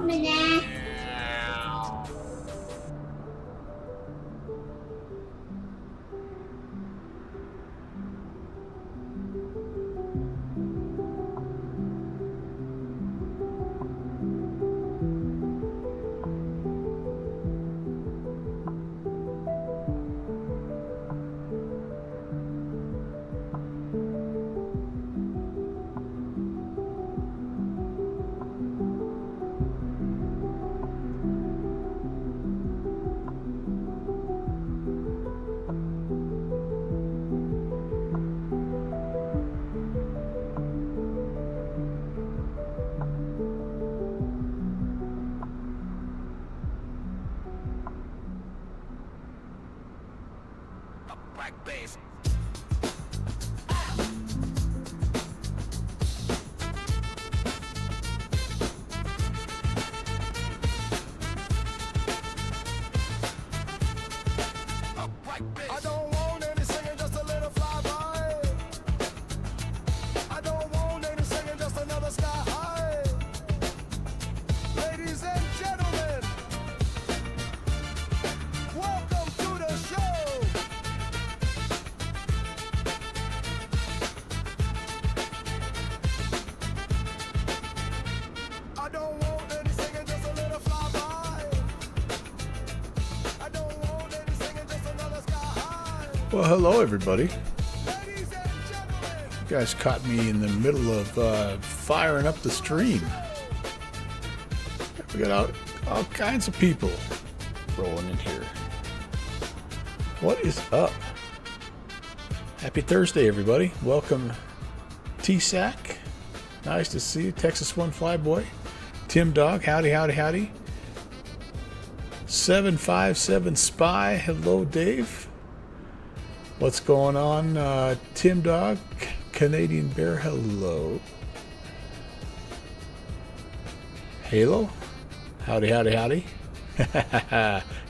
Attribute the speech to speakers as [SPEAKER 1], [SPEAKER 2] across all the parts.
[SPEAKER 1] mình nè.
[SPEAKER 2] Well, hello everybody. You guys caught me in the middle of firing up the stream. We got all kinds of people rolling in here. What is up? Happy Thursday, everybody. Welcome, T-Sac. Nice to see you. Texas One Flyboy. Tim Dog. Howdy, howdy, howdy. 757 Spy. Hello, Dave. What's going on? Tim Dog, Canadian Bear, hello. Halo, howdy, howdy, howdy.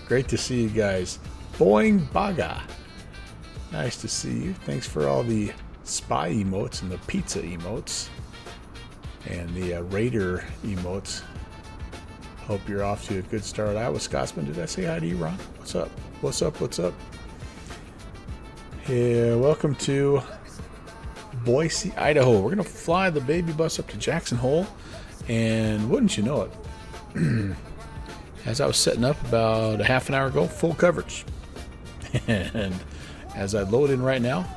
[SPEAKER 2] Great to see you guys. Boing Baga, nice to see you. Thanks for all the spy emotes and the pizza emotes and the Raider emotes. Hope you're off to a good start. Iowa Scotsman, did I say hi to you, Ron? What's up? What's up? What's up? Yeah, welcome to Boise, Idaho. We're going to fly the baby bus up to Jackson Hole, and wouldn't you know it, as I was setting up about a half an hour ago, full coverage. And as I load in right now,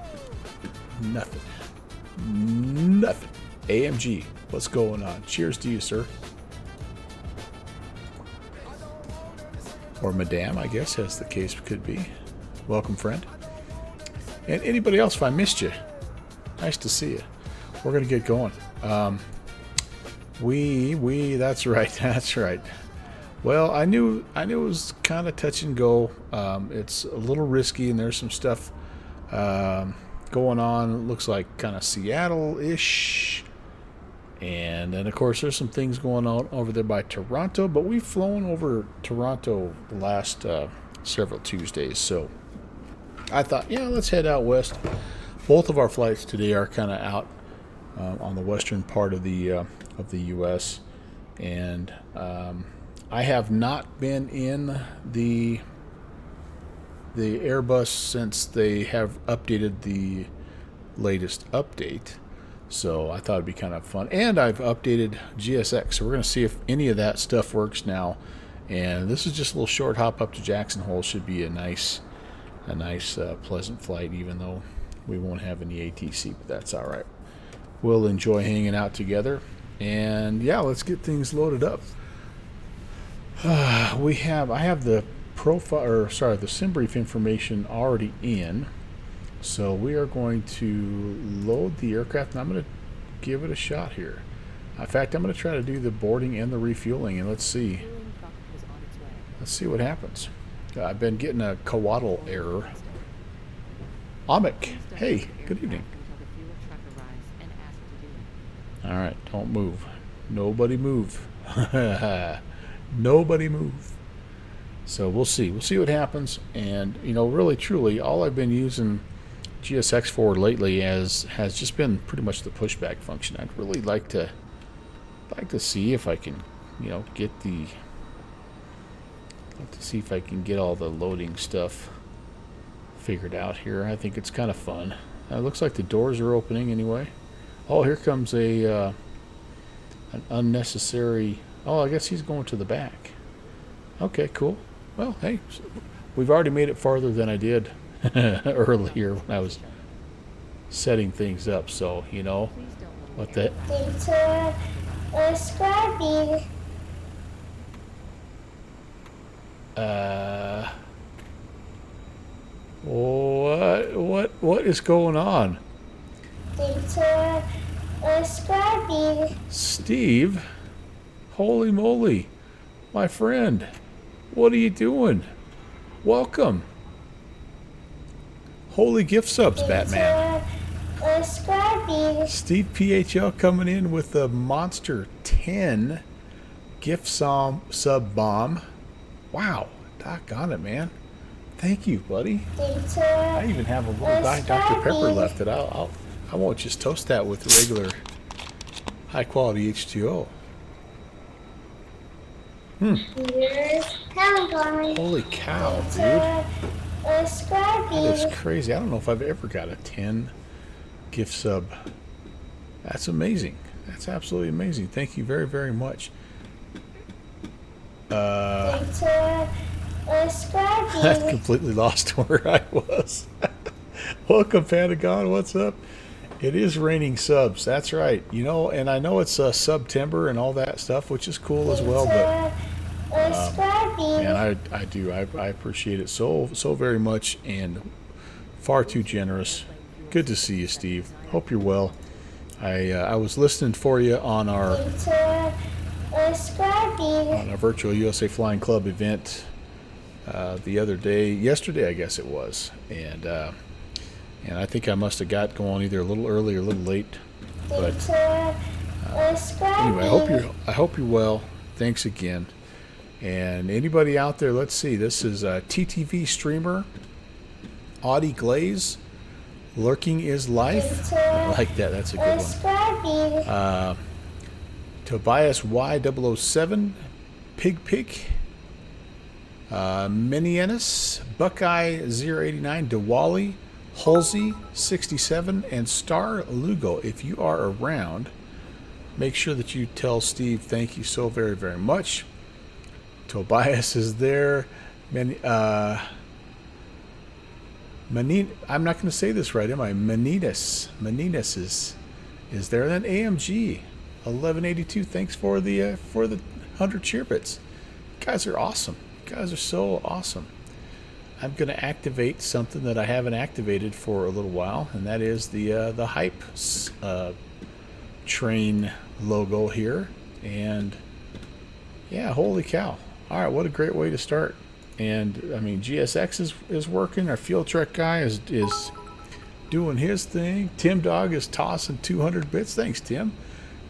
[SPEAKER 2] nothing. Nothing. AMG, what's going on? Cheers to you, sir. Or madame, I guess, as the case could be. Welcome, friend. And anybody else, if I missed you, nice to see you. We're going to get going. That's right, that's right. Well, I knew it was kind of touch and go. It's a little risky, and there's some stuff going on. It looks like kind of Seattle-ish. And then, of course, there's some things going on over there by Toronto. But we've flown over Toronto the last several Tuesdays. So I thought, yeah, let's head out west. Both of our flights today are kind of out on the western part of the U.S. And I have not been in the Airbus since they have updated the latest update. So I thought it'd be kind of fun. And I've updated GSX, so we're going to see if any of that stuff works now. And this is just a little short hop up to Jackson Hole. Should be a nice, pleasant flight, even though we won't have any ATC, but that's all right. We'll enjoy hanging out together. And yeah, let's get things loaded up. I have the the sim brief information already in. So we are going to load the aircraft, and I'm going to give it a shot here. In fact, I'm going to try to do the boarding and the refueling, and let's see what happens. I've been getting a Coatl error. Amic, hey, good evening. All right, don't move. Nobody move. Nobody move. So we'll see. We'll see what happens. And, really, truly, all I've been using GSX for lately has just been pretty much the pushback function. I'd really like to see if I can, get all the loading stuff figured out here. I think it's kind of fun. It looks like the doors are opening anyway. Oh, here comes an unnecessary. Oh, I guess he's going to the back. Okay, cool. Well, hey, we've already made it farther than I did earlier when I was setting things up. So, what the... What is going on? Steve? Holy moly. My friend. What are you doing? Welcome. Holy gift subs, Batman. Steve PHL coming in with the Monster 10 gift sub bomb. Wow. Doggone it, man. Thank you, buddy. I even have a little Dr. Pepper left that I won't just toast that with regular high quality H2O. Holy cow, dude. That is crazy. I don't know if I've ever got a 10 gift sub. That's amazing. That's absolutely amazing. Thank you very, very much. I completely lost where I was. Welcome, Pentagon. What's up? It is raining subs. That's right. And I know it's September and all that stuff, which is cool as well. But man, I appreciate it so very much, and far too generous. Good to see you, Steve. Hope you're well. I was listening for you on our virtual USA Flying Club event the other day, yesterday I guess it was, and I think I must have got going either a little early or a little late. But anyway, I hope you're well. Thanks again. And anybody out there, let's see. This is a TTV streamer, Audie Glaze. Lurking is life. I like that. That's a good one. Tobias Y007, Pig, Minnienis, Buckeye 089, Diwali, Halsey 67, and Star Lugo. If you are around, make sure that you tell Steve thank you so very, very much. Tobias is there. I'm not going to say this right, am I? Maninas is there. And then AMG 1182. Thanks for the 100 cheer bits. You guys are awesome. You guys are so awesome. I'm going to activate something that I haven't activated for a little while, and that is the hype train logo here. And yeah, holy cow! All right, what a great way to start. And I mean, GSX is working. Our field truck guy is doing his thing. Tim Dog is tossing 200 bits. Thanks, Tim.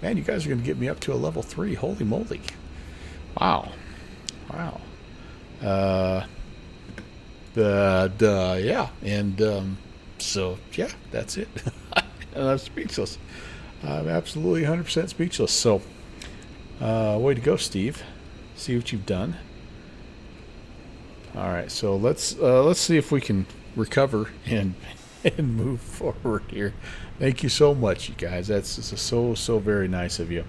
[SPEAKER 2] Man, you guys are going to get me up to a level 3. Holy moly! Wow. Yeah, and so yeah, that's it. And I'm speechless. I'm absolutely 100% speechless. So, way to go, Steve. See what you've done. All right, so let's see if we can recover and move forward here. Thank you so much, you guys. That's so very nice of you.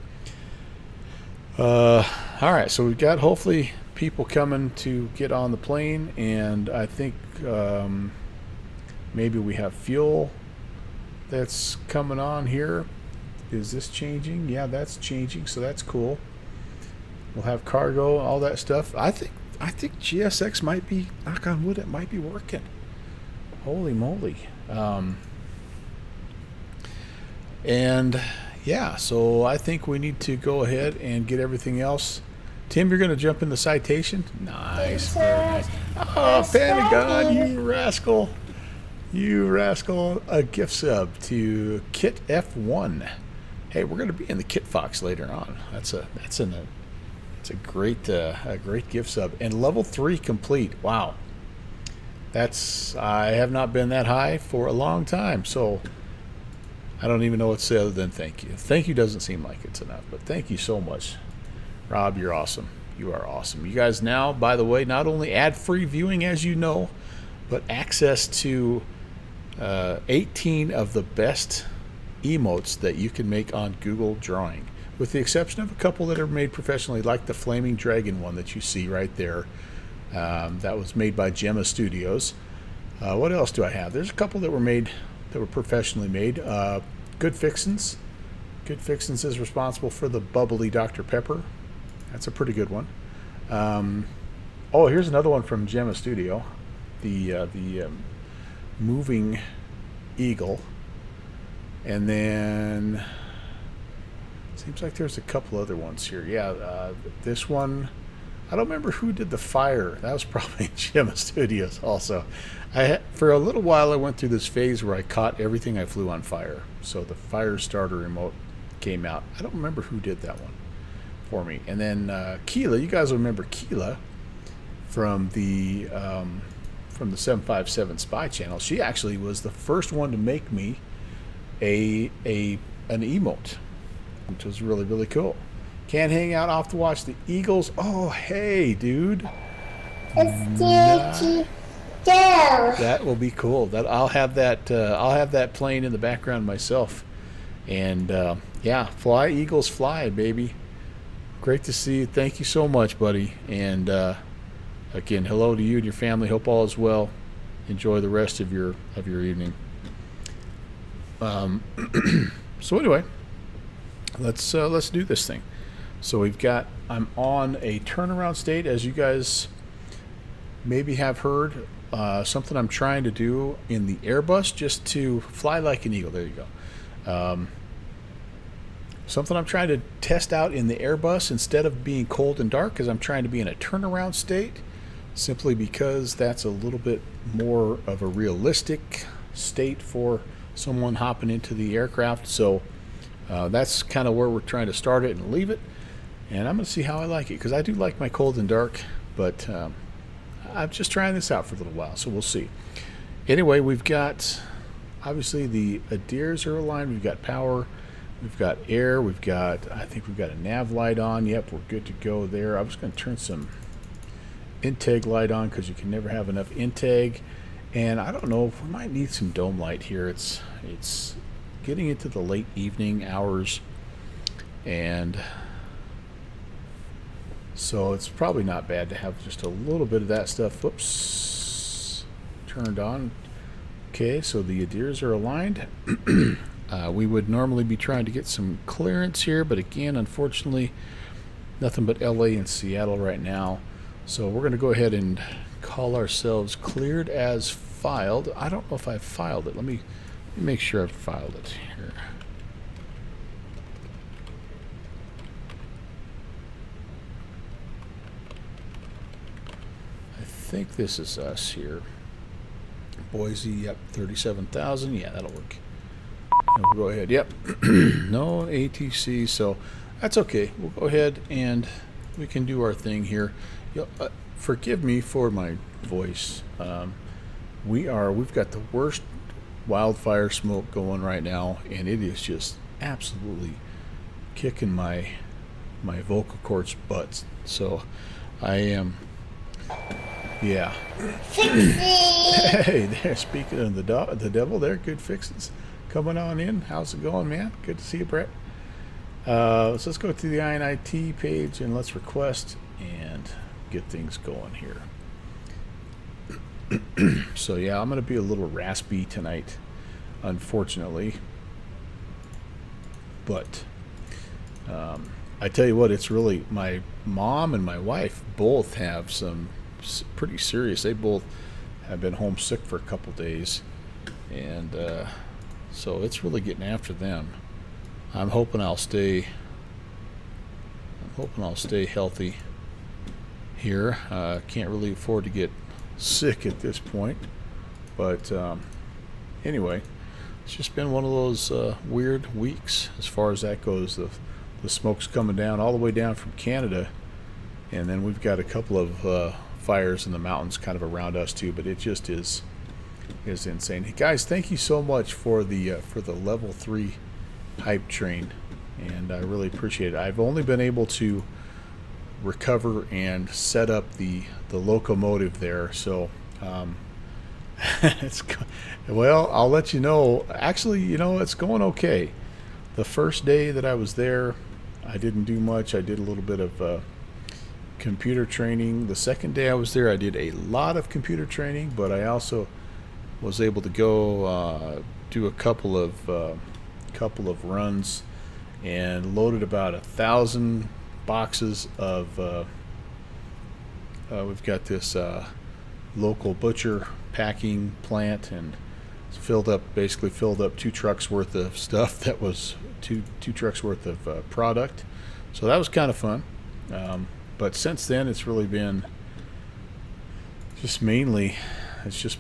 [SPEAKER 2] All right, so we've got hopefully people coming to get on the plane, and I think maybe we have fuel that's coming on here. Is this changing? Yeah, that's changing, so that's cool. We'll have cargo, all that stuff. I think GSX might be, knock on wood, it might be working. Holy moly. And yeah, so I think we need to go ahead and get everything else. Tim, you're going to jump in the citation? Nice. Very nice. Oh, Pentagon, you rascal. You rascal. A gift sub to Kit F1. Hey, we're going to be in the KitFox later on. That's a great gift sub. And level 3 complete. Wow. I have not been that high for a long time, so I don't even know what to say other than thank you. Thank you doesn't seem like it's enough, but thank you so much. Rob, you're awesome. You are awesome. You guys now, by the way, not only ad-free viewing, as you know, but access to 18 of the best emotes that you can make on Google Drawing, with the exception of a couple that are made professionally, like the Flaming Dragon one that you see right there. That was made by Gemma Studios. What else do I have? There's a couple that were professionally made. Good Fixins. Good Fixins is responsible for the bubbly Dr. Pepper. That's a pretty good one. Oh, here's another one from Gemma Studio. The moving eagle. And then seems like there's a couple other ones here. Yeah, this one, I don't remember who did the fire. That was probably Gemma Studios also. For a little while I went through this phase where I caught everything I flew on fire. So the fire starter remote came out. I don't remember who did that one for me. And then Keela, you guys will remember Keela from the 757 Spy channel. She actually was the first one to make me an emote, which was really, really cool. Can't hang out off to watch the Eagles. Oh, hey, dude. That will be cool. I'll have that playing in the background myself. And yeah, fly Eagles fly, baby. Great to see you. Thank you so much, buddy. And again, hello to you and your family. Hope all is well. Enjoy the rest of your evening. So anyway, let's do this thing. So I'm on a turnaround state, as you guys maybe have heard. Something I'm trying to do in the Airbus, just to fly like an eagle. There you go. Something I'm trying to test out in the Airbus instead of being cold and dark, because I'm trying to be in a turnaround state, simply because that's a little bit more of a realistic state for someone hopping into the aircraft. So that's kind of where we're trying to start it and leave it. And I'm going to see how I like it, because I do like my cold and dark, but I'm just trying this out for a little while, so we'll see. Anyway, we've got, obviously, the Adirs are aligned. We've got power. We've got air. I think we've got a nav light on. Yep, we're good to go there. I was going to turn some intake light on because you can never have enough intake. And I don't know, we might need some dome light here. It's getting into the late evening hours, and so it's probably not bad to have just a little bit of that stuff. Whoops, turned on. Okay, so the adheres are aligned. We would normally be trying to get some clearance here, but again, unfortunately, nothing but LA and Seattle right now. So we're going to go ahead and call ourselves cleared as filed. I don't know if I've filed it. Let me make sure I've filed it here. I think this is us here. Boise, yep, 37,000. Yeah, that'll work. And we'll go ahead. Yep, no ATC, so that's okay. We'll go ahead and we can do our thing here. Forgive me for my voice. We've got the worst wildfire smoke going right now, and it is just absolutely kicking my vocal cords butts. So I am, yeah. Hey there, speaking of the devil there, good fixes coming on in. How's it going, man? Good to see you, Brett. So let's go to the INIT page and let's request and get things going here. So yeah, I'm going to be a little raspy tonight, unfortunately. But I tell you what, it's really, my mom and my wife both have some pretty serious. They both have been homesick for a couple days, and so it's really getting after them. I'm hoping I'll stay healthy here. Can't really afford to get sick at this point, but anyway, it's just been one of those weird weeks as far as that goes. The smoke's coming down all the way down from Canada, and then we've got a couple of fires in the mountains kind of around us too, but it just is insane. Hey guys, thank you so much for the level 3 hype train, and I really appreciate it. I've only been able to recover and set up the locomotive there, so well, I'll let you know. Actually, it's going okay. The first day that I was there, I didn't do much. I did a little bit of computer training. The second day I was there, I did a lot of computer training, but I also was able to go do a couple of runs and loaded about 1,000 boxes of we've got this local butcher packing plant, and basically filled up 2 trucks worth of stuff. That was two trucks worth of product, so that was kind of fun. But since then, it's really been just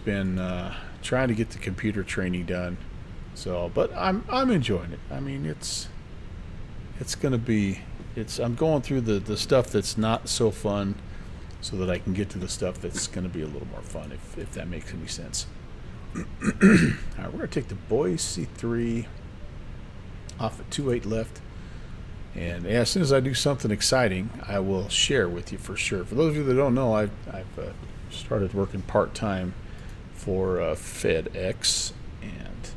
[SPEAKER 2] been trying to get the computer training done. So, but I'm enjoying it. I mean, it's gonna be, I'm going through the stuff that's not so fun, so that I can get to the stuff that's gonna be a little more fun, if that makes any sense. All right, we're gonna take the Boise 3 off at 28 left, and as soon as I do something exciting, I will share with you for sure. For those of you that don't know, I've started working part-time for FedEx, and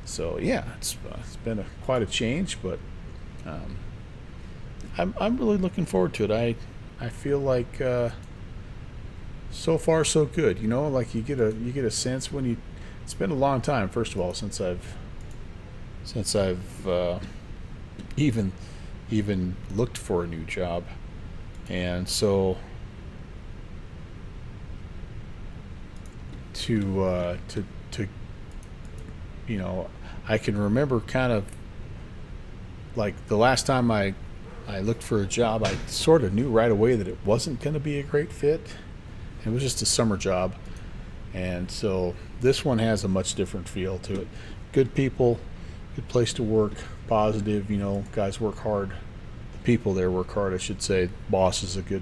[SPEAKER 2] so yeah, it's been quite a change, but I'm really looking forward to it. I feel like so far so good. Like you get a sense when it's been a long time, first of all, since I've even looked for a new job, and so to I can remember kind of like the last time I looked for a job, I sort of knew right away that it wasn't going to be a great fit. It was just a summer job, and so this one has a much different feel to it. Good people, good place to work, positive. Guys work hard. The people there work hard, I should say. Boss is a good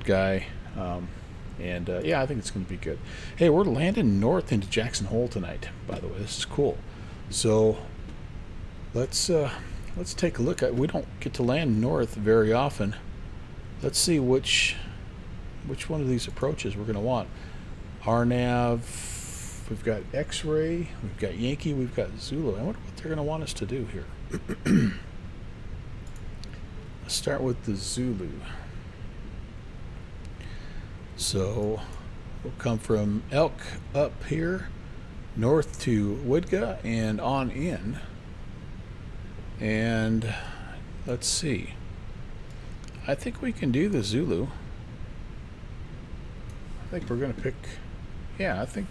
[SPEAKER 2] guy, and yeah, I think it's going to be good. Hey, we're landing north into Jackson Hole tonight, by the way. This is cool. So let's let's take a look at. We don't get to land north very often. Let's see which one of these approaches we're going to want. RNAV, we've got X-ray, we've got Yankee, we've got Zulu. I wonder what they're going to want us to do here. Let's start with the Zulu. So we'll come from Elk up here, north to Widga and on in. And let's see. I think we can do the Zulu. I think we're going to pick. Yeah, I think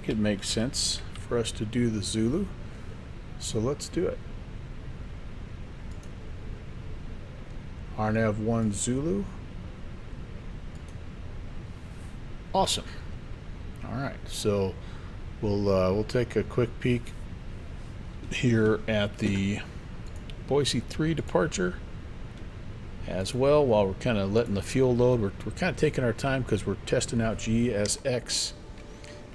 [SPEAKER 2] it makes sense for us to do the Zulu. So let's do it. RNAV 1 Zulu. Awesome. All right, so we'll take a quick peek here at the Boise 3 departure as well, while we're kind of letting the fuel load. We're kind of taking our time because we're testing out GSX.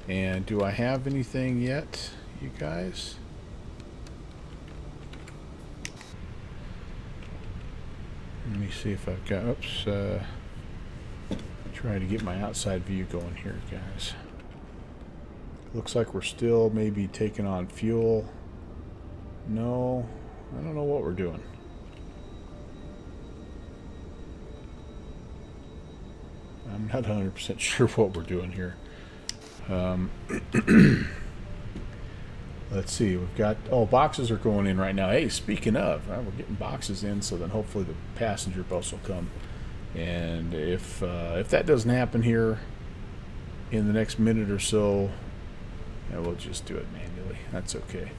[SPEAKER 2] And do I have anything yet, you guys? Let me see if I've got, oops, trying to get my outside view going here, guys. Looks like we're still maybe taking on fuel. No, I don't know what we're doing. I'm not 100% sure what we're doing here. Let's see, we've got, oh, boxes are going in right now. Hey, speaking of, we're getting boxes in, so then hopefully the passenger bus will come. And if that doesn't happen here in the next minute or so, yeah, we'll just do it manually. That's okay.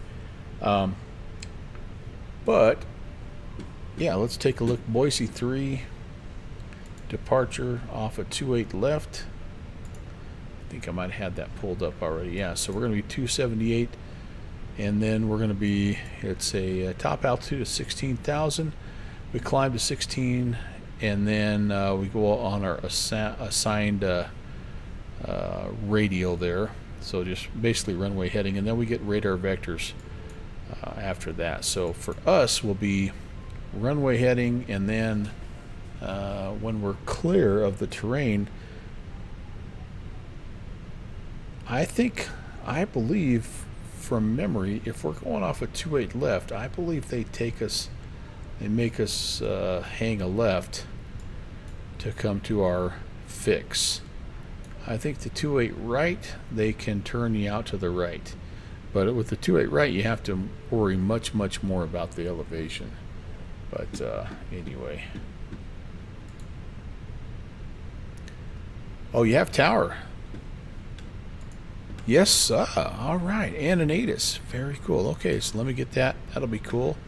[SPEAKER 2] But yeah, let's take a look. Boise 3 departure off at 28 left. I think I might have had that pulled up already. Yeah, so we're going to be 278, and then we're going to be, it's a top altitude of 16,000. We climb to 16, and then we go on our assigned radial there. So just basically runway heading, and then we get radar vectors after that. So for us, we'll be runway heading, and then when we're clear of the terrain, I believe from memory, if we're going off a 28 left, I believe they make us hang a left to come to our fix. I think the 28 right, they can turn you out to the right. But with the 28 right, you have to worry much more about the elevation. But anyway. Oh, you have tower. Yes, all right. And an ATIS. Very cool. Okay, so let me get that. That'll be cool.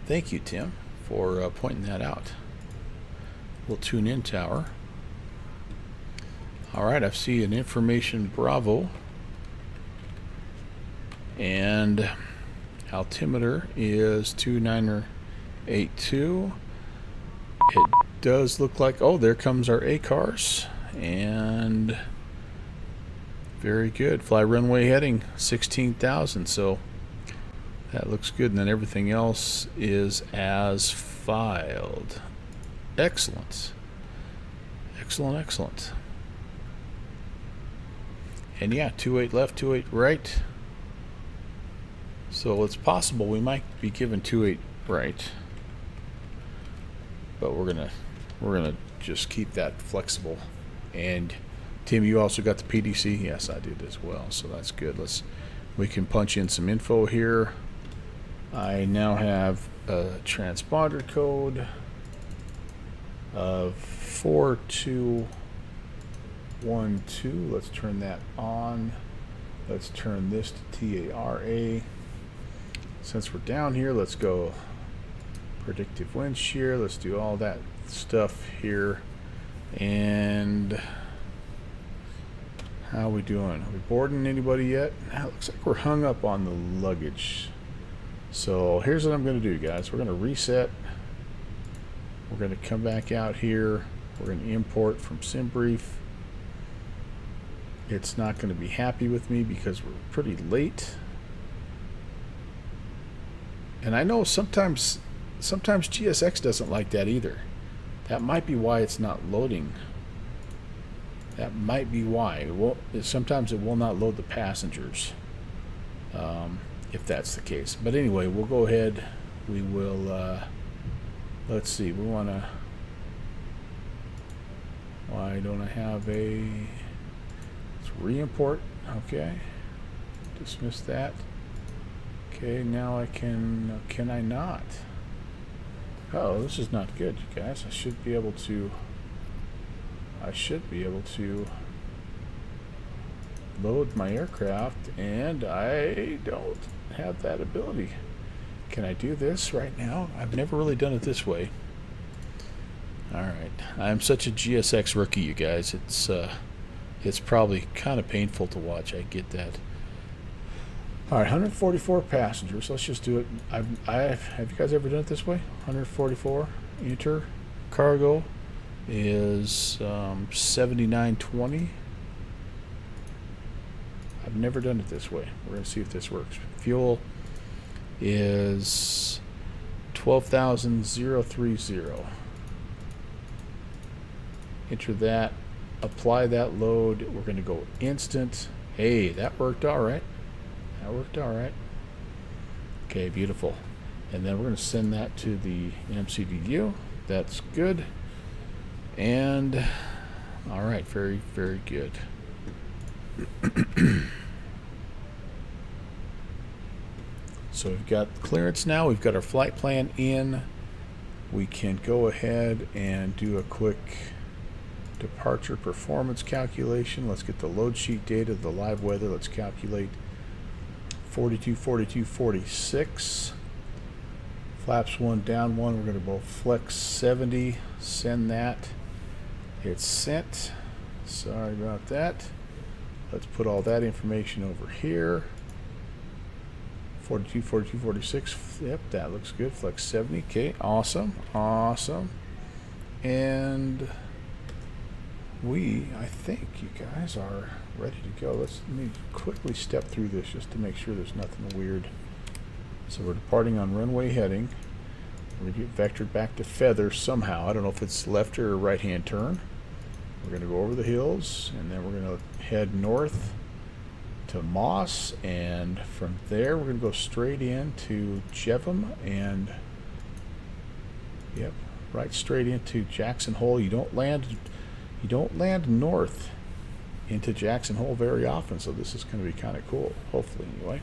[SPEAKER 2] Thank you, Tim, for pointing that out. We'll tune in tower. All right, I see an information Bravo. And altimeter is 2982. It does look like, oh, there comes our ACARS. And very good. Fly runway heading 16,000. So that looks good. And then everything else is as filed. Excellent. Excellent. And yeah, 28 left, 28 right. So it's possible we might be given 28 right. But we're gonna just keep that flexible. And Tim, you also got the PDC? Yes, I did as well. So that's good. We can punch in some info here. I now have a transponder code of 4212. Let's turn that on. Let's turn this to TARA. Since we're down here, let's go predictive wind shear. Let's do all that stuff here. And how are we doing? Are we boarding anybody yet? It looks like we're hung up on the luggage. So here's what I'm going to do, guys. We're going to reset. We're going to come back out here. We're going to import from SimBrief. It's not going to be happy with me because we're pretty late. And I know sometimes GSX doesn't like that either. That might be why it's not loading. That might be why. Sometimes it will not load the passengers, if that's the case. But anyway, we'll go ahead. We will, let's see, we want to, why don't I have a, let's re-import, okay. Dismiss that. Okay, now I can I not? Oh, this is not good, you guys. I should be able to load my aircraft, and I don't have that ability. Can I do this right now? I've never really done it this way. Alright, I'm such a GSX rookie, you guys. It's probably kind of painful to watch, I get that. Alright, 144 passengers. Let's just do it. Have you guys ever done it this way? 144, enter. Cargo is 7920. I've never done it this way. We're going to see if this works. Fuel is 12,030. Enter that. Apply that load. We're going to go instant. Hey, that worked all right. That worked all right. Okay, beautiful. And then we're going to send that to the MCDU. That's good. And all right, very, very good. So we've got clearance now. We've got our flight plan in. We can go ahead and do a quick departure performance calculation. Let's get the load sheet data, the live weather. Let's calculate 42, 42, 46. Flaps 1, down 1. We're going to both flex 70. Send that. It's sent. Sorry about that. Let's put all that information over here. 42, 42, 46. Yep, that looks good. Flex 70. Okay, awesome. Awesome. And I think you guys are ready to go. Let me quickly step through this just to make sure there's nothing weird. So we're departing on runway heading. We're going to get vectored back to feather somehow. I don't know if it's left or right hand turn. We're going to go over the hills, and then we're going to head north to Moss, and from there we're going to go straight into Jevum, and yep, right straight into Jackson Hole. You don't land north into Jackson Hole very often, so this is going to be kind of cool, hopefully anyway.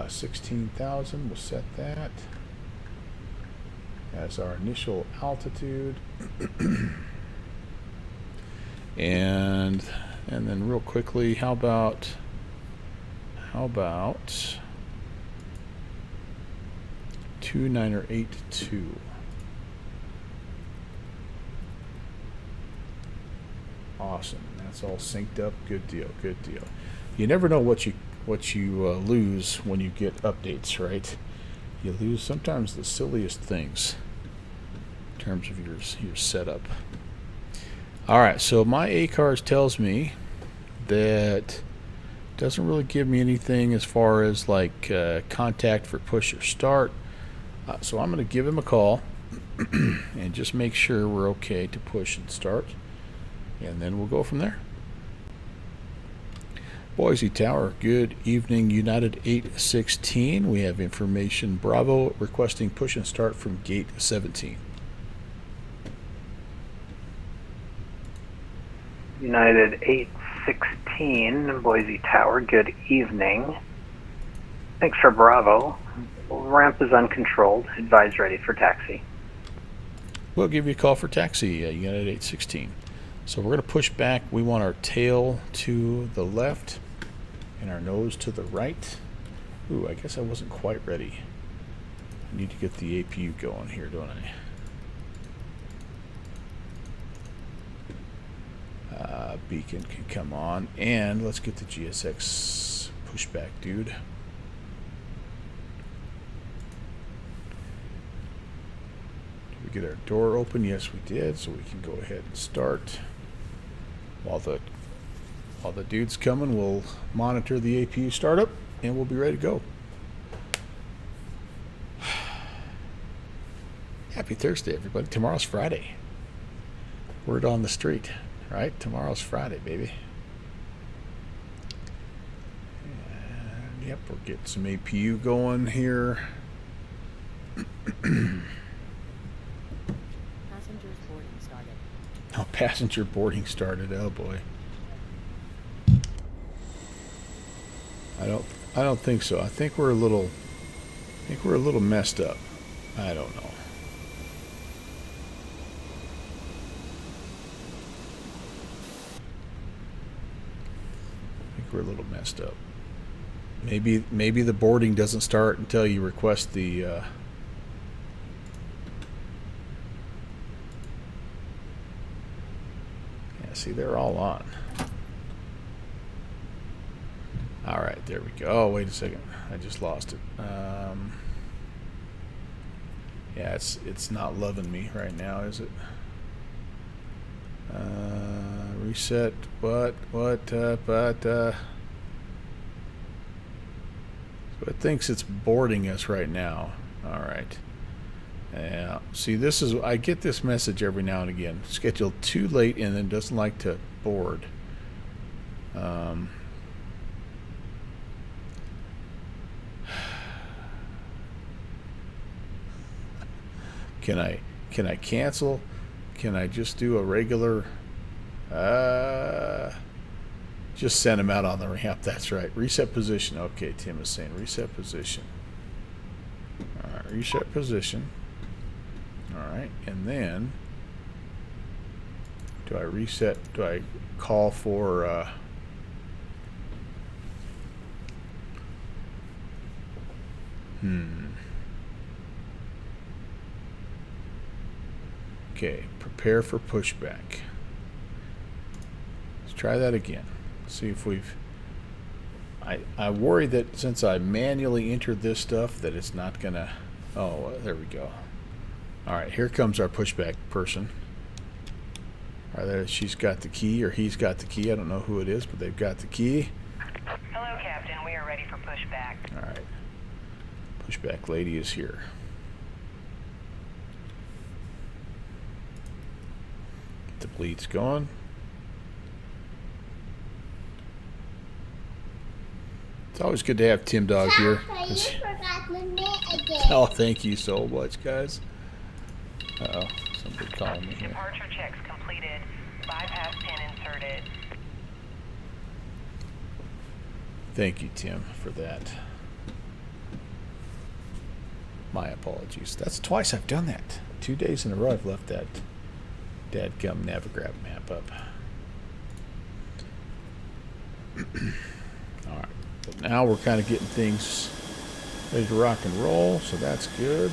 [SPEAKER 2] 16,000, we'll set that as our initial altitude. and then real quickly, how about 2982? Awesome. That's all synced up. Good deal. Good deal. You never know what you lose when you get updates, right? You lose sometimes the silliest things in terms of your setup. All right. So my ACARS tells me that doesn't really give me anything as far as like contact for push or start. So I'm going to give him a call and just make sure we're okay to push and start. And then we'll go from there. Boise Tower, good evening, United 816. We have information. Bravo requesting push and start from gate 17.
[SPEAKER 1] United 816, Boise Tower, good evening. Thanks for Bravo. Ramp is uncontrolled. Advise ready for taxi.
[SPEAKER 2] We'll give you a call for taxi, United 816. So we're going to push back. We want our tail to the left and our nose to the right. Ooh, I guess I wasn't quite ready. I need to get the APU going here, don't I? Beacon can come on. And let's get the GSX pushback, dude. Did we get our door open? Yes, we did. So we can go ahead and start. While the dude's coming, we'll monitor the APU startup, and we'll be ready to go. Happy Thursday, everybody. Tomorrow's Friday. Word on the street, right? Tomorrow's Friday, baby. And, yep, we're getting some APU going here.
[SPEAKER 3] Passengers boarding started.
[SPEAKER 2] Oh, passenger boarding started. Oh boy. I don't think so. I think we're a little messed up. I don't know. I think we're a little messed up. Maybe the boarding doesn't start until you request the yeah, see, they're all on. All right, there we go. Oh, wait a second. I just lost it. Yeah, it's not loving me right now, is it? Reset. What? So it thinks it's boarding us right now. All right. Yeah. See, this is, I get this message every now and again. Scheduled too late and then doesn't like to board. Can I cancel? Can I just do a regular? Just send him out on the ramp. That's right. Reset position. Okay, Tim is saying reset position. All right, reset position. All right, and then do I reset? Do I call for? Okay, prepare for pushback. Let's try that again. See if we've... I worry that since I manually entered this stuff that it's not gonna... Oh, there we go. Alright, here comes our pushback person. Alright, there, she's got the key, or he's got the key. I don't know who it is, but they've got the key.
[SPEAKER 4] Hello, Captain. We are ready for pushback.
[SPEAKER 2] Alright. Pushback lady is here. The bleed's gone. It's always good to have Tim Dog here. Oh, thank you so much, guys. Uh-oh, somebody calling me here.
[SPEAKER 4] Departure checks completed. Bypass pin inserted.
[SPEAKER 2] Thank you, Tim, for that. My apologies. That's twice I've done that. 2 days in a row I've left that dadgum Navigrab map up. Alright. But now we're kind of getting things ready to rock and roll, so that's good.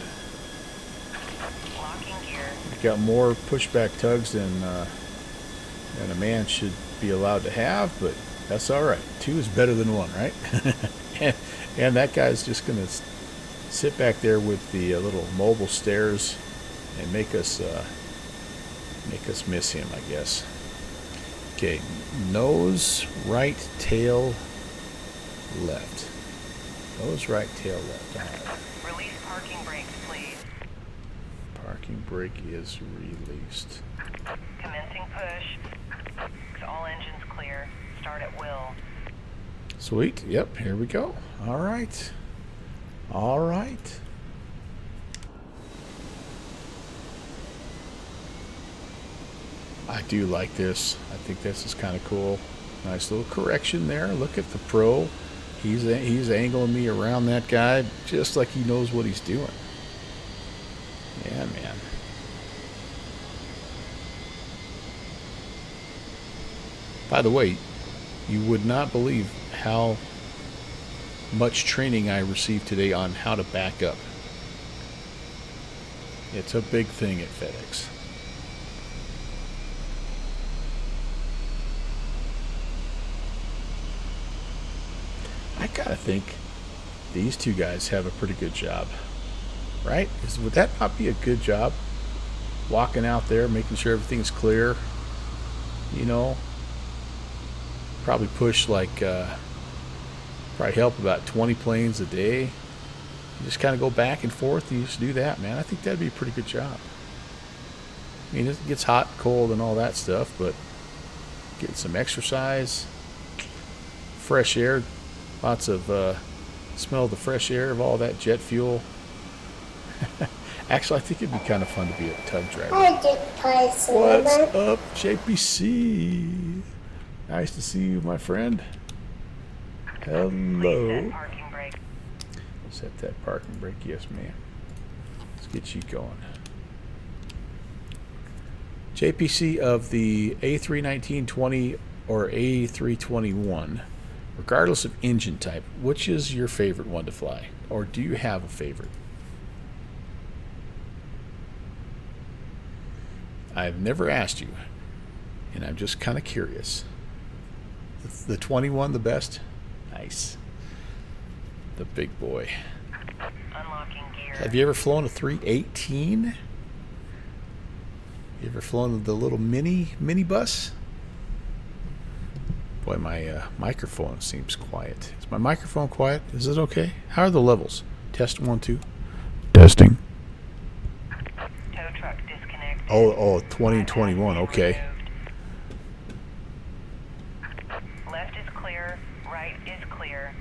[SPEAKER 4] Locking gear.
[SPEAKER 2] We've got more pushback tugs than a man should be allowed to have, but that's alright. 2 is better than 1, right? and that guy's just going to sit back there with the little mobile stairs and make us miss him, I guess. Okay, nose, right, tail, left. Nose, right, tail, left. All right.
[SPEAKER 4] Release parking brakes, please.
[SPEAKER 2] Parking brake is released.
[SPEAKER 4] Commencing push. All engines clear. Start at will.
[SPEAKER 2] Sweet. Yep, here we go. All right. All right. I do like this. I think this is kind of cool. Nice little correction there. Look at the pro. He's angling me around that guy just like he knows what he's doing. Yeah, man. By the way, you would not believe how much training I received today on how to back up. It's a big thing at FedEx. I gotta think these two guys have a pretty good job, right? Would that not be a good job? Walking out there, making sure everything's clear, you know? Probably push like, probably help about 20 planes a day, You just kind of go back and forth. You just do that, man. I think that'd be a pretty good job. I mean, it gets hot, cold, and all that stuff, but getting some exercise, fresh air, lots of smell of the fresh air of all that jet fuel. Actually, I think it'd be kind of fun to be a tug driver. What's up, JPC? Nice to see you, my friend. Hello.
[SPEAKER 4] Parking brake.
[SPEAKER 2] Set that parking brake. Yes, ma'am. Let's get you going. JPC of the A319-20 or A321, regardless of engine type, which is your favorite one to fly? Or do you have a favorite? I've never asked you, and I'm just kind of curious. The 21 the best? Nice. The big boy.
[SPEAKER 4] Unlocking gear.
[SPEAKER 2] Have you ever flown a 318? You ever flown the little mini bus? Boy, my microphone seems quiet. Is my microphone quiet? Is it okay? How are the levels? Test 1, 2. Testing.
[SPEAKER 4] Tow truck disconnected.
[SPEAKER 2] Oh, 20 and 21. Okay.
[SPEAKER 4] Left is clear. Right is clear.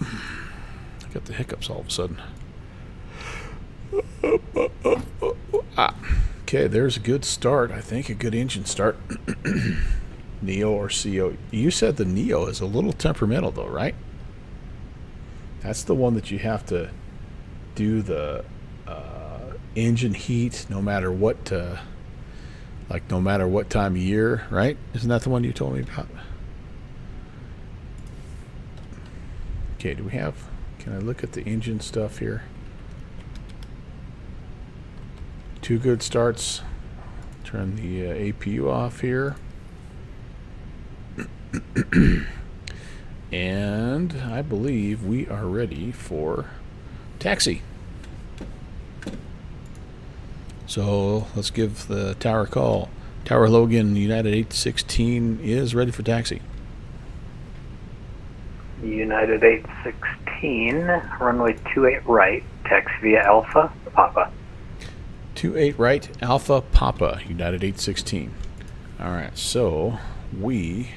[SPEAKER 2] I got the hiccups all of a sudden. Okay, there's a good start. I think a good engine start. Neo or CO. You said the Neo is a little temperamental, though, right? That's the one that you have to do the engine heat, no matter what, no matter what time of year, right? Isn't that the one you told me about? Okay, do we have? Can I look at the engine stuff here? 2 good starts. Turn the APU off here. And I believe we are ready for taxi. So let's give the tower a call. Tower Logan United 816 is ready for taxi.
[SPEAKER 1] United 816, runway 28 right, taxi via Alpha, Papa.
[SPEAKER 2] 28 right, Alpha Papa, United 816. All right, so we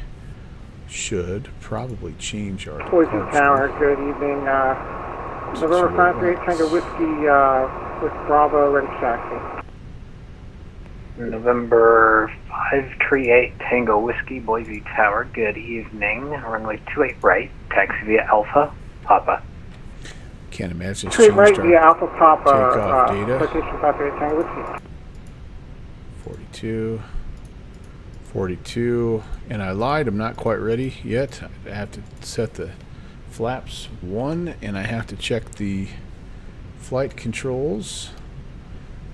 [SPEAKER 2] should probably change our
[SPEAKER 5] Boise
[SPEAKER 2] departure.
[SPEAKER 5] Tower, good evening. November 538 Tango Whiskey with Bravo, ready for taxi.
[SPEAKER 1] November 538 Tango Whiskey, Boise Tower, good evening. Runway 28 right, taxi via Alpha, Papa.
[SPEAKER 2] Can't imagine it's
[SPEAKER 5] 28 right
[SPEAKER 2] changed
[SPEAKER 5] via
[SPEAKER 2] our
[SPEAKER 5] Alpha Papa,
[SPEAKER 2] takeoff data.
[SPEAKER 5] citation 538 Tango Whiskey.
[SPEAKER 2] 42, 42, and I lied, I'm not quite ready yet. I have to set the flaps 1, and I have to check the flight controls.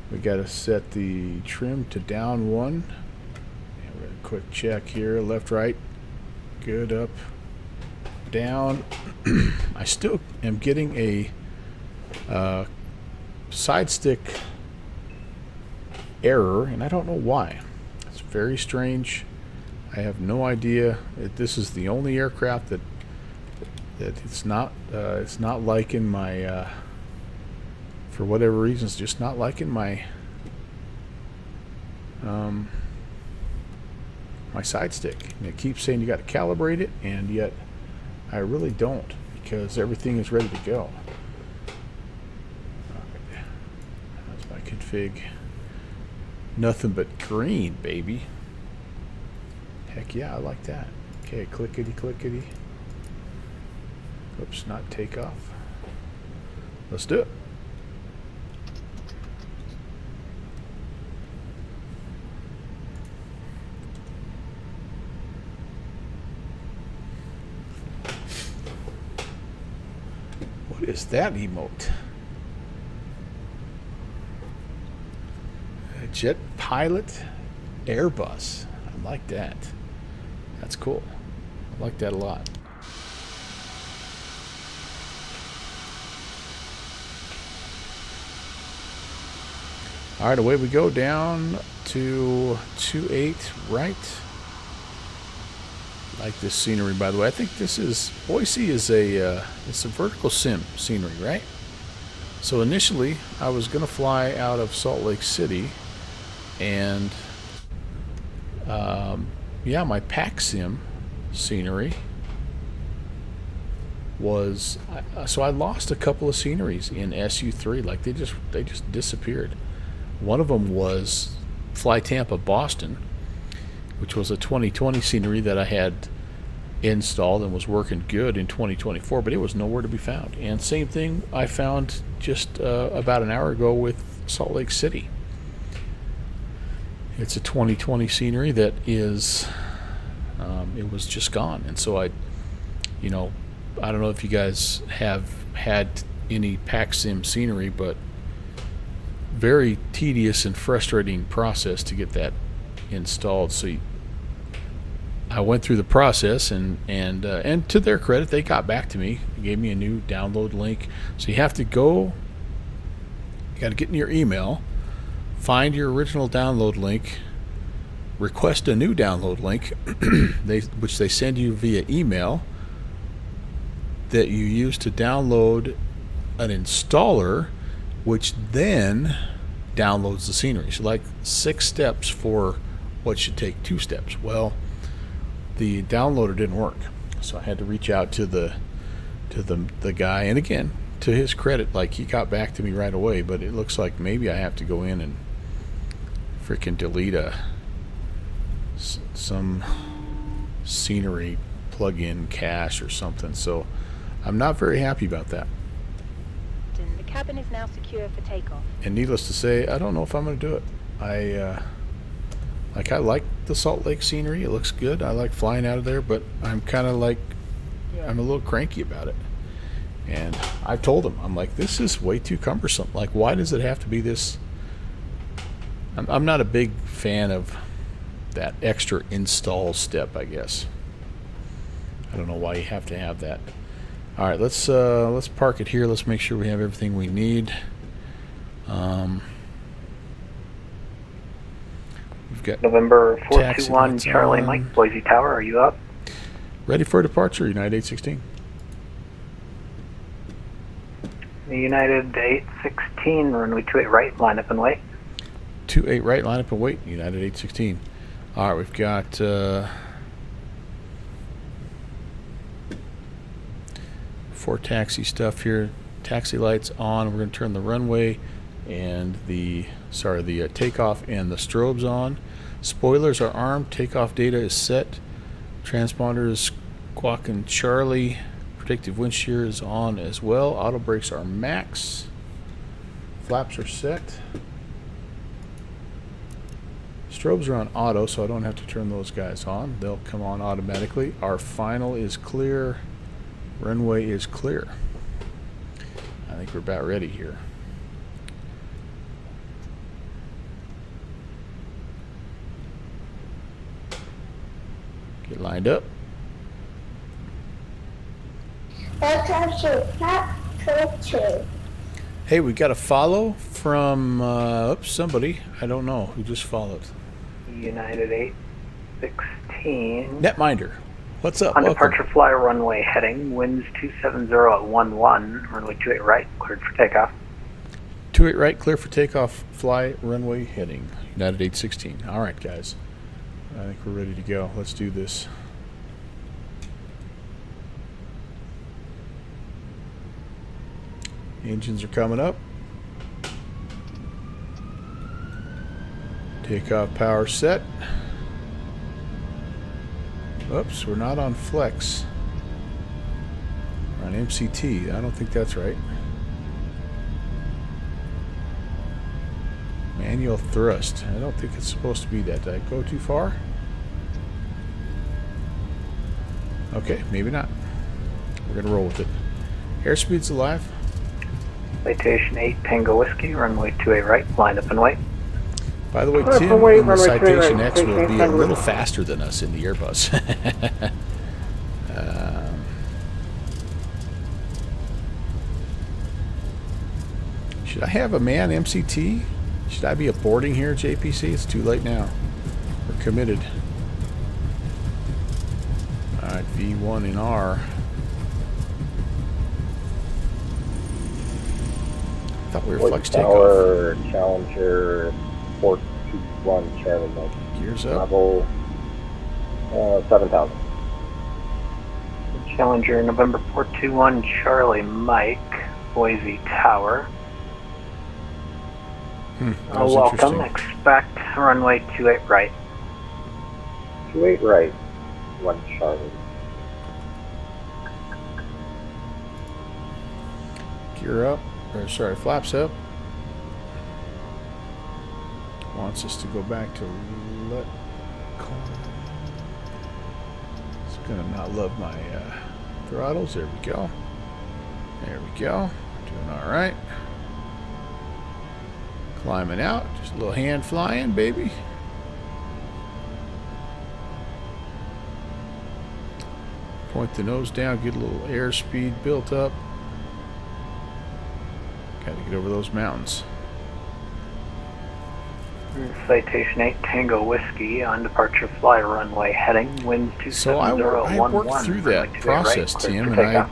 [SPEAKER 2] We got to set the trim to down 1. And we're going to quick check here, left, right, good, up, down. I still am getting a side stick error, and I don't know why. It's very strange. I have no idea. This is the only aircraft that it's not liking my for whatever reason, it's just not liking my my side stick. And it keeps saying you got to calibrate it, and yet I really don't, because everything is ready to go. All right. That's my config. Nothing but green, baby. Heck yeah, I like that. Okay, clickety clickety. Oops, not takeoff. Let's do it. What is that emote? A jet pilot Airbus. I like that. That's cool. I like that a lot. All right, away we go down to 28 right. Like this scenery, by the way. I think this is Boise is a it's a vertical sim scenery, right? So initially, I was gonna fly out of Salt Lake City, and yeah, my pack sim scenery was so I lost a couple of sceneries in SU3. Like they just disappeared. One of them was Fly Tampa Boston, which was a 2020 scenery that I had installed and was working good in 2024, but it was nowhere to be found. And same thing I found just about an hour ago with Salt Lake City. It's a 2020 scenery that is it was just gone. And so I don't know if you guys have had any pack sim scenery, but very tedious and frustrating process to get that installed. So I went through the process, and to their credit, they got back to me. They gave me a new download link. So you got to get in your email, find your original download link, request a new download link, which they send you via email, that you use to download an installer, which then downloads the scenery. So like 6 steps for what should take 2 steps. Well, the downloader didn't work, so I had to reach out to the guy, and again, to his credit, like he got back to me right away, but it looks like maybe I have to go in and freaking delete some scenery plug-in cache or something. So I'm not very happy about that.
[SPEAKER 3] The cabin is now secure for takeoff.
[SPEAKER 2] And needless to say, I don't know if I'm going to do it. I like the Salt Lake scenery. It looks good. I like flying out of there, but I'm kind of like, I'm a little cranky about it. And I told him, I'm like, this is way too cumbersome. Like, why does it have to be this? I'm not a big fan of that extra install step, I guess. I don't know why you have to have that. All right, let's park it here. Let's make sure we have everything we need. We've got
[SPEAKER 1] November 421
[SPEAKER 2] taxi
[SPEAKER 1] Charlie
[SPEAKER 2] on.
[SPEAKER 1] Mike, Boise Tower, are you up?
[SPEAKER 2] Ready for departure, United 816.
[SPEAKER 1] United 816, runway 28 right, line up and wait.
[SPEAKER 2] 28 right, line up and wait, United 816. All right, we've got 4 taxi stuff here. Taxi lights on. We're going to turn the runway and the takeoff and the strobes on. Spoilers are armed. Takeoff data is set. Transponder is squawking Charlie. Predictive wind shear is on as well. Auto brakes are max. Flaps are set. Strobes are on auto, so I don't have to turn those guys on. They'll come on automatically. Our final is clear. Runway is clear. I think we're about ready here. Get lined up. Hey, we got a follow from somebody. I don't know who just followed.
[SPEAKER 1] United 816.
[SPEAKER 2] Netminder. What's up?
[SPEAKER 1] On
[SPEAKER 2] Welcome.
[SPEAKER 1] departure fly runway heading, winds 270 at 11, runway 28 right, cleared for takeoff.
[SPEAKER 2] 28 right, clear for takeoff, fly runway heading. United 816. All right, guys. I think we're ready to go. Let's do this. Engines are coming up. Takeoff power set. Oops, we're not on flex. We're on MCT. I don't think that's right. Manual thrust. I don't think it's supposed to be that. Did I go too far? Okay, maybe not. We're going to roll with it. Airspeed's alive.
[SPEAKER 1] Citation 8 Tango Whiskey, runway 28 right, line up and wait.
[SPEAKER 2] By the way,
[SPEAKER 5] Runway
[SPEAKER 2] Tim
[SPEAKER 5] right,
[SPEAKER 2] in the
[SPEAKER 5] runway
[SPEAKER 2] Citation
[SPEAKER 5] 28
[SPEAKER 2] X will be a
[SPEAKER 5] Tango
[SPEAKER 2] little
[SPEAKER 5] Whiskey.
[SPEAKER 2] faster than us in the Airbus. Should I have a man MCT? Should I be aborting here, JPC? It's too late now. We're committed. Alright, V1 in R. I thought we were flex takeoff.
[SPEAKER 6] Tower, Challenger, 421, Charlie Mike.
[SPEAKER 2] Gears up.
[SPEAKER 6] Level 7,000.
[SPEAKER 1] Challenger, November 421, Charlie Mike, Boise Tower.
[SPEAKER 2] That was
[SPEAKER 1] Welcome.
[SPEAKER 2] interesting.
[SPEAKER 1] Expect runway 28 right.
[SPEAKER 6] 28 right, 1 Charlie.
[SPEAKER 2] Gear up. Or sorry, flaps up. Wants us to go back to let. It's gonna not love my throttles. There we go. There we go. Doing all right. Climbing out. Just a little hand flying, baby. Point the nose down. Get a little airspeed built up. Got to get over those mountains.
[SPEAKER 1] Citation 8 Tango Whiskey on departure fly runway heading. Winds 27011.
[SPEAKER 2] So I worked through that process, Tim, and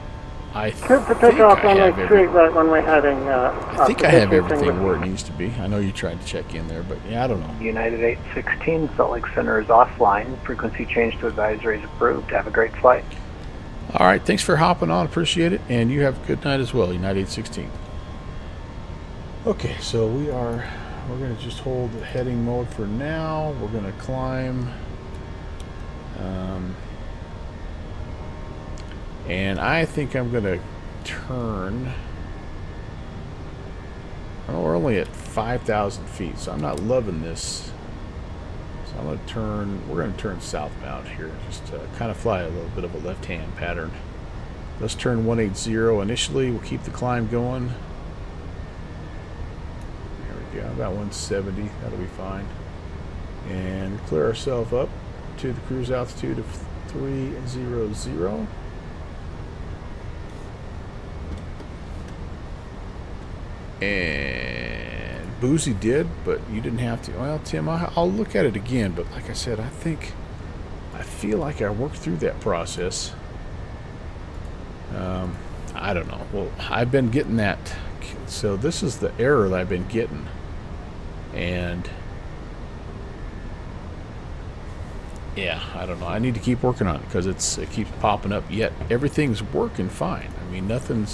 [SPEAKER 2] I
[SPEAKER 5] Clear
[SPEAKER 2] think
[SPEAKER 5] for takeoff
[SPEAKER 2] I
[SPEAKER 5] runway
[SPEAKER 2] have
[SPEAKER 5] 28 right, runway heading.
[SPEAKER 2] I think I have everything where it needs to be. I know you tried to check in there, but yeah, I don't know.
[SPEAKER 1] United 816, Salt Lake Center is offline. Frequency change to advisory is approved. Have a great flight.
[SPEAKER 2] All right, thanks for hopping on. Appreciate it, and you have a good night as well, United 816. Okay, so we're going to just hold the heading mode for now. We're going to climb. And I think I'm going to turn. Oh, we're only at 5,000 feet, so I'm not loving this. So I'm going to turn. We're going to turn southbound here, just to kind of fly a little bit of a left-hand pattern. Let's turn 180 initially. We'll keep the climb going. There we go, about 170. That'll be fine. And clear ourselves up to the cruise altitude of 300. And Boozy did, but you didn't have to. Well, Tim, I'll look at it again, but like I said, I feel like I worked through that process. I don't know. Well, I've been getting that. So this is the error that I've been getting. And yeah, I don't know. I need to keep working on it because it keeps popping up. Yet everything's working fine. I mean, nothing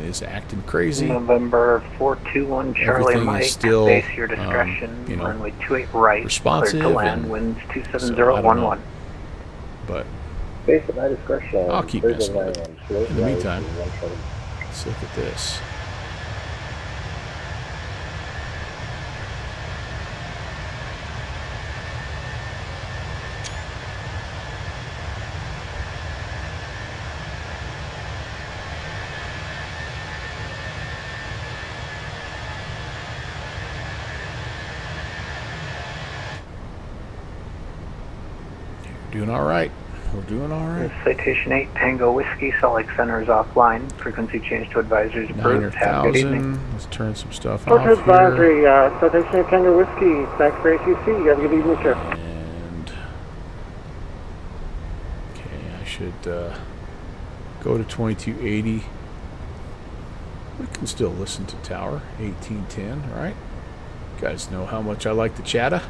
[SPEAKER 2] is acting crazy.
[SPEAKER 1] November 421 Charlie
[SPEAKER 2] Everything
[SPEAKER 1] Mike.
[SPEAKER 2] is still,
[SPEAKER 1] Base your discretion.
[SPEAKER 2] you know,
[SPEAKER 1] runway 28 right.
[SPEAKER 2] responsive
[SPEAKER 1] Cleared to land.
[SPEAKER 2] and
[SPEAKER 1] Winds
[SPEAKER 2] so, I don't
[SPEAKER 1] 27011.
[SPEAKER 2] know. But
[SPEAKER 6] Based at my discretion.
[SPEAKER 2] I'll keep
[SPEAKER 6] clear
[SPEAKER 2] messing
[SPEAKER 6] to
[SPEAKER 2] with
[SPEAKER 6] land,
[SPEAKER 2] it.
[SPEAKER 6] 28
[SPEAKER 2] In the
[SPEAKER 6] right,
[SPEAKER 2] meantime,
[SPEAKER 6] 1 Charlie.
[SPEAKER 2] let's look at this. Doing all right. We're doing all right.
[SPEAKER 1] Citation 8 Tango Whiskey. Salt Lake Center is offline. Frequency change to advisory is approved. Have a good evening.
[SPEAKER 2] 900,000. Let's turn some stuff
[SPEAKER 5] Approach
[SPEAKER 2] off
[SPEAKER 5] advisory,
[SPEAKER 2] here.
[SPEAKER 5] Citation 8 Tango Whiskey. Thanks for ACC. Have a good evening, sir.
[SPEAKER 2] And okay, I should go to 2280. We can still listen to Tower 1810, right? You guys know how much I like the chatter.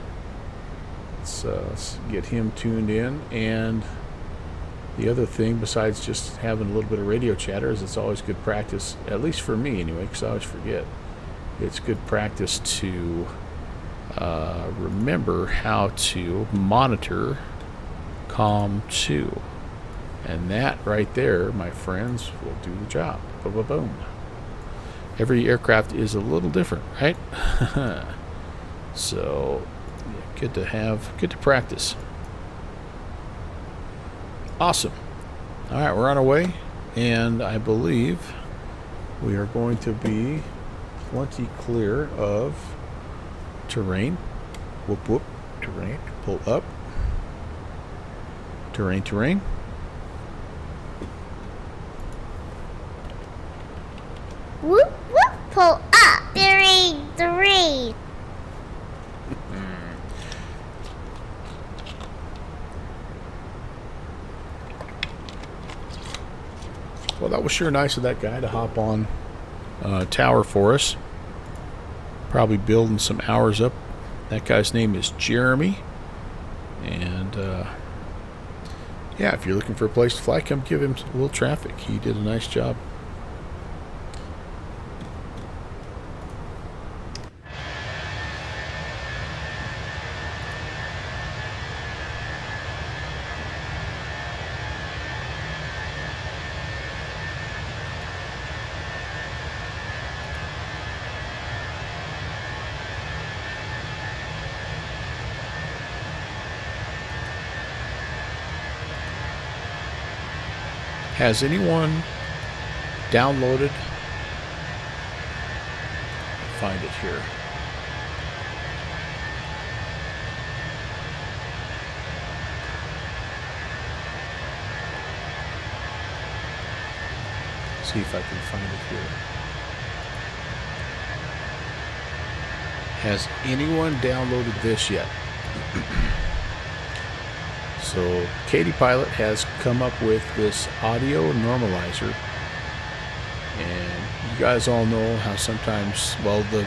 [SPEAKER 2] Let's get him tuned in. And the other thing, besides just having a little bit of radio chatter, is it's always good practice, at least for me anyway, because I always forget. It's good practice to remember how to monitor COM2. And that right there, my friends, will do the job. Boom. Every aircraft is a little different, right? So good to practice. Awesome. All right, we're on our way, and I believe we are going to be plenty clear of terrain. Whoop whoop. Terrain. Pull up. Terrain.
[SPEAKER 7] Whoop whoop, pull up. Three.
[SPEAKER 2] Well, that was sure nice of that guy to hop on tower for us. Probably building some hours up. That guy's name is Jeremy. And yeah, if you're looking for a place to fly, come give him a little traffic. He did a nice job. Has anyone downloaded? Find it here. See if I can find it here. Has anyone downloaded this yet? So Katie Pilot has come up with this audio normalizer, and you guys all know how sometimes, well, the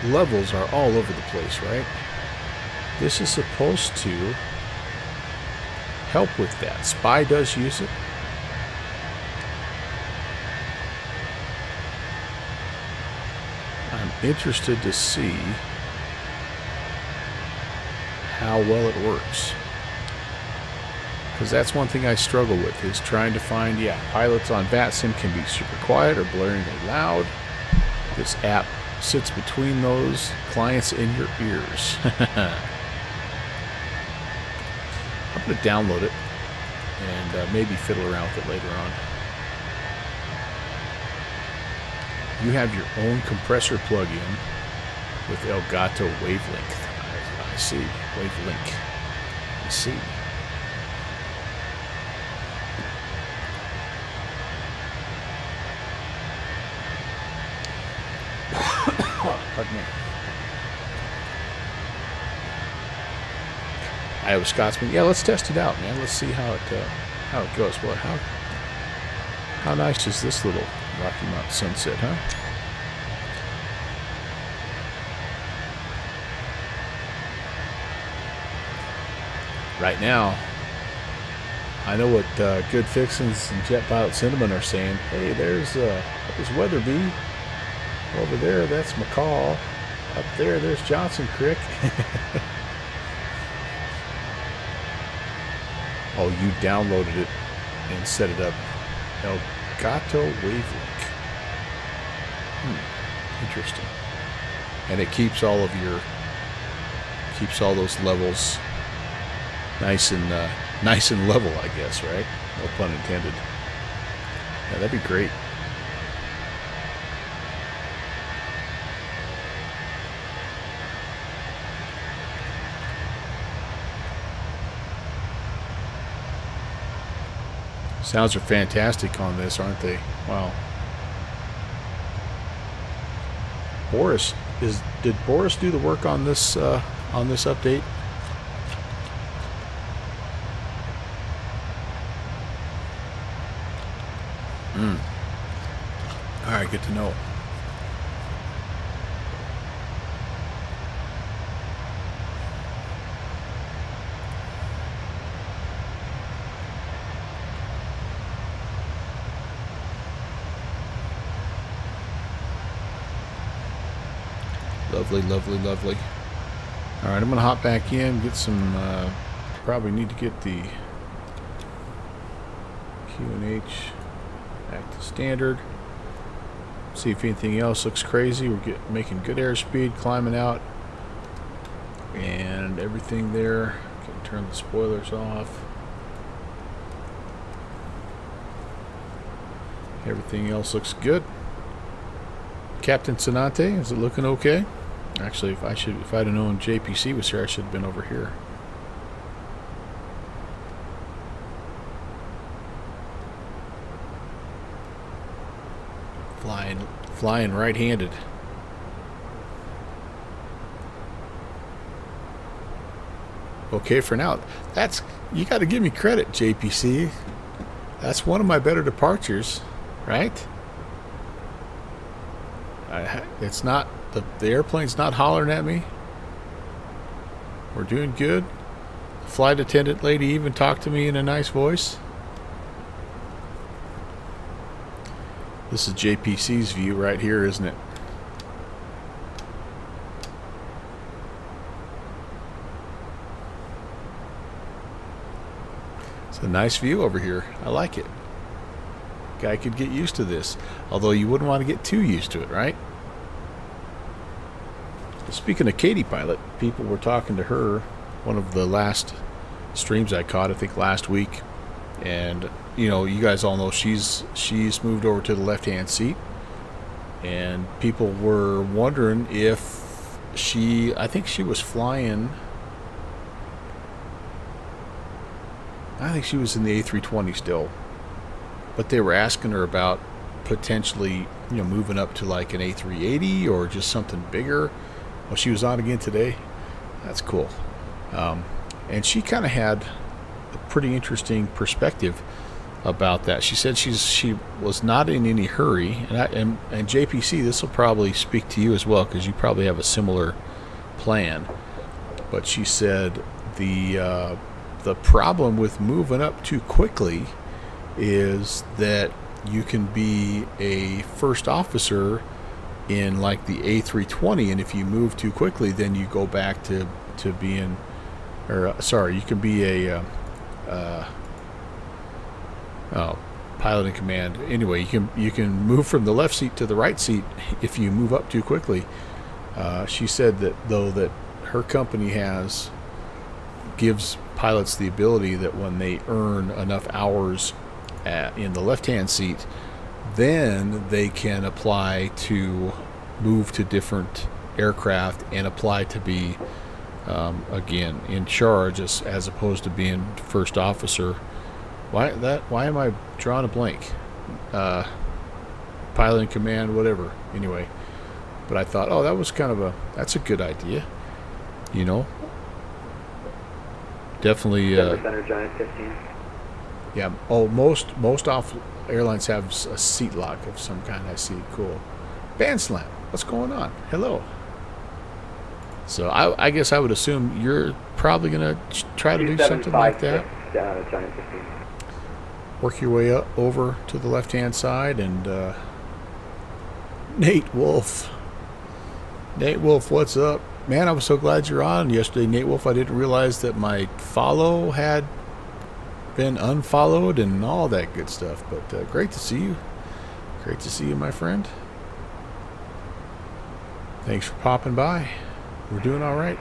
[SPEAKER 2] levels are all over the place, right? This is supposed to help with that. Spy does use it. I'm interested to see how well it works. Because that's one thing I struggle with, is trying to find, pilots on VATSIM can be super quiet or blaringly loud. This app sits between those clients in your ears. I'm going to download it and maybe fiddle around with it later on. You have your own compressor plug-in with Elgato wavelength. I see. Wavelength. I see. Pardon me. Iowa Scotsman. Yeah, let's test it out, man. Let's see how it goes. Well, how nice is this little Rocky Mountain sunset, huh? Right now, I know what Good Fixins and Jet Pilot Cinnamon are saying. Hey, there's Weatherby. Over there, that's McCall. Up there, there's Johnson Creek. Oh, you downloaded it and set it up. Elgato Wavelength. Interesting. And it keeps all those levels nice and level, I guess, right? No pun intended. Yeah, that'd be great. Sounds are fantastic on this, aren't they? Wow. Did Boris do the work on this update? All right, good to know. Lovely, lovely, lovely. All right, I'm going to hop back in, get some, probably need to get the QNH back to standard. See if anything else looks crazy. We're making good airspeed, climbing out, and everything there. Can turn the spoilers off. Everything else looks good. Captain Sonante, is it looking okay? Actually, if I'd have known JPC was here, I should have been over here. Flying right-handed. Okay for now. You got to give me credit, JPC. That's one of my better departures. right? It's not, the airplane's not hollering at me. We're doing good. The flight attendant lady even talked to me in a nice voice. This is JPC's view right here, isn't it? It's a nice view over here. I like it. Guy could get used to this, although you wouldn't want to get too used to it, right? Speaking of Katie Pilot, people were talking to her, one of the last streams I caught, I think last week, and you know, you guys all know she's moved over to the left-hand seat, and people were wondering if I think she was flying, I think she was in the A320 still, but they were asking her about potentially, you know, moving up to like an A380 or just something bigger. Well, she was on again today. That's cool. And she kind of had a pretty interesting perspective about that. She said she was not in any hurry, and JPC, this will probably speak to you as well because you probably have a similar plan. But she said the problem with moving up too quickly is that you can be a first officer in like the A320, and if you move too quickly, then you go back to being, or sorry, you can be a pilot in command. Anyway, you can move from the left seat to the right seat if you move up too quickly. She said that though that her company gives pilots the ability that when they earn enough hours in the left-hand seat, then they can apply to move to different aircraft and apply to be again in charge as opposed to being first officer. Why am I drawing a blank? Pilot in command, whatever. Anyway, but I thought, oh, that was that's a good idea. You know, definitely.
[SPEAKER 6] Center Giant 15.
[SPEAKER 2] Yeah. Oh, most airlines have a seat lock of some kind. I see. Cool. Band Slam. What's going on? Hello. So I guess I would assume you're probably gonna try to do something like that.
[SPEAKER 6] Giant 15.
[SPEAKER 2] Work your way up over to the left-hand side, and Nate Wolf, what's up, man? I was so glad you're on yesterday, Nate Wolf. I didn't realize that my follow had been unfollowed and all that good stuff, but great to see you. Great to see you, my friend. Thanks for popping by. We're doing all right.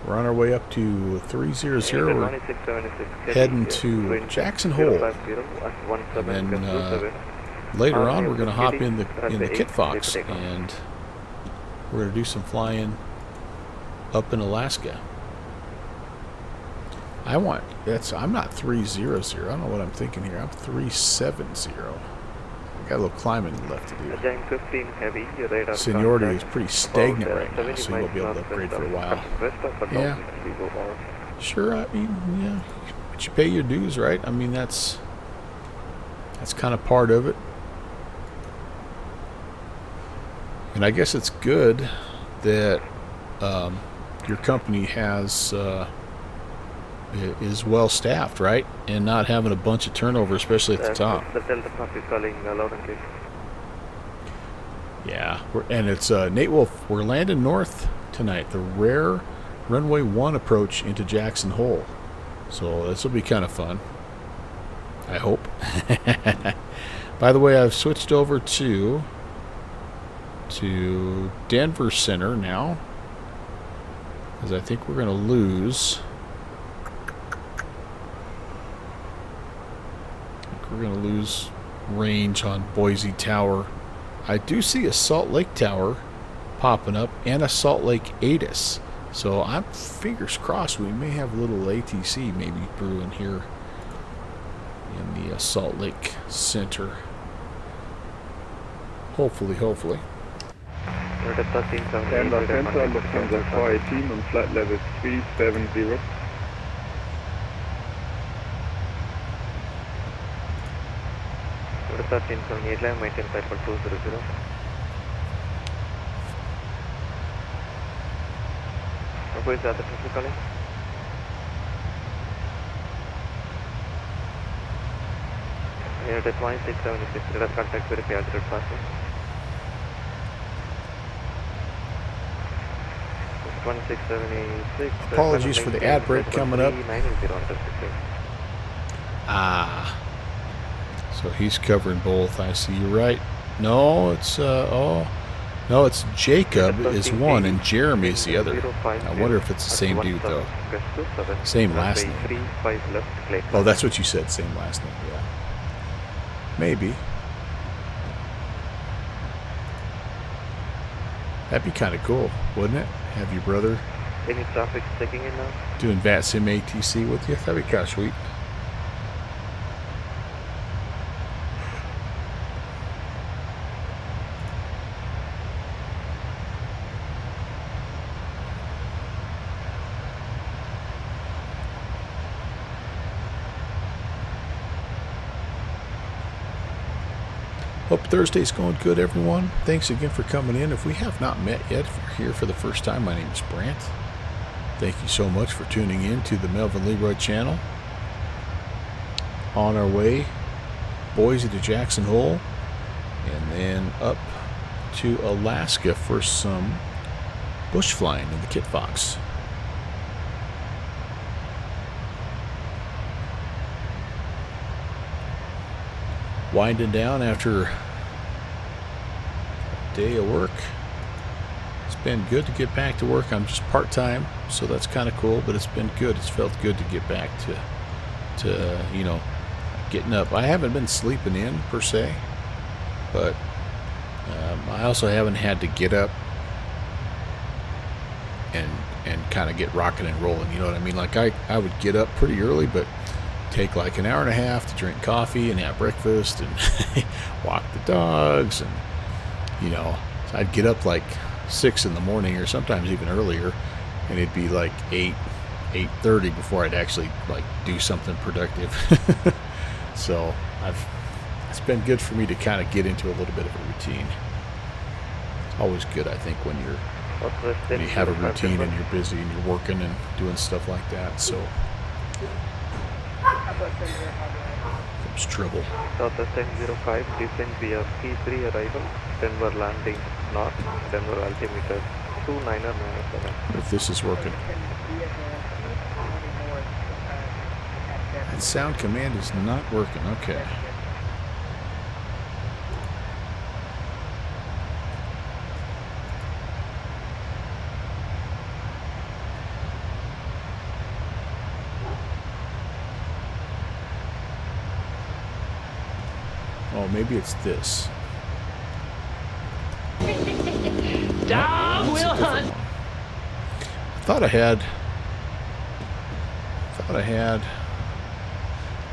[SPEAKER 2] We're on our way up to 300. We're heading to Jackson Hole, and then later on we're going to hop in the KitFox, and we're going to do some flying up in Alaska. I'm not 300. I don't know what I'm thinking here. I'm 370. I got a little climbing left to do. Seniority is pretty stagnant right now, so you won't be able to upgrade for a while. Yeah. Sure, I mean, yeah. But you pay your dues, right? I mean, that's kind of part of it. And I guess it's good that your company is well staffed, right? And not having a bunch of turnover, especially at the top. Yeah, and it's Nate Wolf. We're landing north tonight, the rare runway 1 approach into Jackson Hole. So this will be kind of fun, I hope. By the way, I've switched over to Denver Center now, because I think we're going to lose. We're going to lose range on Boise Tower. I do see a Salt Lake Tower popping up and a Salt Lake ATIS. So I'm fingers crossed we may have a little ATC maybe brewing here in the Salt Lake Center. Hopefully.
[SPEAKER 8] Denver Center, Lufthansa 418 on flight level 370.
[SPEAKER 6] 1378 line, maintain flight for 200. Who is the other person calling? Unit 1676, radar contact verify altitude passing. 1676.
[SPEAKER 2] Apologies for the ad break coming up. Ah. So he's covering both. I see. You're right. No, it's no, it's Jacob is one and Jeremy is the other. I wonder if it's the same dude though. Same last name. Oh, that's what you said. Same last name. Yeah. Maybe. That'd be kind of cool, wouldn't it? Have your brother
[SPEAKER 6] Any traffic checking in now?
[SPEAKER 2] doing VATSIM ATC with you. That'd be kind of sweet. Hope Thursday's going good, everyone. Thanks again for coming in. If we have not met yet, if you're here for the first time, my name is Brant. Thank you so much for tuning in to the Melvin Leroy channel. On our way, Boise to Jackson Hole, and then up to Alaska for some bush flying in the KitFox. Winding down after a day of work. It's been good to get back to work. I'm just part-time, so that's kind of cool, but it's been good. It's felt good to get back to you know, getting up. I haven't been sleeping in per se, but I also haven't had to get up and kind of get rocking and rolling. You know what I mean? Like I would get up pretty early, but take like an hour and a half to drink coffee and have breakfast and walk the dogs, and you know, I'd get up like 6 in the morning or sometimes even earlier, and it'd be like 8:30 before I'd actually like do something productive. So it's been good for me to kind of get into a little bit of a routine. It's always good, I think, when you have a routine and you're busy and you're working and doing stuff like that. So comes trouble.
[SPEAKER 6] Southwest 1005, descent via P3 arrival, Denver landing north, Denver altimeter 2997.
[SPEAKER 2] If this is working. That sound command is not working. Okay. Oh, maybe it's this.
[SPEAKER 9] Dog will hunt.
[SPEAKER 2] I thought I had.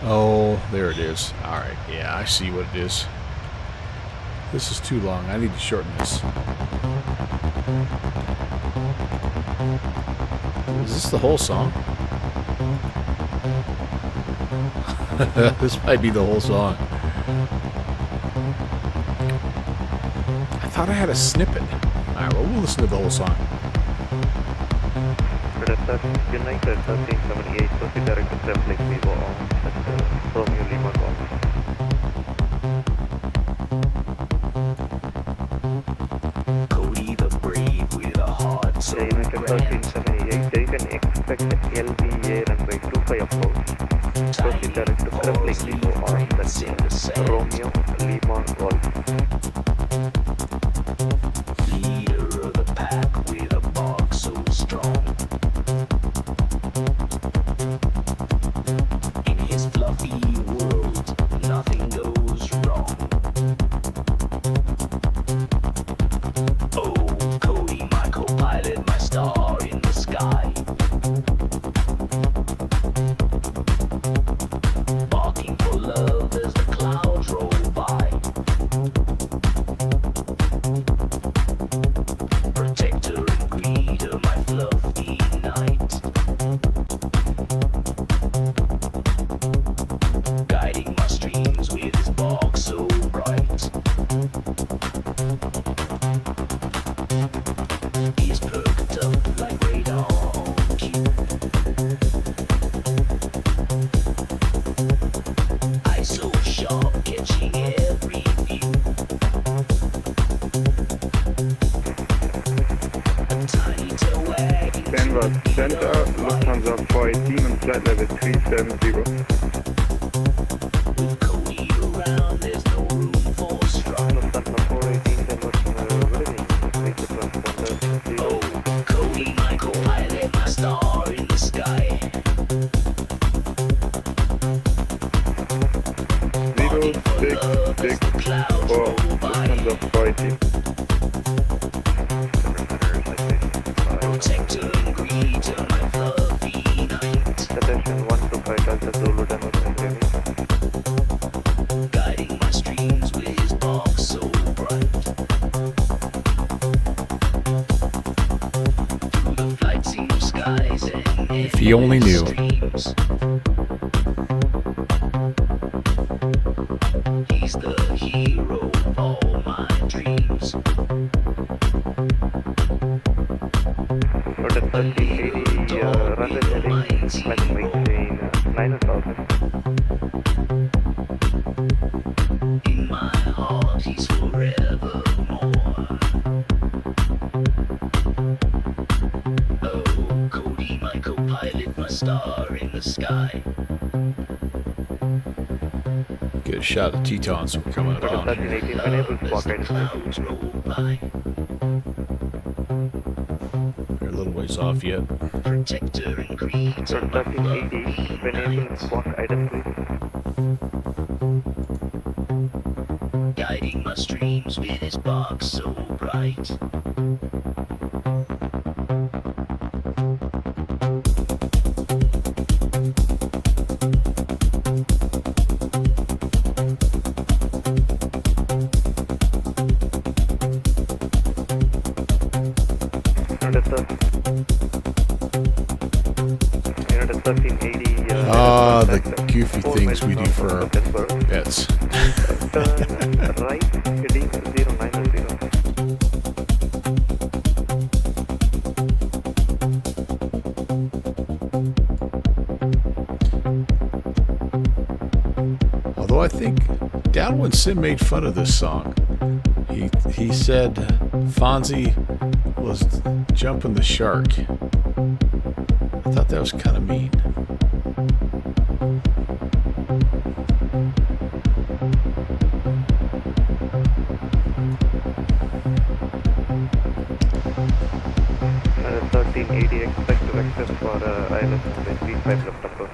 [SPEAKER 2] Oh, there it is. All right. Yeah, I see what it is. This is too long. I need to shorten this. Is this the whole song? This might be the whole song. I thought I had a snippet. Alright, well, we'll listen to the whole song.
[SPEAKER 6] United 1378, proceed direct to Trembling Vivo on Romeo Lima Golf.
[SPEAKER 9] Cody the Brave with a heart so
[SPEAKER 6] United 1378, there you can expect LBA runway 25 approach. Proceed direct to Trembling Vivo on Romeo Lima Golf.
[SPEAKER 9] leader of the pack with a bark so strong. In his fluffy world, nothing goes wrong. Oh, Cody, my co-pilot, my star in the sky. Barking for love as the clouds roll by.
[SPEAKER 8] team and flight level 370.
[SPEAKER 9] With Cody around, there's no room for strong. Oh, Cody, my co-pilot, my star in the sky.
[SPEAKER 8] 0664, Lufthansa flight team.
[SPEAKER 9] Protector and greeter, my fluffy knight.
[SPEAKER 6] Suggestion 125 Delta Zulu Denver Tanzania.
[SPEAKER 9] Guiding my streams with his box so bright. Through the VATSIM skies and
[SPEAKER 2] If he only knew.
[SPEAKER 9] streams. He's the hero of all my dreams.
[SPEAKER 6] Route 1380, runway heading, flight maintain 9,000.
[SPEAKER 9] In my heart, he's forevermore. Oh, Cody, my co-pilot, my star in the sky.
[SPEAKER 2] Get a shot of the Tetons we're coming
[SPEAKER 6] Route
[SPEAKER 2] upon here.
[SPEAKER 6] 1380, enable squawk
[SPEAKER 9] As the clouds roll by,
[SPEAKER 2] They're a little ways off yet.
[SPEAKER 9] protector and creator,
[SPEAKER 6] Route
[SPEAKER 9] my
[SPEAKER 6] 1380, enable squawk item please.
[SPEAKER 9] guiding my streams with his box so bright.
[SPEAKER 6] Route 1380,
[SPEAKER 2] Ah, the goofy things we do for our
[SPEAKER 6] Denver.
[SPEAKER 2] pets.
[SPEAKER 6] Turn right, heading 090.
[SPEAKER 2] Although I think down when Sim made fun of this song, he said Fonzie was jumping the shark. I thought that was kind of mean.
[SPEAKER 6] Route 1380, expect to access for ILS runway 35 left approach.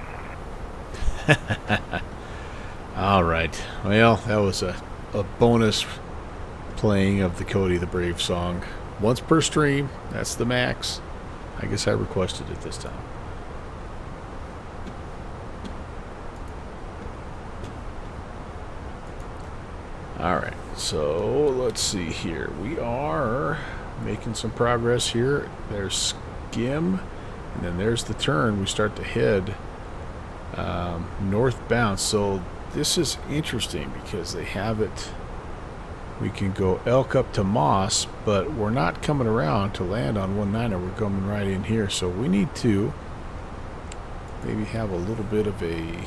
[SPEAKER 2] All right. Well, that was a bonus playing of the Cody the Brave song. Once per stream. That's the max. I guess I requested it this time. All right. So let's see here. We are making some progress here. There's skim, and then there's the turn. We start to head northbound. So this is interesting because they have it. We can go elk up to Moss, but we're not coming around to land on 19er. We're coming right in here. So we need to maybe have a little bit of a...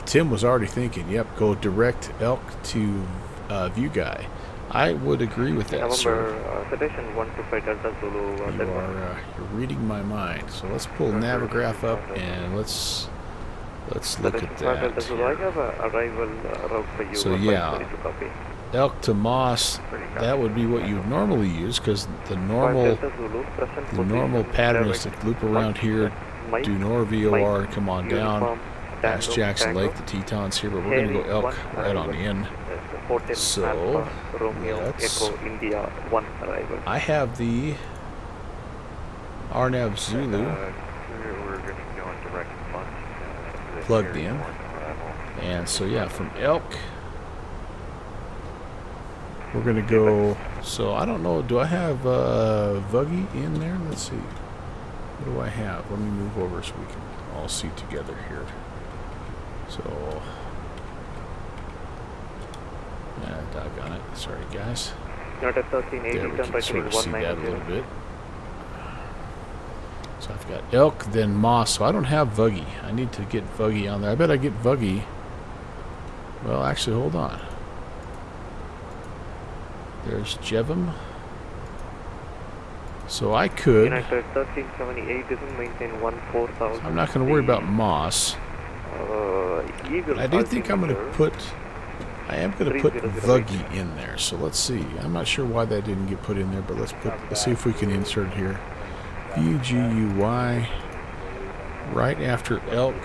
[SPEAKER 2] Tim was already thinking, yep, go direct elk to View Guy. I would agree with that, sir.
[SPEAKER 6] November, suggestion 125 Delta Zulu Denver.
[SPEAKER 2] You're reading my mind. So let's pull Navigraph up and let's look at
[SPEAKER 6] Delta Zulu, I
[SPEAKER 2] that.
[SPEAKER 6] have a arrival route for you.
[SPEAKER 2] So, yeah.
[SPEAKER 6] To copy.
[SPEAKER 2] Elk to Moss, that would be what you would normally use because the normal pattern is to loop around here, do Nor VOR, and come on down past Jackson Lake, the Tetons here, but we're going to go elk right on in. So,
[SPEAKER 6] India 1 arrival.
[SPEAKER 2] I have the RNAV Zulu
[SPEAKER 6] We're going to go in direct front.
[SPEAKER 2] plugged in. And so, yeah, from elk, we're going to go. So, I don't know. Do I have Vuggy in there? Let's see. What do I have? Let me move over so we can all see together here. So, yeah, doggone it. Sorry, guys.
[SPEAKER 6] Not at 1380,
[SPEAKER 2] There, we
[SPEAKER 6] turn
[SPEAKER 2] can
[SPEAKER 6] right
[SPEAKER 2] sort
[SPEAKER 6] heading
[SPEAKER 2] of see that a little
[SPEAKER 6] 190.
[SPEAKER 2] bit. So I've got elk, then moss. So I don't have Vuggy. I need to get Vuggy on there. I bet I get Vuggy. Well, actually, hold on. There's Jevim. So I could.
[SPEAKER 6] United 1378 doesn't maintain 14,000.
[SPEAKER 2] I'm not going to worry about Moss.
[SPEAKER 6] Eagle
[SPEAKER 2] I do think I'm going to
[SPEAKER 6] altimeter.
[SPEAKER 2] put. I am going to put Vuggy in there. So let's see. I'm not sure why that didn't get put in there, but let's see if we can insert here. VGUY right after elk.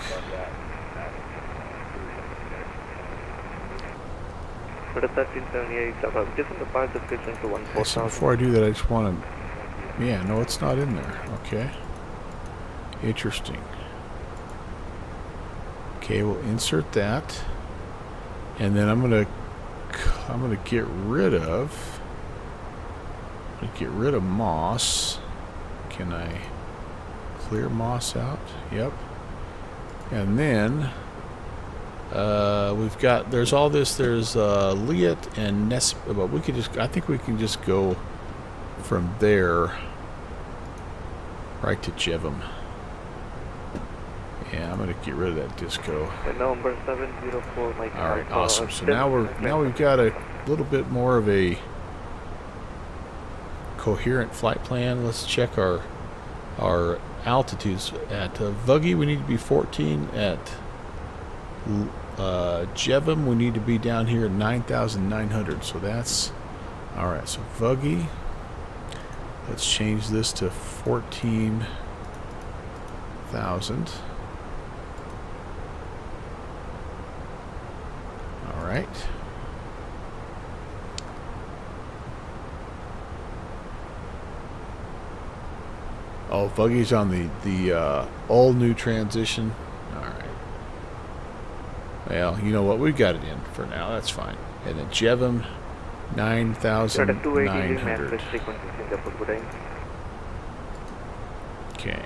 [SPEAKER 6] But at 1378, just in the part description to 14,000.
[SPEAKER 2] So before I do that, I just want to. Yeah, no, it's not in there. Okay. Interesting. Okay, we'll insert that, and then I'm gonna get rid of. Moss. Can I clear Moss out? Yep. And then we've got. There's all this. There's Liat and Ness. But we could just. I think we can just go from there right to Jevum. Yeah, I'm gonna get rid of that disco.
[SPEAKER 6] Number 704, Mike.
[SPEAKER 2] All right, awesome. So now we've got a little bit more of a coherent flight plan. Let's check our altitudes. At Vuggy, we need to be 14. At Jevum, we need to be down here at 9,900. So that's all right. So Vuggy. Let's change this to 14,000. All right. Oh, Vuggy's on the all new transition. All right. Well, you know what? We've got it in for now. That's fine. And then Jevum. 9,900. Okay.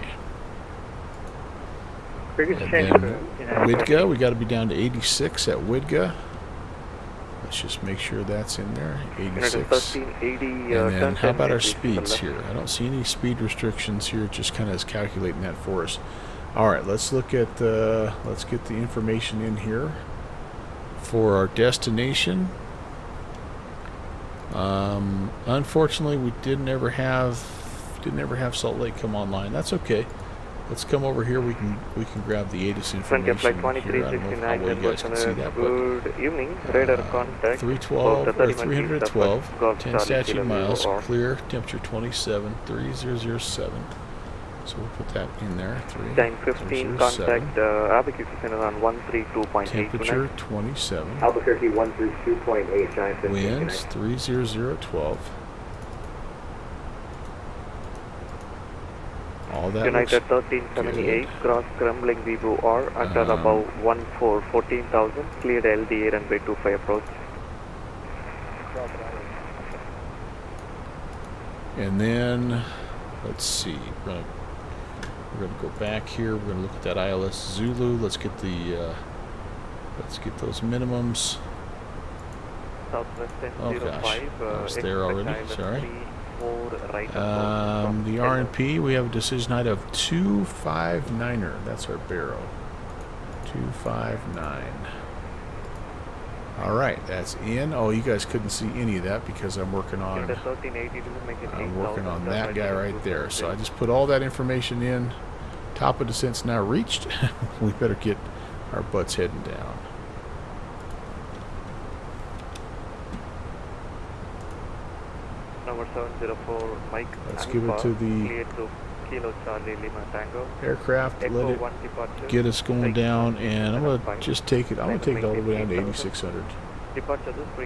[SPEAKER 5] Biggest
[SPEAKER 2] And
[SPEAKER 5] change
[SPEAKER 2] then
[SPEAKER 5] for
[SPEAKER 2] Widga, we got to be down to 86 at Widga. Let's just make sure that's in there. 86. And then how about our speeds here? I don't see any speed restrictions here. It just kind of is calculating that for us. All right, let's look at let's get the information in here for our destination. Unfortunately, we didn't ever have Salt Lake come online. That's okay. Let's come over here. We can grab the ATIS information here. I don't know how well you guys can see that, but
[SPEAKER 6] good evening. Radar contact
[SPEAKER 2] 312 or 312, 10 statute miles, clear, temperature 27, 3007. So we'll put that in there.
[SPEAKER 6] Time 15, contact Albuquerque Center on 132.8.
[SPEAKER 2] Temperature 27.
[SPEAKER 10] Albuquerque 132.8, giant 15.
[SPEAKER 2] Winds 30012. All that
[SPEAKER 6] United 1378, cross crumbling VOR at about 14,000, cleared LDA runway 25 approach.
[SPEAKER 2] And then, let's see, we're gonna go back here. We're gonna look at that ILS Zulu. Let's get those minimums.
[SPEAKER 6] Southwest
[SPEAKER 2] Oh
[SPEAKER 6] 1005,
[SPEAKER 2] gosh, I was there already. Sorry.
[SPEAKER 6] Right
[SPEAKER 2] The RNP, we have a decision height of 259er. That's our barrow. 259. All right, that's in. Oh, you guys couldn't see any of that because I'm working on that guy right there. So I just put all that information in. Top of descent's now reached. We better get our butts heading down.
[SPEAKER 6] Number 704, Mike.
[SPEAKER 2] Let's give it to the
[SPEAKER 6] Kilo Charlie Lima Tango.
[SPEAKER 2] aircraft. Let it get us going down, and I'm gonna just take it. I'm gonna take it all the way down to 8,600.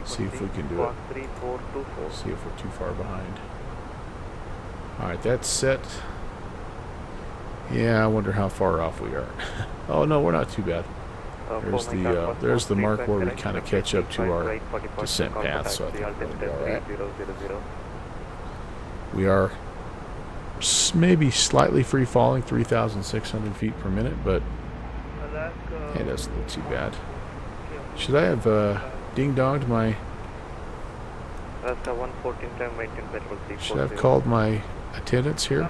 [SPEAKER 2] See if we can do it. See if we're too far behind. All right, that's set. Yeah, I wonder how far off we are. Oh no, we're not too bad. There's the mark where we kind of catch up to our descent path, so I think we're gonna be all right. We are maybe slightly free falling, 3,600 feet per minute, but it doesn't look too bad. Should I have ding-donged my... Should I have called my attendants here?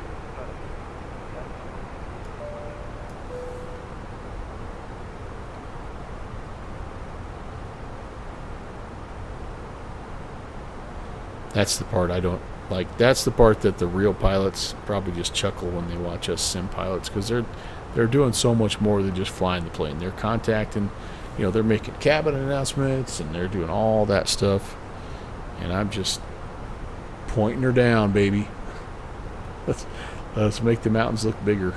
[SPEAKER 2] That's the part I don't Like, that's the part that the real pilots probably just chuckle when they watch us sim pilots, because they're doing so much more than just flying the plane. They're contacting, you know, they're making cabin announcements, and they're doing all that stuff. And I'm just pointing her down, baby. Let's make the mountains look bigger.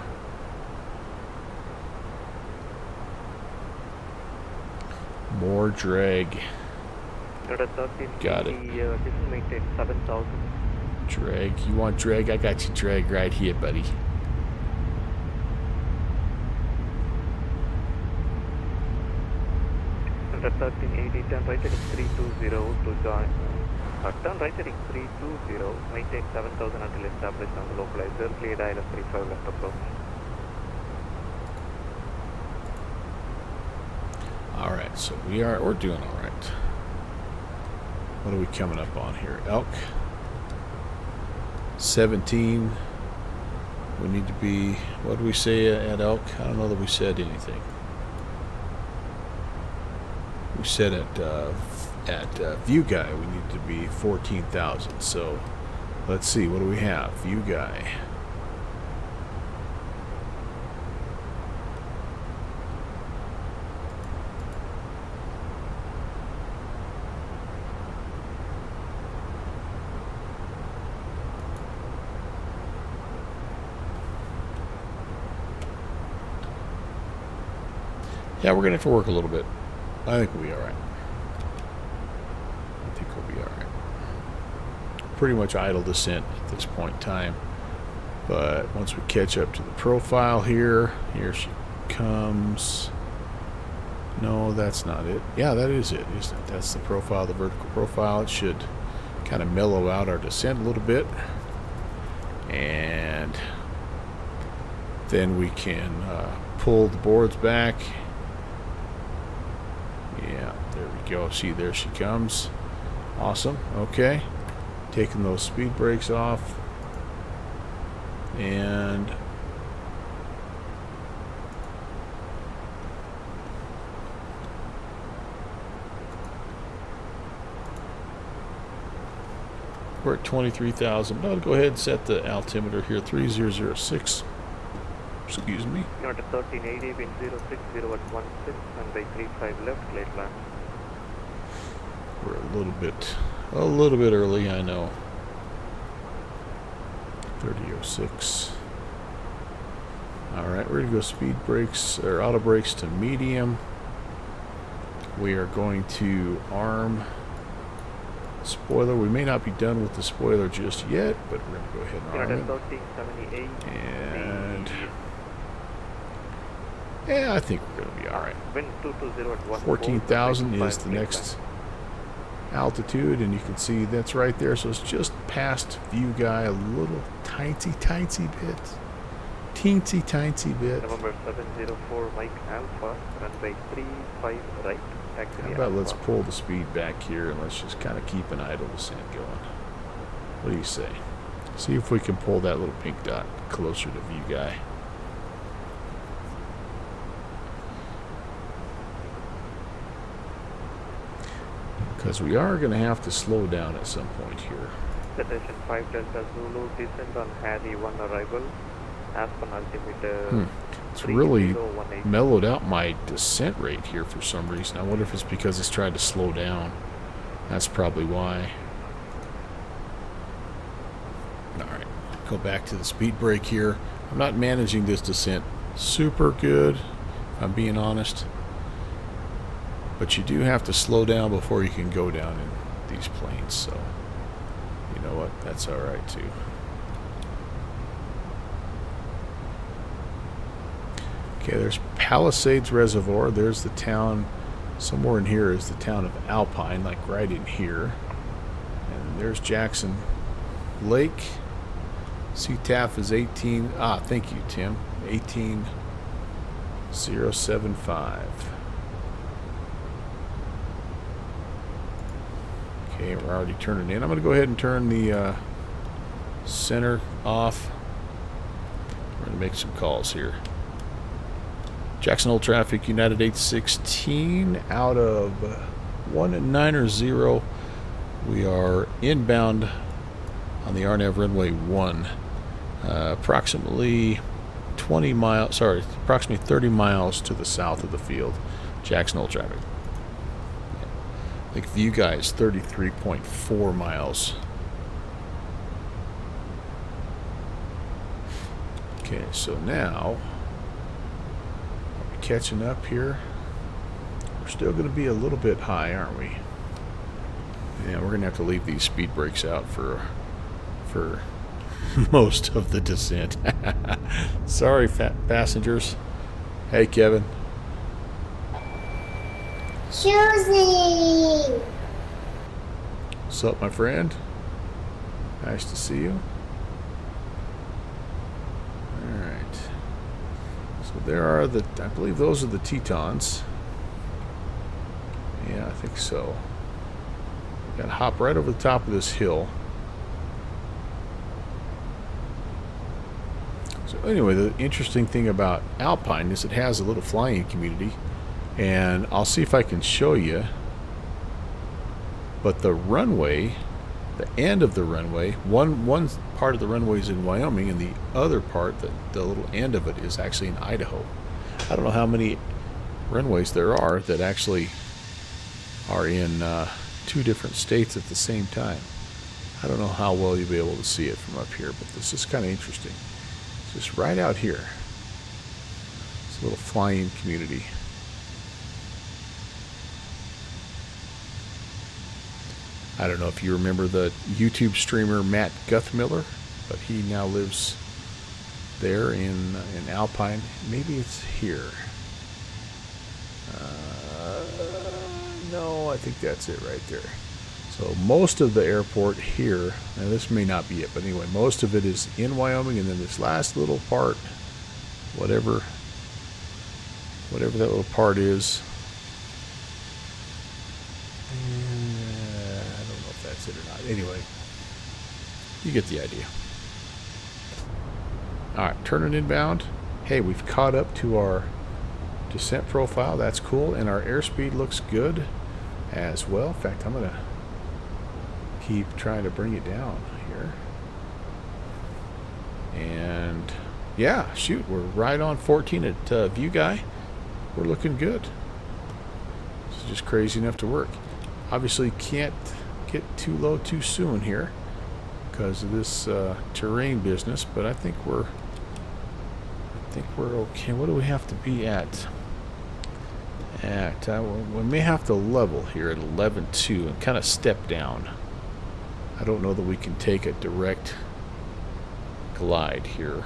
[SPEAKER 2] More drag. Got it.
[SPEAKER 6] Maintain 7,000.
[SPEAKER 2] Drag. You want drag? I got you drag right here, buddy.
[SPEAKER 6] Under 1380, turn right heading 320 to join. Turn right heading 320, maintain 7,000 until established on the localizer. Clear dial of 35 left approach.
[SPEAKER 2] Alright, so we're doing alright. What are we coming up on here? Elk. 17. We need to be, what do we say at Elk? I don't know that we said anything. We said at View Guy we need to be 14,000. So let's see, what do we have? View Guy. Yeah, we're going to have to work a little bit. I think we'll be alright. I think we'll be alright. Pretty much idle descent at this point in time. But once we catch up to the profile here she comes. No, that's not it. Yeah, that is it, isn't it? That's the profile, the vertical profile. It should kind of mellow out our descent a little bit. And then we can pull the boards back. Yeah, there we go. See, there she comes. Awesome. Okay. Taking those speed brakes off. And we're at 23,000. Now, go ahead and set the altimeter here, 3006. Excuse me.
[SPEAKER 6] You're at 1380, wind 060 at 16, and by 35 left, late land.
[SPEAKER 2] We're a little bit early, I know. 3006. Alright, we're going to go speed brakes, or auto brakes to medium. We are going to arm spoiler. We may not be done with the spoiler just yet, but we're going to go ahead and arm it.
[SPEAKER 6] 1378.
[SPEAKER 2] And yeah, I think we're going to be alright. 14,000 is the next altitude, and you can see that's right there. So it's just past View Guy a little tiny bit. Teensy bit.
[SPEAKER 6] November 704, Mike Alpha, runway 35 right.
[SPEAKER 2] How about let's pull the speed back here and let's just kind of keep an idle descent going. What do you say? See if we can pull that little pink dot closer to View Guy. Because we are going to have to slow down at some point here.
[SPEAKER 6] Attention 5 Delta Zulu, descend on Harry 1 arrival. Aspen altimeter.
[SPEAKER 2] It's really mellowed out my descent rate here for some reason. I wonder if it's because it's trying to slow down. That's probably why. Alright, go back to the speed brake here. I'm not managing this descent super good, if I'm being honest. But you do have to slow down before you can go down in these planes, so you know what, that's alright too. Okay, there's Palisades Reservoir. There's the town. Somewhere in here is the town of Alpine, like right in here. And there's Jackson Lake. CTAF is 18. Thank you, Tim. 18075. Okay, we're already turning in. I'm going to go ahead and turn the center off. We're going to make some calls here. Jackson Hole traffic, United 816 out of 190. We are inbound on the RNAV runway 1, approximately 30 miles to the south of the field. Jackson Hole traffic. Like view guys, 33.4 miles. Okay, so now we're catching up here. We're still going to be a little bit high, aren't we? Yeah, we're going to have to leave these speed brakes out for most of the descent. Sorry, passengers. Hey, Kevin.
[SPEAKER 7] Choosing.
[SPEAKER 2] What's up, my friend? Nice to see you. Alright. So there are I believe those are the Tetons. Yeah, I think so. Got to hop right over the top of this hill. So anyway, the interesting thing about Alpine is it has a little flying community, and I'll see if I can show you. But the runway, the end of the runway, one part of the runway is in Wyoming, and the other part, the little end of it, is actually in Idaho. I don't know how many runways there are that actually are in 2 different states at the same time. I don't know how well you'll be able to see it from up here, but this is kind of interesting. It's just right out here. It's a little flying community. I don't know if you remember the YouTube streamer Matt Guthmiller, but he now lives there in Alpine. Maybe it's here. No, I think that's it right there. So most of the airport here, and this may not be it, but anyway, most of it is in Wyoming, and then this last little part, whatever that little part is, I don't know if that's it or not. Anyway, you get the idea. Alright, turning inbound. Hey, we've caught up to our descent profile. That's cool, and our airspeed looks good as well. In fact, I'm going to keep trying to bring it down here. And yeah, shoot, we're right on 14 at View Guy. We're looking good. It's just crazy enough to work. Obviously can't get too low too soon here because of this terrain business, but I think we're okay. What do we have to be at? We may have to level here at 11.2 and kind of step down. I don't know that we can take a direct glide here.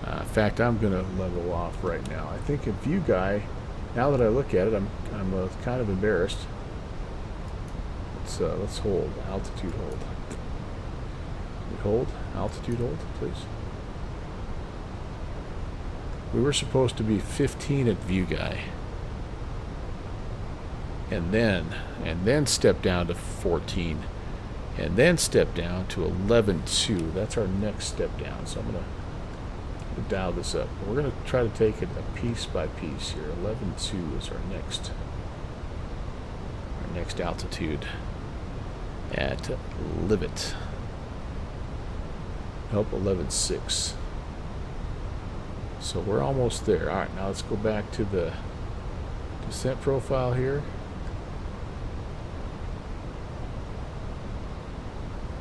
[SPEAKER 2] In fact, I'm going to level off right now. I think a View Guy, now that I look at it, I'm kind of embarrassed. Let's hold. Altitude hold. Hold. Altitude hold, please. We were supposed to be 15 at View Guy. And then step down to 14. And then step down to 11.2. That's our next step down. So I'm going to dial this up. We're going to try to take it a piece by piece here. 11.2 is our next altitude at Livet. Nope, 11.6. So we're almost there. Alright, now let's go back to the descent profile here.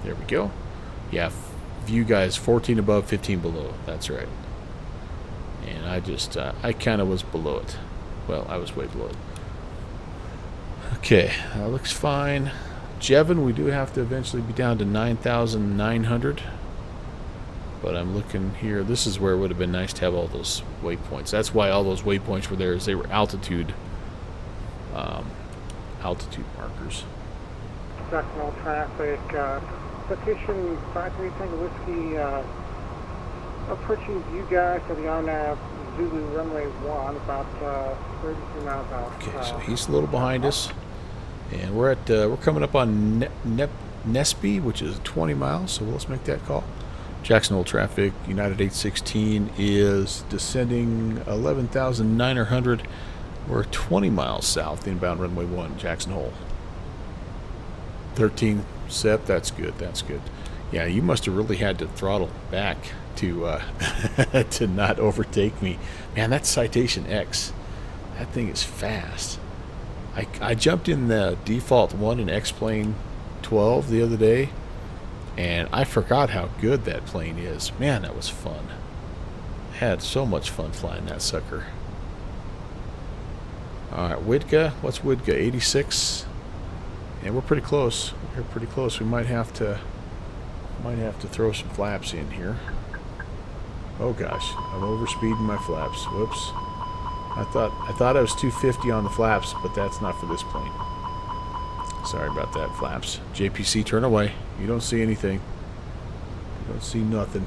[SPEAKER 2] There we go. Yeah, View Guys 14 above, 15 below. That's right. And I kind of was below it. Well, I was way below it. Okay, that looks fine. Jevon, we do have to eventually be down to 9,900. But I'm looking here. This is where it would have been nice to have all those waypoints. That's why all those waypoints were there, is they were altitude markers.
[SPEAKER 5] Jackson Hole traffic. Petition 53 Tango Whiskey approaching View Guy for the RNAV Zulu runway 1, about 32 miles out.
[SPEAKER 2] Okay, so he's a little behind us, and we're coming up on Nesby, which is 20 miles. So let's make that call. Jackson Hole traffic, United 816 is descending 11,900. We're 20 miles south, inbound runway 1, Jackson Hole. 13 Sep, that's good. That's good. Yeah, you must have really had to throttle back to to not overtake me. Man, that's Citation X. That thing is fast. I jumped in the default one in X-Plane 12 the other day, and I forgot how good that plane is. Man, that was fun. Had so much fun flying that sucker. Alright, Widga. What's Widga? 86? And we're pretty close. We're pretty close. We might have to throw some flaps in here. Oh gosh, I'm overspeeding my flaps. Whoops. I thought I was 250 on the flaps, but that's not for this plane. Sorry about that, flaps. JPC, turn away. You don't see anything. You don't see nothing.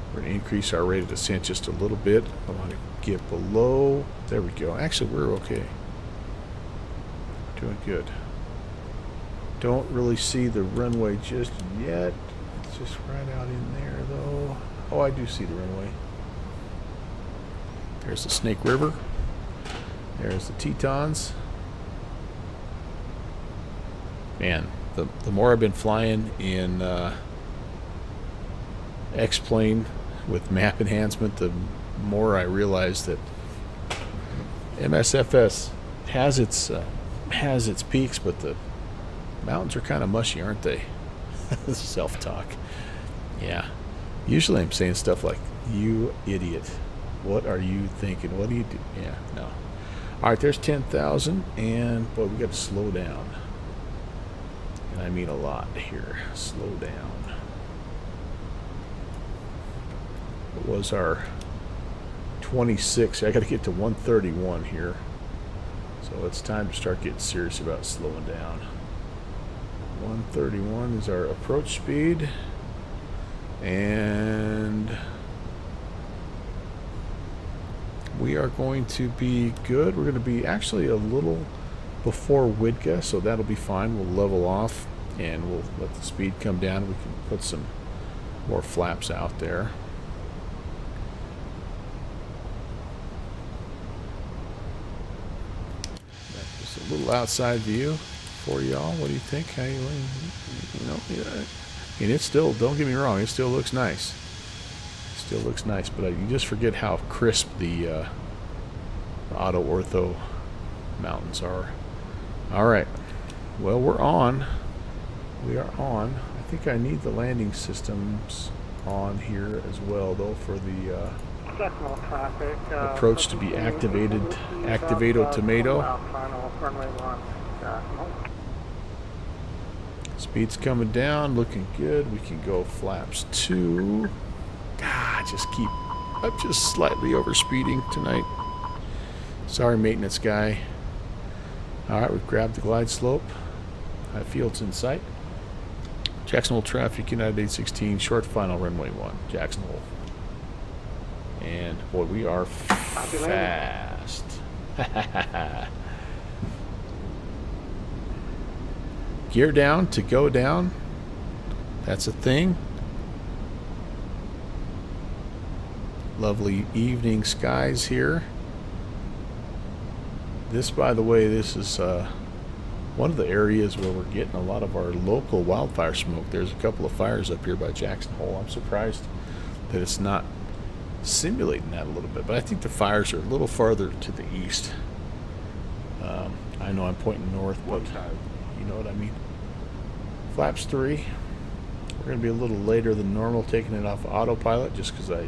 [SPEAKER 2] We're going to increase our rate of descent just a little bit. I want to get below. There we go. Actually, we're okay. Doing good. Don't really see the runway just yet. It's just right out in there, though. Oh, I do see the runway. There's the Snake River. There's the Tetons. Man, the more I've been flying in X-Plane with map enhancement, the more I realize that MSFS has its peaks, but the mountains are kind of mushy, aren't they? Self-talk. Yeah. Usually I'm saying stuff like, "You idiot. What are you thinking? What do you do?" Yeah, no. All right, there's 10,000, and boy, we got to slow down. And I mean a lot here. Slow down. It was our 26. I got to get to 131 here. So it's time to start getting serious about slowing down. 131 is our approach speed. And we are going to be good. We're going to be actually a little before Widga, so that'll be fine. We'll level off and we'll let the speed come down. We can put some more flaps out there. Just a little outside view for y'all. What do you think? How you know? Yeah. And it still, don't get me wrong, it still looks nice. It still looks nice, but you just forget how crisp the auto ortho mountains are. All right. Well, we're on. We are on. I think I need the landing systems on here as well, though, for the approach to be activated. Activato tomato. Speed's coming down, looking good. We can go flaps 2. I'm just slightly overspeeding tonight. Sorry, maintenance guy. Alright, we've grabbed the glide slope. High field's in sight. Jackson Hole traffic, United 816, short final, runway 1, Jackson Hole. And boy, we are fast. Gear down to go down. That's a thing. Lovely evening skies here. This, by the way, this is one of the areas where we're getting a lot of our local wildfire smoke. There's a couple of fires up here by Jackson Hole. I'm surprised that it's not simulating that a little bit, but I think the fires are a little farther to the east. I know I'm pointing north, but you know what I mean. Flaps 3. We're going to be a little later than normal taking it off autopilot just because I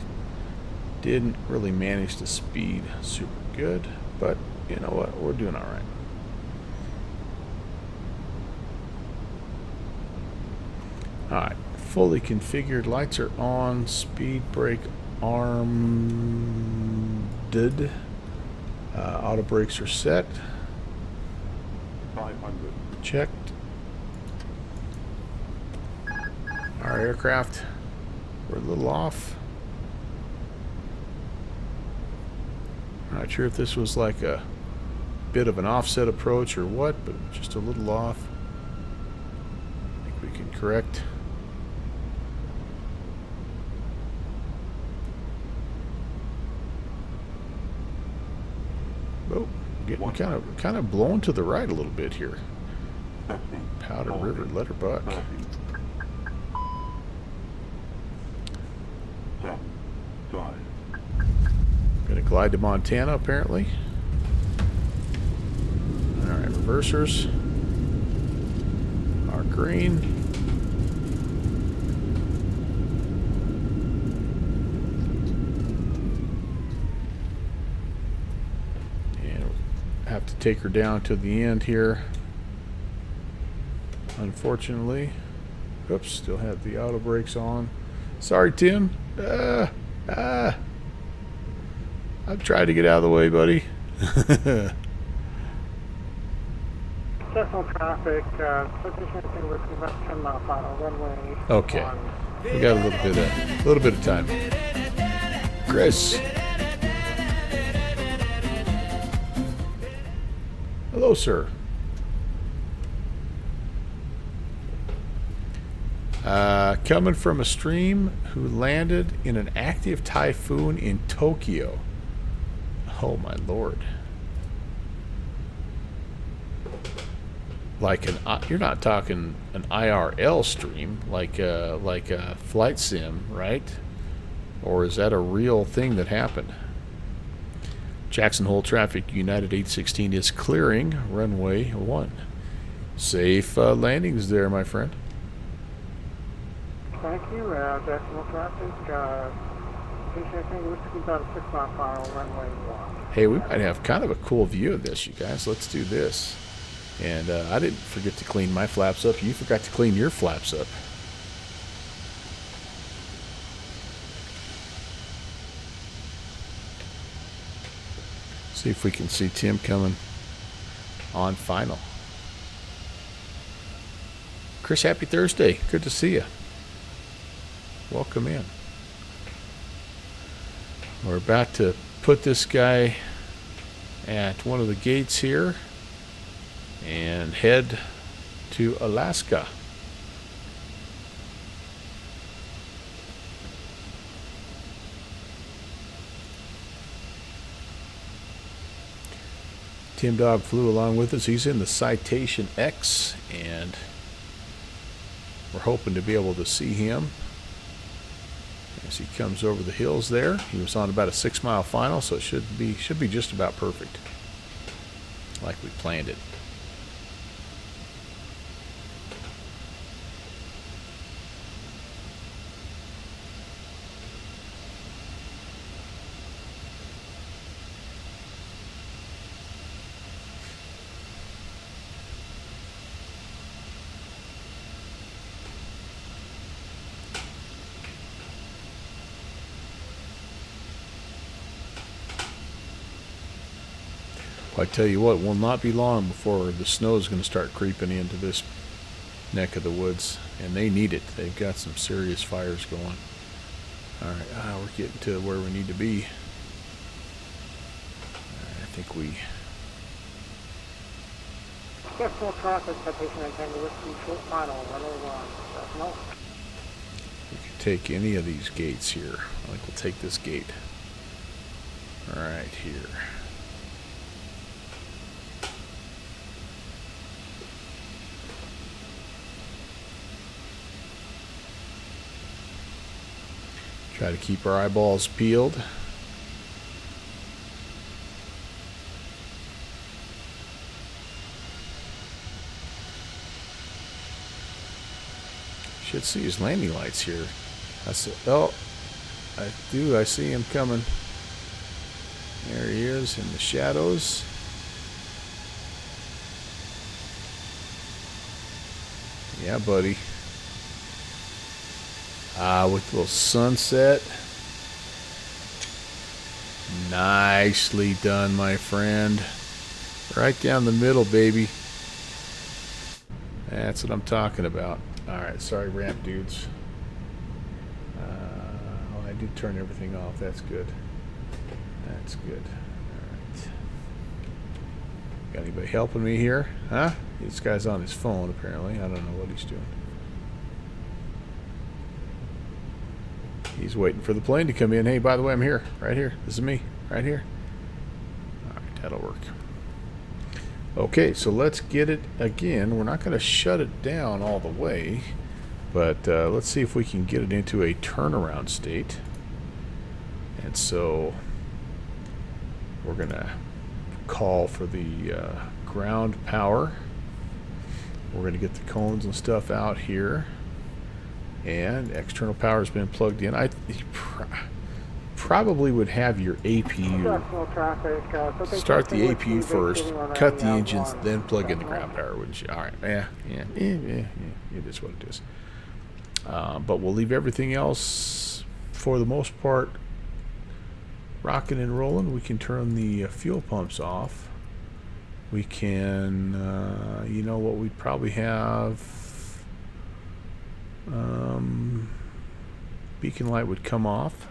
[SPEAKER 2] didn't really manage to speed super good, but you know what, we're doing all right. All right, fully configured. Lights are on. Speed brake armed. Auto brakes are set.
[SPEAKER 8] 500.
[SPEAKER 2] Checked. Our aircraft, we're a little off. Not sure if this was like a bit of an offset approach or what, but just a little off. I think we can correct. Oh, getting kind of blown to the right a little bit here. Powder River Letterbuck. Gonna glide to Montana apparently. Alright, reversers are green. And have to take her down to the end here. Unfortunately. Oops, still have the auto brakes on. Sorry, Tim. I'm trying to get out of the way, buddy.
[SPEAKER 5] Central traffic, position with about 10 mile final runway.
[SPEAKER 2] Okay. We got a little bit of time. Chris. Hello, sir. Coming from a stream who landed in an active typhoon in Tokyo. Oh my lord. Like you're not talking an IRL stream like a flight sim, right? Or is that a real thing that happened? Jackson Hole traffic, United 816 is clearing runway 1. Safe landings there, my friend.
[SPEAKER 5] Thank you, Jackson Hole traffic, position whiskey about a 6 mile final runway 1.
[SPEAKER 2] Hey, we might have kind of a cool view of this, you guys. Let's do this. And I didn't forget to clean my flaps up. You forgot to clean your flaps up. See if we can see Tim coming on final. Chris, happy Thursday. Good to see you. Welcome in. We're about to put this guy at one of the gates here and head to Alaska. Tim Dog flew along with us. He's in the Citation X, and we're hoping to be able to see him as he comes over the hills there. He was on about a 6 mile final, so it should be just about perfect, like we planned it. I tell you what, it will not be long before the snow is going to start creeping into this neck of the woods, and they need it. They've got some serious fires going. All right, we're getting to where we need to be. I think we...
[SPEAKER 5] Central traffic, position and Tango Whiskey, short final, runway 1.
[SPEAKER 2] We can take any of these gates here. I think we'll take this gate. Right here. Try to keep our eyeballs peeled. Should see his landing lights here. I see him coming. There he is in the shadows. Yeah, buddy. With a little sunset. Nicely done, my friend. Right down the middle, baby. That's what I'm talking about. Alright, sorry, ramp dudes. I did turn everything off. That's good. That's good. Alright. Got anybody helping me here? Huh? This guy's on his phone, apparently. I don't know what he's doing. He's waiting for the plane to come in. Hey, by the way, I'm here. Right here. This is me. Right here. Alright, that'll work. Okay, so let's get it again. We're not going to shut it down all the way, but let's see if we can get it into a turnaround state. And so we're going to call for the ground power. We're going to get the cones and stuff out here. And external power has been plugged in. Probably would have your APU. Start the APU first, cut the engines, then plug in the ground power, wouldn't you? All right, yeah, it is what it is. But we'll leave everything else, for the most part, rocking and rolling. We can turn the fuel pumps off. We can, you know what, we'd probably have, beacon light would come off.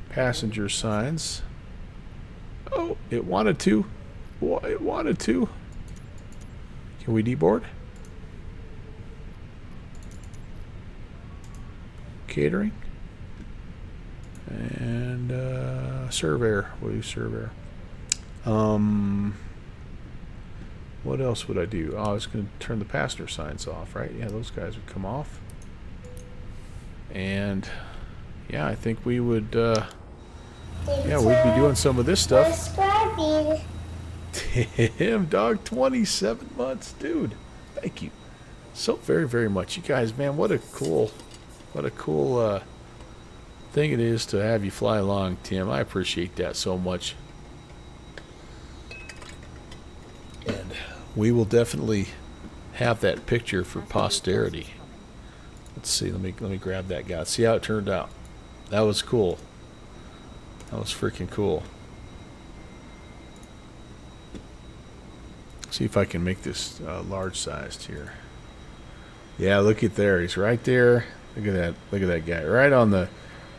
[SPEAKER 2] Passenger signs. Oh, it wanted to. It wanted to. Can we deboard? Catering. And surveyor. We'll use surveyor. What else would I do? Oh, I was going to turn the passenger signs off, right? Yeah, those guys would come off. And yeah, I think we would yeah, we'd be doing some of this stuff. Damn, dog, 27 months, dude. Thank you so very, very much. You guys, man, what a cool thing it is to have you fly along, Tim. I appreciate that so much. And we will definitely have that picture for posterity. Let's see, let me grab that guy. See how it turned out. That was cool. That was freaking cool. See if I can make this large sized here. Yeah, look at there. He's right there. Look at that. Look at that guy.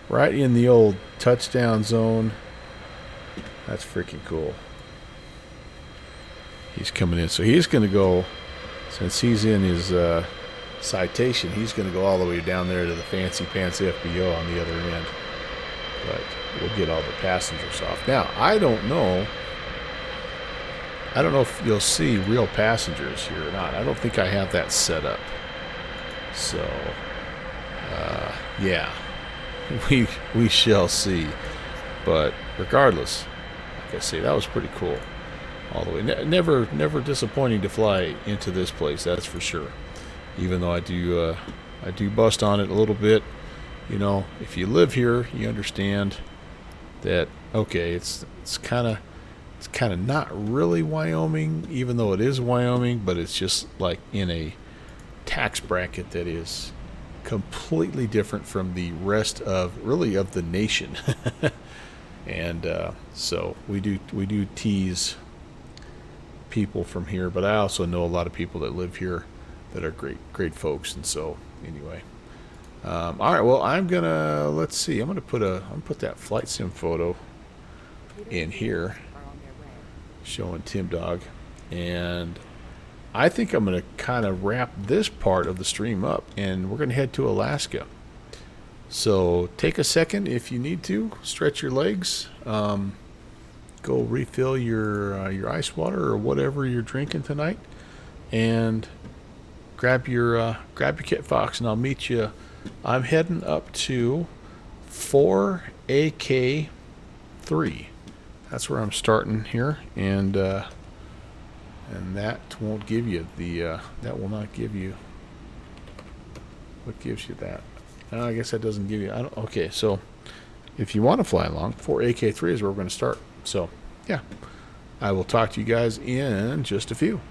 [SPEAKER 2] Right in the old touchdown zone. That's freaking cool. He's coming in. So he's going to go, since he's in his citation, he's going to go all the way down there to the fancy pants FBO on the other end. But we'll get all the passengers off. Now, I don't know if you'll see real passengers here or not. I don't think I have that set up. So, yeah, we shall see. But regardless, like I say, that was pretty cool. All the way. Never disappointing to fly into this place, that's for sure. Even though I do bust on it a little bit. You know, if you live here, you understand that, okay, it's kind of not really Wyoming, even though it is Wyoming, but it's just like in a tax bracket that is completely different from the rest of the nation. And so we do tease people from here, but I also know a lot of people that live here that are great folks. And so anyway, all right, well, let's see, I'm gonna put that flight sim photo in here showing Tim Dog, and I think I'm gonna kind of wrap this part of the stream up, and we're gonna head to Alaska. So take a second if you need to, stretch your legs, go refill your ice water or whatever you're drinking tonight, and grab your KitFox, and I'll meet you. I'm heading up to 4AK3. That's where I'm starting here, and that won't give you that will not give you. What gives you that? I guess that doesn't give you. Okay, so if you want to fly along, 4AK3 is where we're going to start. So yeah, I will talk to you guys in just a few.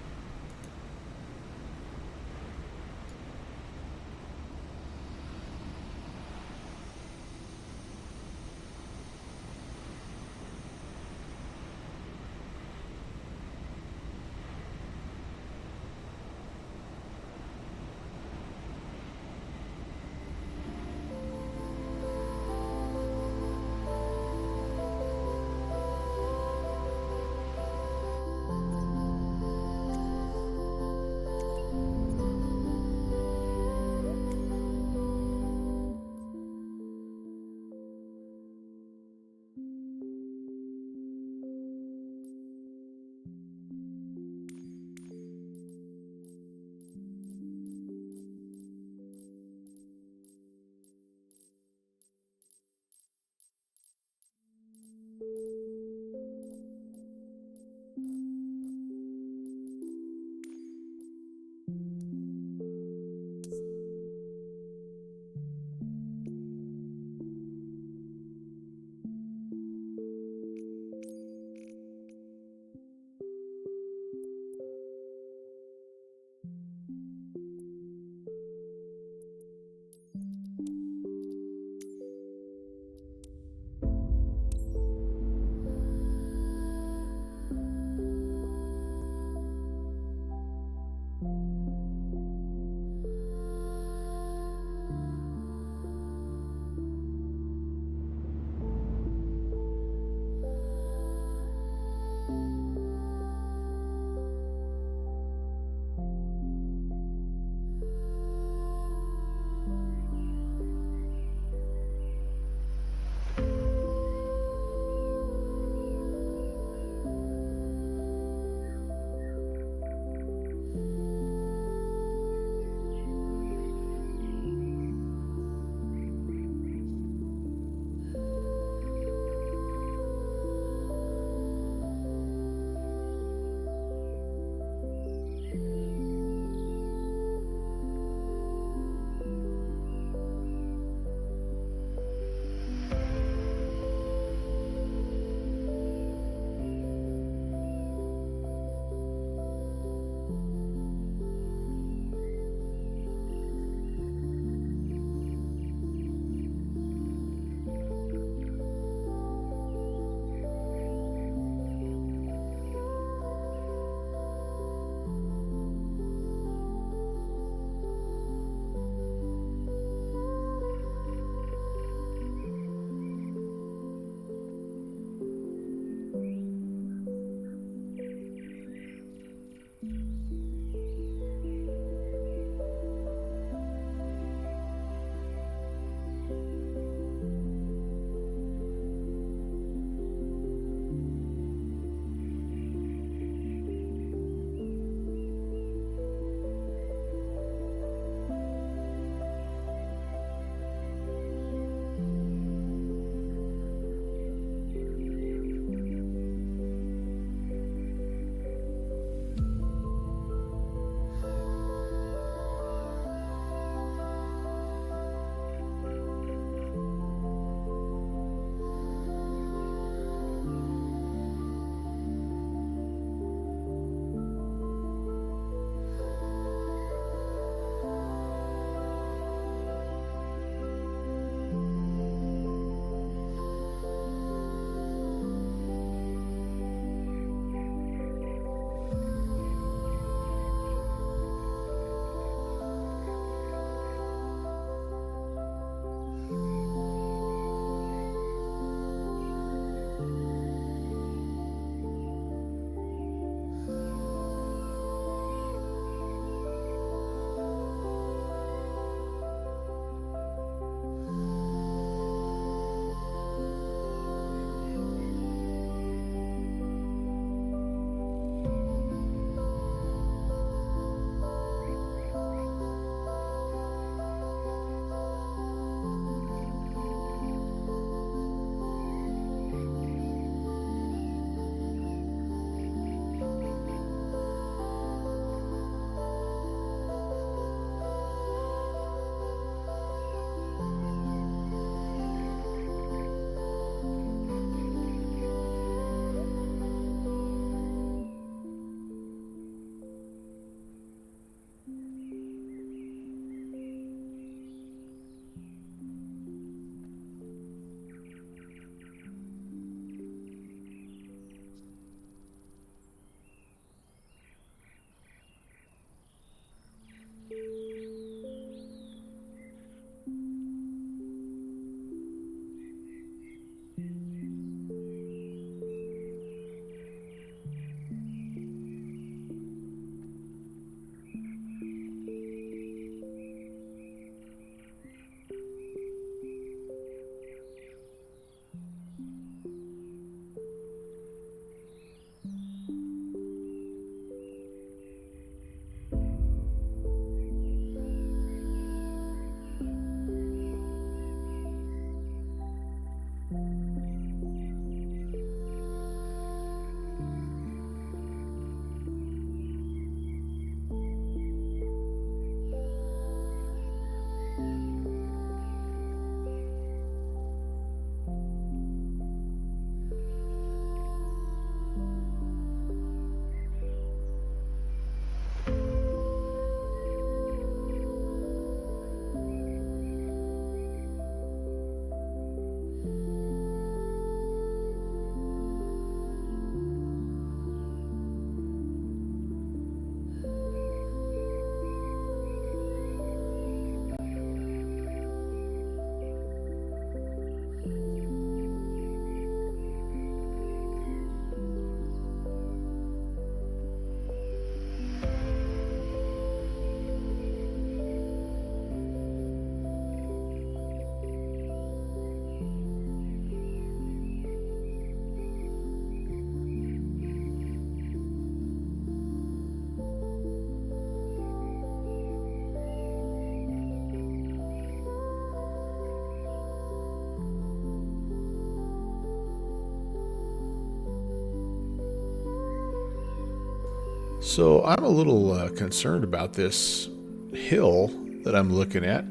[SPEAKER 2] So I'm a little concerned about this hill that I'm looking at.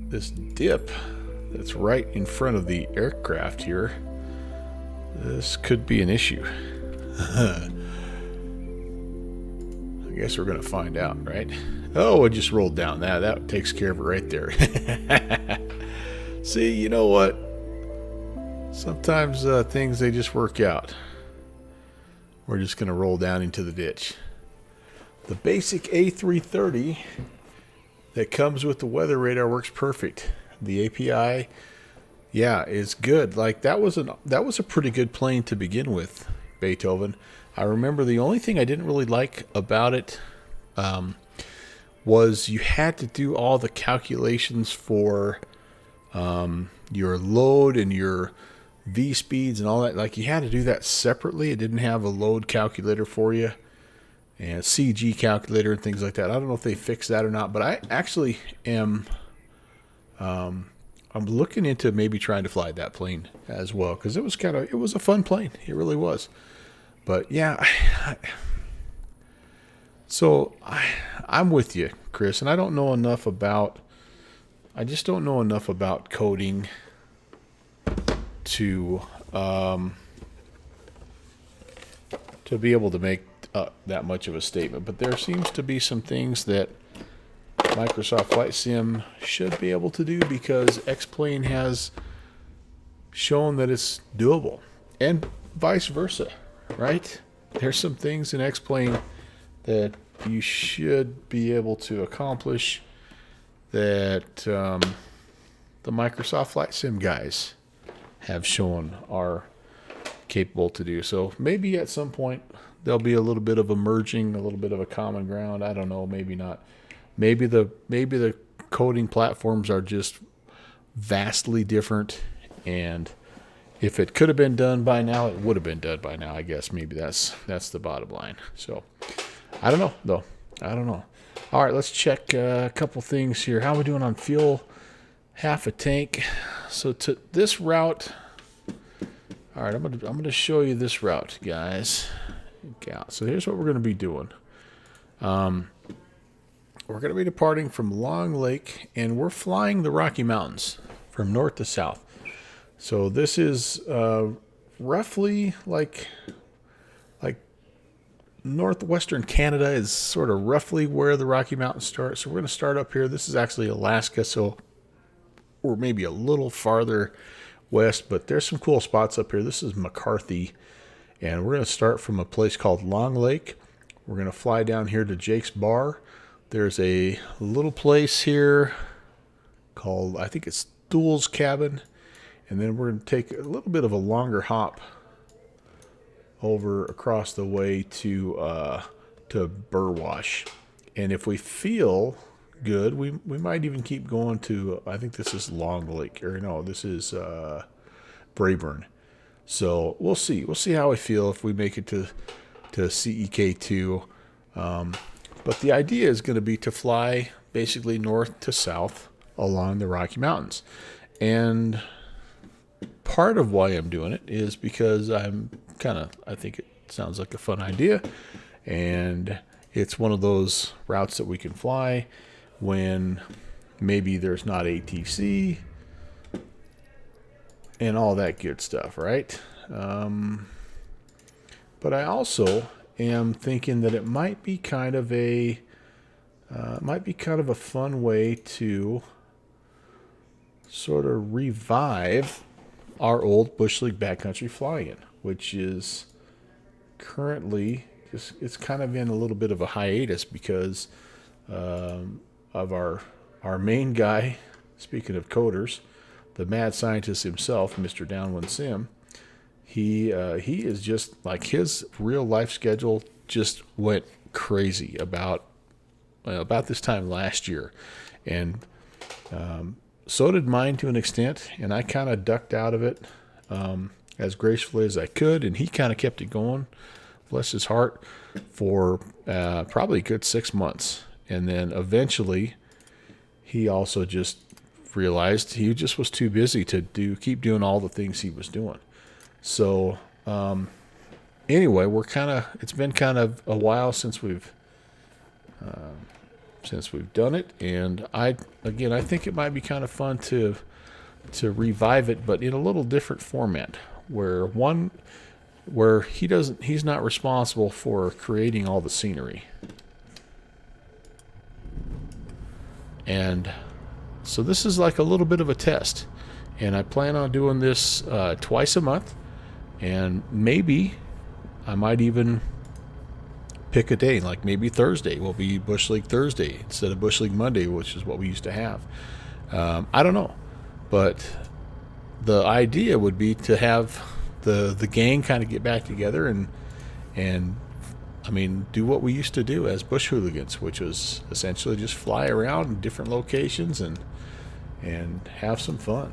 [SPEAKER 2] This dip that's right in front of the aircraft here. This could be an issue. I guess we're going to find out, right? Oh, it just rolled down. That takes care of it right there. See, you know what? Sometimes things, they just work out. We're just going to roll down into the ditch. The basic A330 that comes with the weather radar works perfect. The API, yeah, is good. Like that was a pretty good plane to begin with, Beethoven. I remember the only thing I didn't really like about it was you had to do all the calculations for your load and your V speeds and all that. Like you had to do that separately. It didn't have a load calculator for you and a CG calculator and things like that. I don't know if they fixed that or not, but I actually am I'm looking into maybe trying to fly that plane as well, because it was a fun plane. It really was. But yeah, I'm with you, Chris, and I just don't know enough about coding to be able to make that much of a statement. But there seems to be some things that Microsoft Flight Sim should be able to do, because X-Plane has shown that it's doable, and vice versa, right? There's some things in X-Plane that you should be able to accomplish that the Microsoft Flight Sim guys have shown are capable to do. So maybe at some point there'll be a little bit of a merging, a little bit of a common ground. I don't know, maybe not. Maybe the coding platforms are just vastly different, and if it could have been done by now, it would have been done by now. I guess maybe that's the bottom line. So I don't know, though. I don't know. All right, let's check a couple things here. How are we doing on fuel? Half a tank. So to this route, all right, I'm gonna show you this route, guys. Okay, so here's what we're gonna be doing. We're gonna be departing from Long Lake, and we're flying the Rocky Mountains from north to south. So this is roughly like northwestern Canada is sort of roughly where the Rocky Mountains start. So we're going to start up here. This is actually Alaska, so we're maybe a little farther west, but there's some cool spots up here. This is McCarthy, and we're going to start from a place called Long Lake. We're going to fly down here to Jake's Bar. There's a little place here called, I think it's Stool's Cabin, and then we're going to take a little bit of a longer hop over across the way to Burwash. And if we feel good, we might even keep going to, I think this is Long Lake, or no, this is Brayburn. So we'll see how we feel if we make it to CEK2. But the idea is going to be to fly basically north to south along the Rocky Mountains. And part of why I'm doing it is because I think it sounds like a fun idea, and it's one of those routes that we can fly when maybe there's not ATC and all that good stuff, right? But I also am thinking that it might be kind of a fun way to sort of revive our old Bush League backcountry flying, which is currently it's kind of in a little bit of a hiatus because of our main guy. Speaking of coders, the mad scientist himself, Mr. Downwind Sim, he is just like, his real life schedule just went crazy about this time last year, and so did mine to an extent, and I kind of ducked out of it as gracefully as I could, and he kind of kept it going, bless his heart, for probably a good 6 months. And then eventually he also just realized he just was too busy to keep doing all the things he was doing. So anyway, it's been kind of a while since we've done it, and I think it might be kind of fun to revive it, but in a little different format, where he's not responsible for creating all the scenery. And so this is like a little bit of a test, and I plan on doing this twice a month, and maybe I might even pick a day, like maybe Thursday will be Bush League Thursday instead of Bush League Monday, which is what we used to have. I don't know, but the idea would be to have the gang kind of get back together and I mean, do what we used to do as bush hooligans, which was essentially just fly around in different locations and have some fun.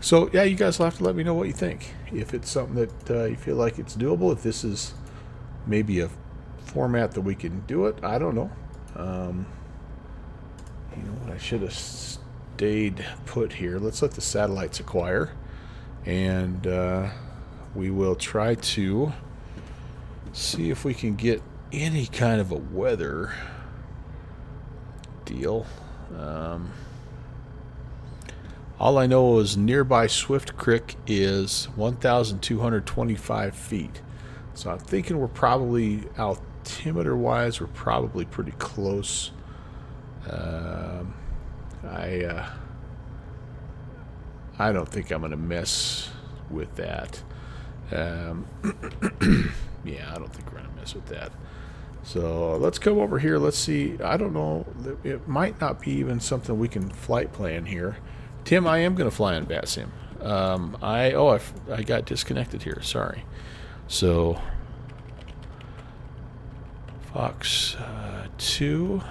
[SPEAKER 2] So yeah, you guys will have to let me know what you think. If it's something that you feel like it's doable, if this is maybe a format that we can do it, I don't know. You know what? I should have stayed put here. Let's let the satellites acquire, and we will try to see if we can get any kind of a weather deal. All I know is nearby Swift Creek is 1,225 feet. So I'm thinking we're probably, altimeter-wise, we're probably pretty close. I don't think I'm going to mess with that. Yeah, I don't think we're going to mess with that. So let's come over here. Let's see. I don't know. It might not be even something we can flight plan here. Tim, I am going to fly on VATSIM. I got disconnected here. Sorry. So Fox 2,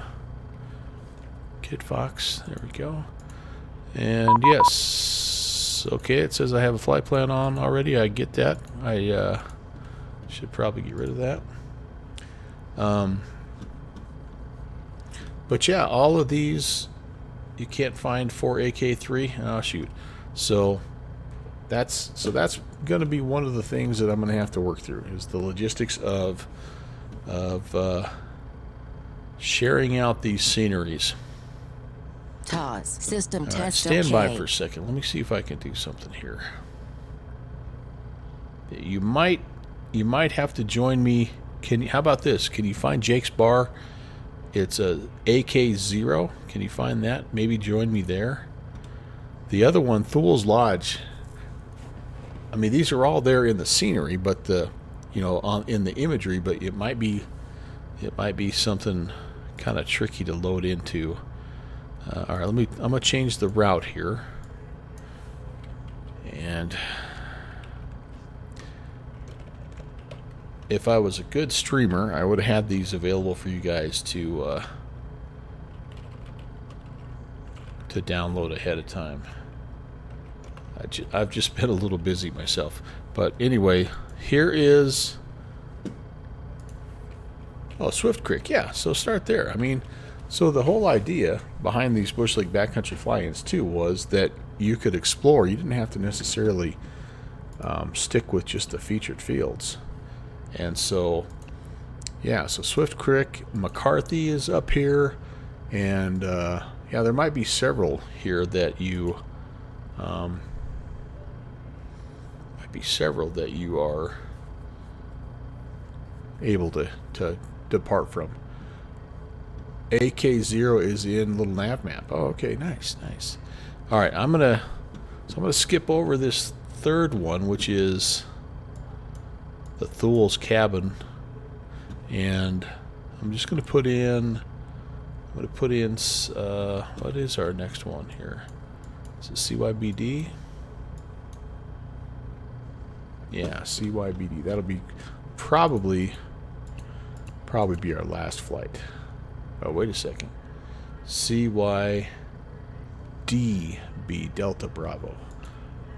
[SPEAKER 2] KitFox. There we go. And yes, okay. It says I have a flight plan on already. I get that. I should probably get rid of that. But yeah, all of these you can't find for AK3. Oh shoot. So that's going to be one of the things that I'm going to have to work through, is the logistics of sharing out these sceneries.
[SPEAKER 11] TOS system test.
[SPEAKER 2] Stand by for a second. Let me see if I can do something here. You might have to join me. How about this? Can you find Jake's Bar? It's a AK0. Can you find that? Maybe join me there. The other one, Thul's Lodge. I mean, these are all there in the scenery, but in the imagery. But it might be something kind of tricky to load into. All right, I'm gonna change the route here, and if I was a good streamer, I would have had these available for you guys to download ahead of time. I've just been a little busy myself. But anyway, here is Swift Creek. Yeah, so start there. I mean, so the whole idea behind these Bush League backcountry fly-ins too was that you could explore. You didn't have to necessarily stick with just the featured fields. And so, yeah, so Swift Creek, McCarthy is up here, and yeah, there might be several here that you are able to depart from. AK0 is in little nav map. Oh, okay, nice. All right, I'm gonna skip over this third one, which is the Thul's cabin, and I'm just gonna put in. What is our next one here? Is it CYBD? Yeah, CYBD. That'll be probably be our last flight. Oh, wait a second. CYDB Delta Bravo.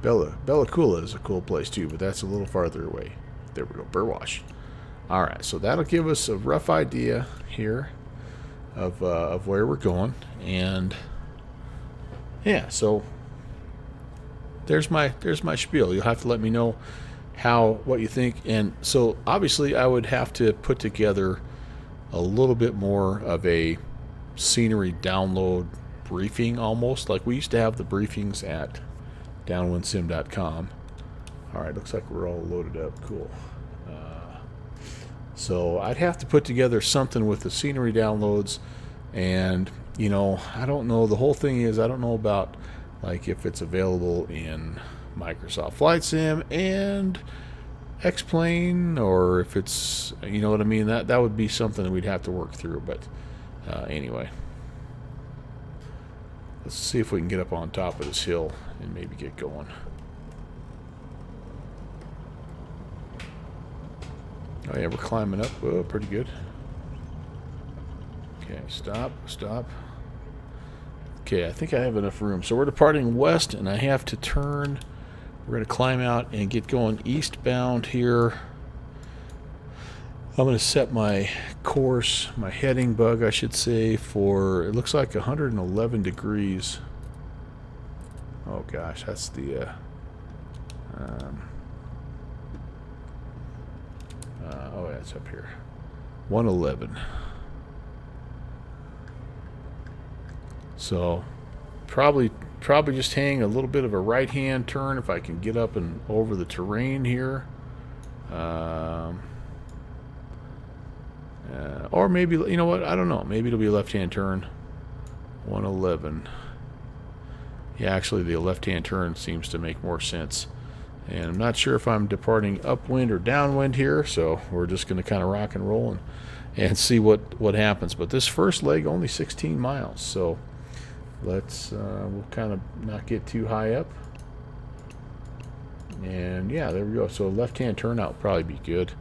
[SPEAKER 2] Bella Coola is a cool place too, but that's a little farther away. There we go, Burwash. All right, so that'll give us a rough idea here of where we're going, and yeah, so there's my spiel. You'll have to let me know what you think. And so obviously I would have to put together a little bit more of a scenery download briefing, almost like we used to have the briefings at downwindsim.com. All right, looks like we're all loaded up. Cool. So I'd have to put together something with the scenery downloads, and you know, I don't know. The whole thing is I don't know about like if it's available in Microsoft Flight Sim and X-Plane, or if it's, you know what I mean. That would be something that we'd have to work through. But anyway, let's see if we can get up on top of this hill and maybe get going. Oh yeah, we're climbing up. Oh, pretty good. Okay, stop. Okay, I think I have enough room. So we're departing west, and I have to turn. We're going to climb out and get going eastbound here. I'm going to set my course, my heading bug, I should say, for, it looks like 111 degrees. Oh gosh, that's the oh, that's up here. 111. So probably just hang a little bit of a right hand turn if I can get up and over the terrain here. Or maybe, you know what, I don't know, maybe it'll be a left hand turn. 111. Yeah, actually the left hand turn seems to make more sense. And I'm not sure if I'm departing upwind or downwind here, so we're just going to kind of rock and roll and see what happens. But this first leg only 16 miles, so let's we'll kind of not get too high up. And yeah, there we go. So left hand turnout would probably be good.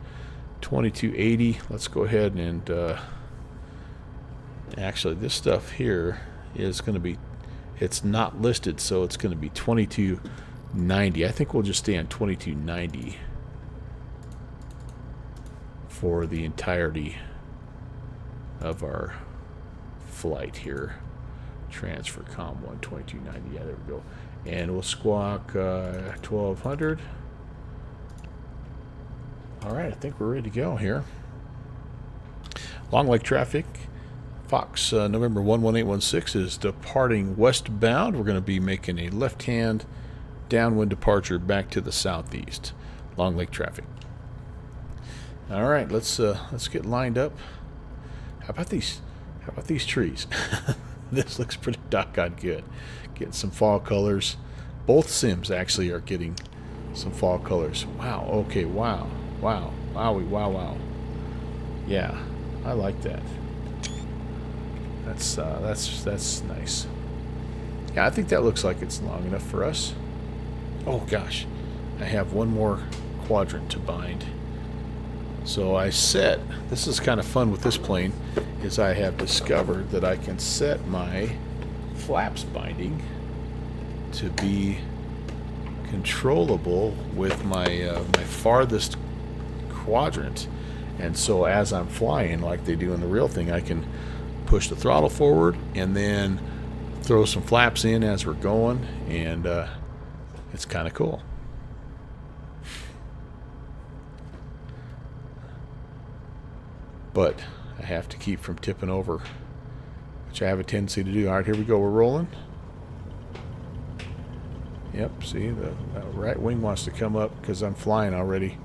[SPEAKER 2] 2280. Let's go ahead and actually this stuff here is going to be, it's not listed, so it's going to be 2290. I think we'll just stay on 2290 for the entirety of our flight here. Transfer com 1 2290. Yeah, there we go. And we'll squawk 1200. All right, I think we're ready to go here. Long Lake traffic. Fox November 11816 is departing westbound. We're going to be making a left-hand downwind departure back to the southeast. Long Lake traffic. All right, let's get lined up. How about these trees? This looks pretty doggone good. Getting some fall colors. Both sims actually are getting some fall colors. Wow. Okay. Wow. Wow. Wowie. Wow. Wow. Yeah, I like that. That's nice. Yeah, I think that looks like it's long enough for us. Oh gosh, I have one more quadrant to bind. So I set, this is kind of fun with this plane, is I have discovered that I can set my flaps binding to be controllable with my my farthest quadrant. And so as I'm flying, like they do in the real thing, I can push the throttle forward and then throw some flaps in as we're going, and it's kind of cool. But I have to keep from tipping over, which I have a tendency to do. All right, here we go. We're rolling. Yep, see, the right wing wants to come up because I'm flying already.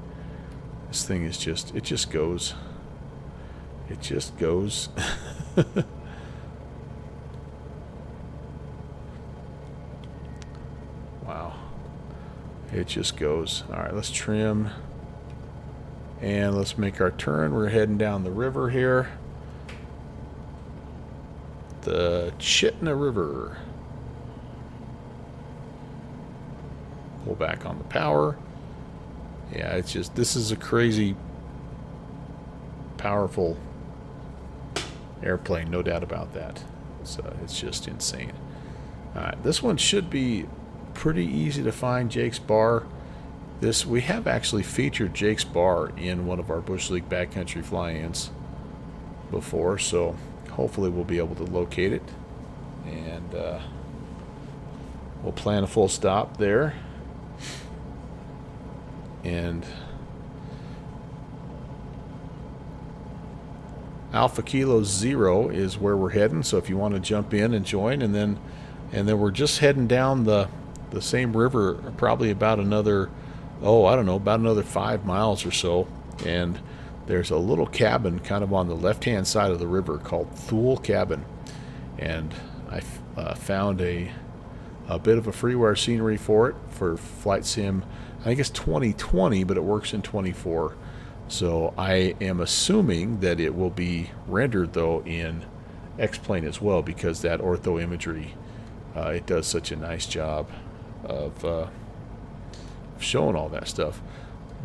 [SPEAKER 2] This thing is just, it just goes. It just goes. Wow. It just goes. All right, let's trim. And let's make our turn. We're heading down the river here. The Chitna River. Pull back on the power. Yeah, it's just, this is a crazy, powerful airplane, no doubt about that. It's just insane. All right, this one should be pretty easy to find, Jake's Bar. This, we have actually featured Jake's Bar in one of our Bush League backcountry fly-ins before, so hopefully we'll be able to locate it, and we'll plan a full stop there. and Alpha Kilo 0 is where we're heading. So if you want to jump in and join, and then we're just heading down the same river, probably about another, I don't know, about another 5 miles or so, and there's a little cabin kind of on the left-hand side of the river called Thule Cabin, and I found a bit of a freeware scenery for it for Flight Sim. I think it's 2020, but it works in 24. So I am assuming that it will be rendered, though, in X-Plane as well, because that ortho imagery, it does such a nice job of showing all that stuff.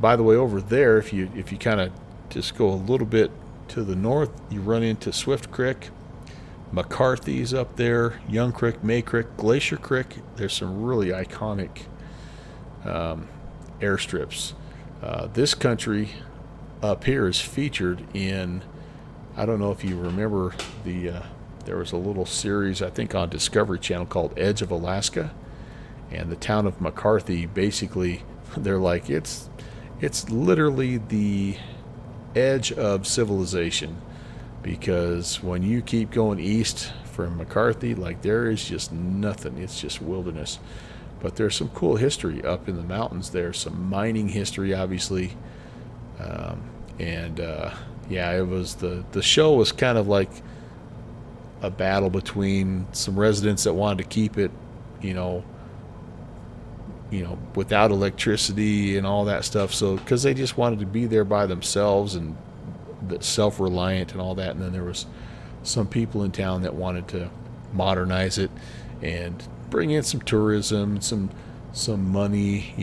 [SPEAKER 2] By the way, over there, if you kind of just go a little bit to the north, you run into Swift Creek. McCarthy's up there, Young Creek, May Creek, Glacier Creek. There's some really iconic airstrips. This country up here is featured in, I don't know if you remember there was a little series, I think, on Discovery Channel called Edge of Alaska, and the town of McCarthy, basically, they're like, it's literally the edge of civilization, because when you keep going east from McCarthy, like, there is just nothing. It's just wilderness. But there's some cool history up in the mountains there, some mining history, obviously. Yeah, it was the show was kind of like a battle between some residents that wanted to keep it, without electricity and all that stuff. So, because they just wanted to be there by themselves and self-reliant and all that. And then there was some people in town that wanted to modernize it and bring in some tourism, some money,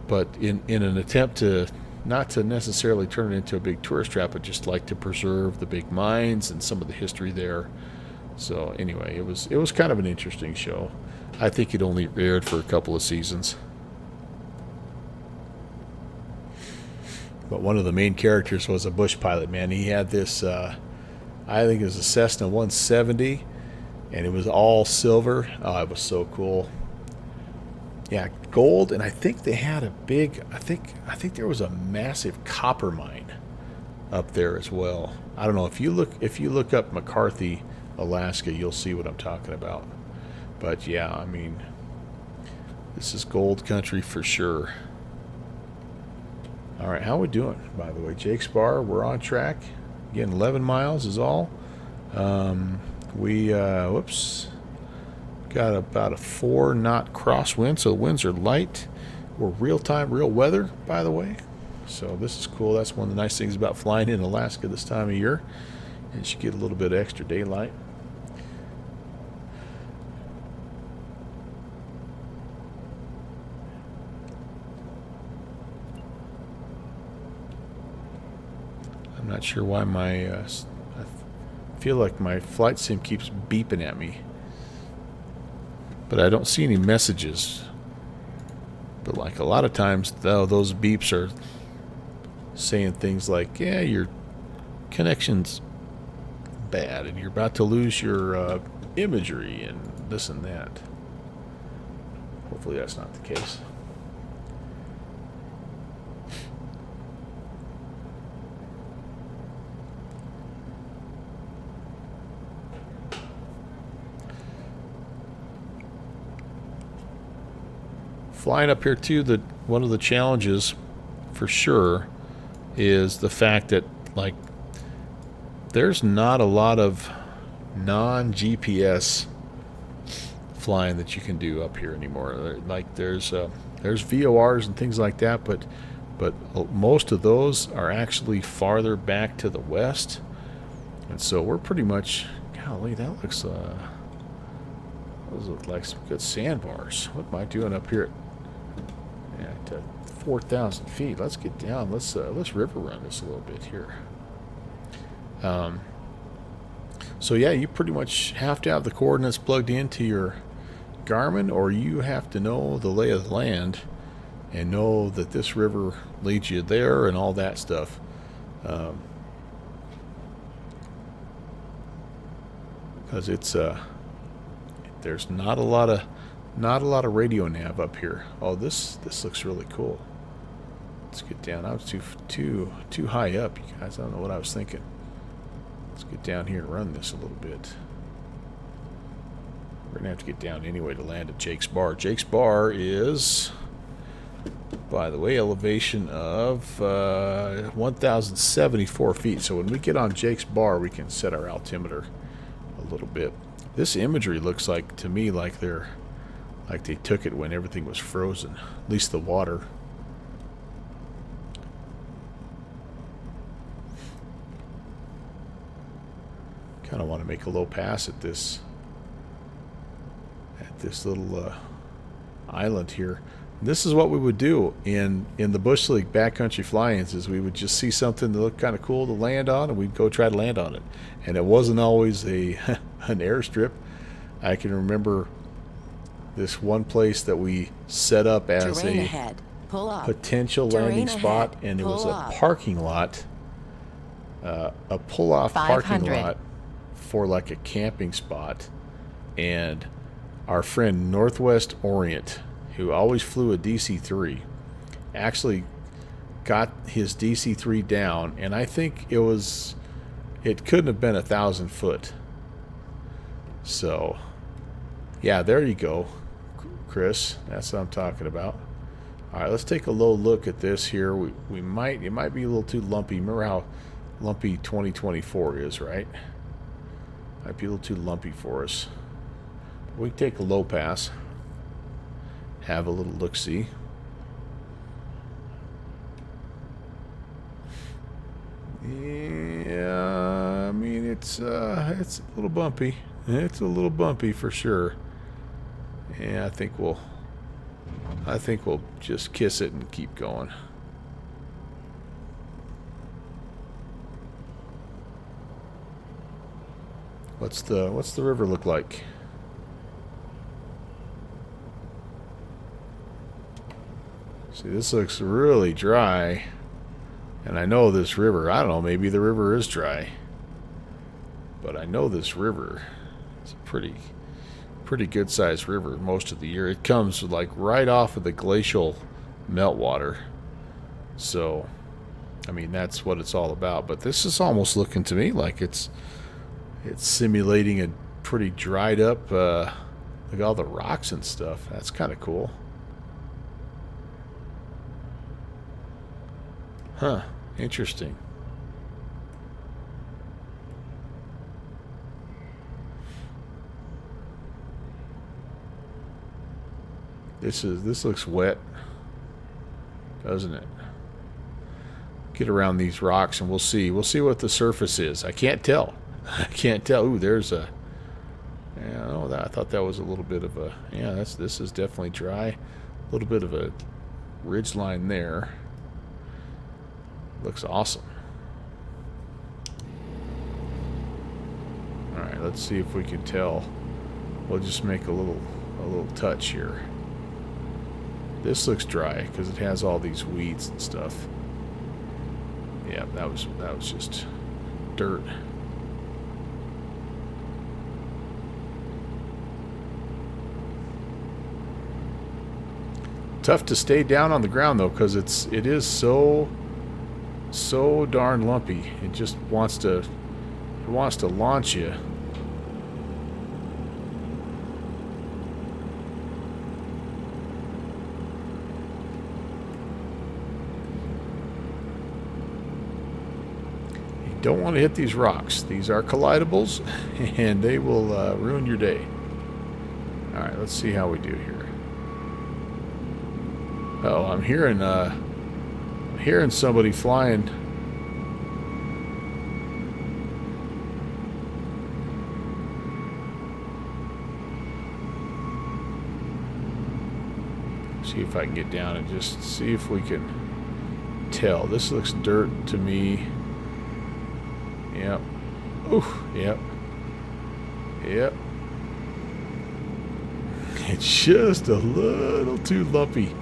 [SPEAKER 2] but in an attempt to not to necessarily turn it into a big tourist trap, but just like to preserve the big mines and some of the history there. So anyway, it was kind of an interesting show. I think it only aired for a couple of seasons. But one of the main characters was a bush pilot, man. He had this, I think it was a Cessna 170, and it was all silver. Oh, it was so cool. Yeah, gold, and I think they had a big, I think there was a massive copper mine up there as well. I don't know, if you look up McCarthy, Alaska, you'll see what I'm talking about. But yeah, I mean, this is gold country for sure. All right, how we doing, by the way? Jake Spar, we're on track. Again, 11 miles is all. Got about a 4-knot crosswind, so the winds are light. We're real-time, real weather, by the way. So this is cool. That's one of the nice things about flying in Alaska this time of year. And you get a little bit of extra daylight. I'm not sure why I feel like my flight sim keeps beeping at me. But I don't see any messages. But like a lot of times, though, those beeps are saying things like, yeah, your connection's bad and you're about to lose your imagery and this and that. Hopefully that's not the case. Flying up here too, one of the challenges for sure is the fact that, like, there's not a lot of non-GPS flying that you can do up here anymore. Like there's VORs and things like that, but most of those are actually farther back to the west, and so we're pretty much, golly, that looks those look like some good sandbars. What am I doing up here at 4,000 feet? Let's get down. Let's river run this a little bit here. So yeah, you pretty much have to have the coordinates plugged into your Garmin, or you have to know the lay of the land and know that this river leads you there and all that stuff. Because it's there's not a lot of Not a lot of radio nav up here. Oh, this looks really cool. Let's get down. I was too high up, you guys. I don't know what I was thinking. Let's get down here and run this a little bit. We're gonna have to get down anyway to land at Jake's Bar. Jake's Bar is, by the way, elevation of 1,074 feet. So when we get on Jake's Bar, we can set our altimeter a little bit. This imagery looks like, to me, like they took it when everything was frozen. At least the water. Kind of want to make a low pass at this little island here. This is what we would do in the Bush League backcountry fly-ins, is we would just see something that looked kind of cool to land on, and we'd go try to land on it. And it wasn't always an airstrip. I can remember this one place that we set up as a potential landing spot, and it was a parking lot, a pull-off parking lot for like a camping spot. And our friend Northwest Orient, who always flew a DC-3, actually got his DC-3 down, and I think it couldn't have been 1,000 foot. So yeah, there you go, Chris. That's what I'm talking about. All right, let's take a low look at this here. It might be a little too lumpy. Remember how lumpy 2024 is, right? Might be a little too lumpy for us. We can take a low pass, have a little look-see. Yeah, I mean it's a little bumpy. It's a little bumpy for sure. Yeah, I think we'll just kiss it and keep going. What's the river look like? See, this looks really dry. And I know this river, I don't know, maybe the river is dry. But I know this river is a pretty good sized river most of the year. It comes like right off of the glacial meltwater. So, I mean, that's what it's all about. But this is almost looking to me like it's simulating a pretty dried up, look at all the rocks and stuff. That's kind of cool. Huh, interesting. This looks wet, doesn't it? Get around these rocks and we'll see what the surface is. I can't tell. Ooh, there's a, yeah, oh, I thought that was a little bit of a, yeah, this is definitely dry. A little bit of a ridge line there. Looks awesome. All right, let's see if we can tell. We'll just make a little touch here. This looks dry because it has all these weeds and stuff. Yeah, that was just dirt. Tough to stay down on the ground though, because it is so darn lumpy. It just wants to launch you. You don't want to hit these rocks. These are collidables, and they will ruin your day. All right, let's see how we do here. Oh, I'm hearing somebody flying. See if I can get down and just see if we can tell. This looks dirt to me. Yep. Ooh, yep. Yep. It's just a little too lumpy.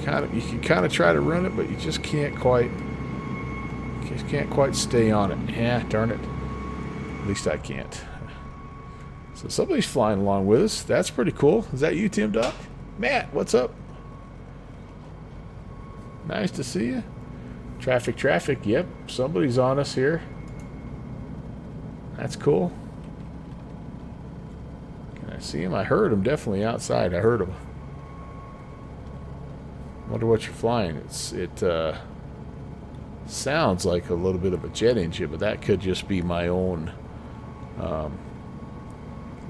[SPEAKER 2] You can kind of try to run it, but you just can't quite stay on it. Yeah, darn it. At least I can't. So somebody's flying along with us. That's pretty cool. Is that you, Tim Duck? Matt, what's up? Nice to see you. Traffic. Yep, somebody's on us here. That's cool. Can I see him? I heard him definitely outside. I heard him. Wonder what you're flying. It sounds like a little bit of a jet engine, but that could just be my own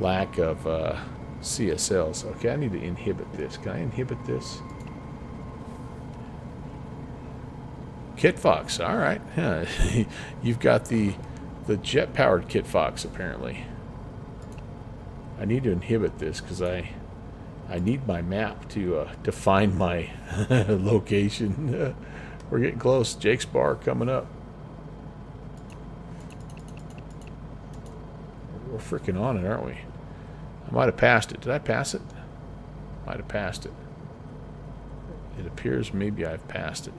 [SPEAKER 2] lack of CSLs. Okay, I need to inhibit this. Can I inhibit this? KitFox. All right. Huh. You've got the jet-powered KitFox apparently. I need to inhibit this because I need my map to find my location. We're getting close. Jake's Bar coming up. We're freaking on it, aren't we? I might have passed it. Did I pass it? Might have passed it. It appears maybe I've passed it.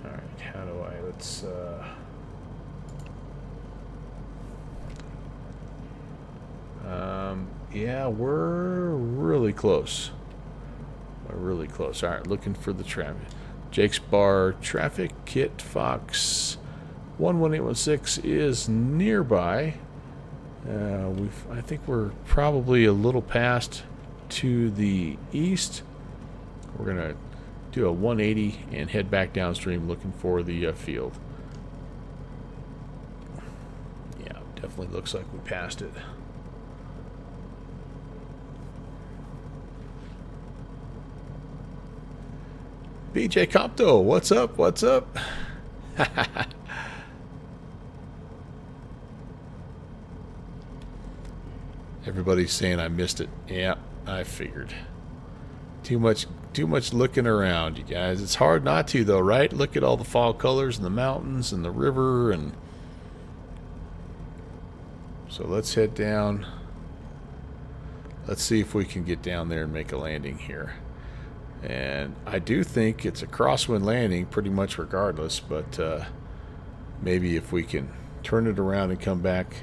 [SPEAKER 2] Alright, how do I... Let's... yeah, we're really close. We're really close. Alright, looking for the traffic. Jake's Bar traffic. KitFox 11816 is nearby. I think we're probably a little past to the east. We're going to do a 180 and head back downstream looking for the field. Yeah, definitely looks like we passed it. BJ Compto, what's up? What's up? Everybody's saying I missed it. Yeah, I figured. Too much looking around, you guys. It's hard not to, though, right? Look at all the fall colors and the mountains and the river, and so let's head down. Let's see if we can get down there and make a landing here. And I do think it's a crosswind landing pretty much regardless, but maybe if we can turn it around and come back,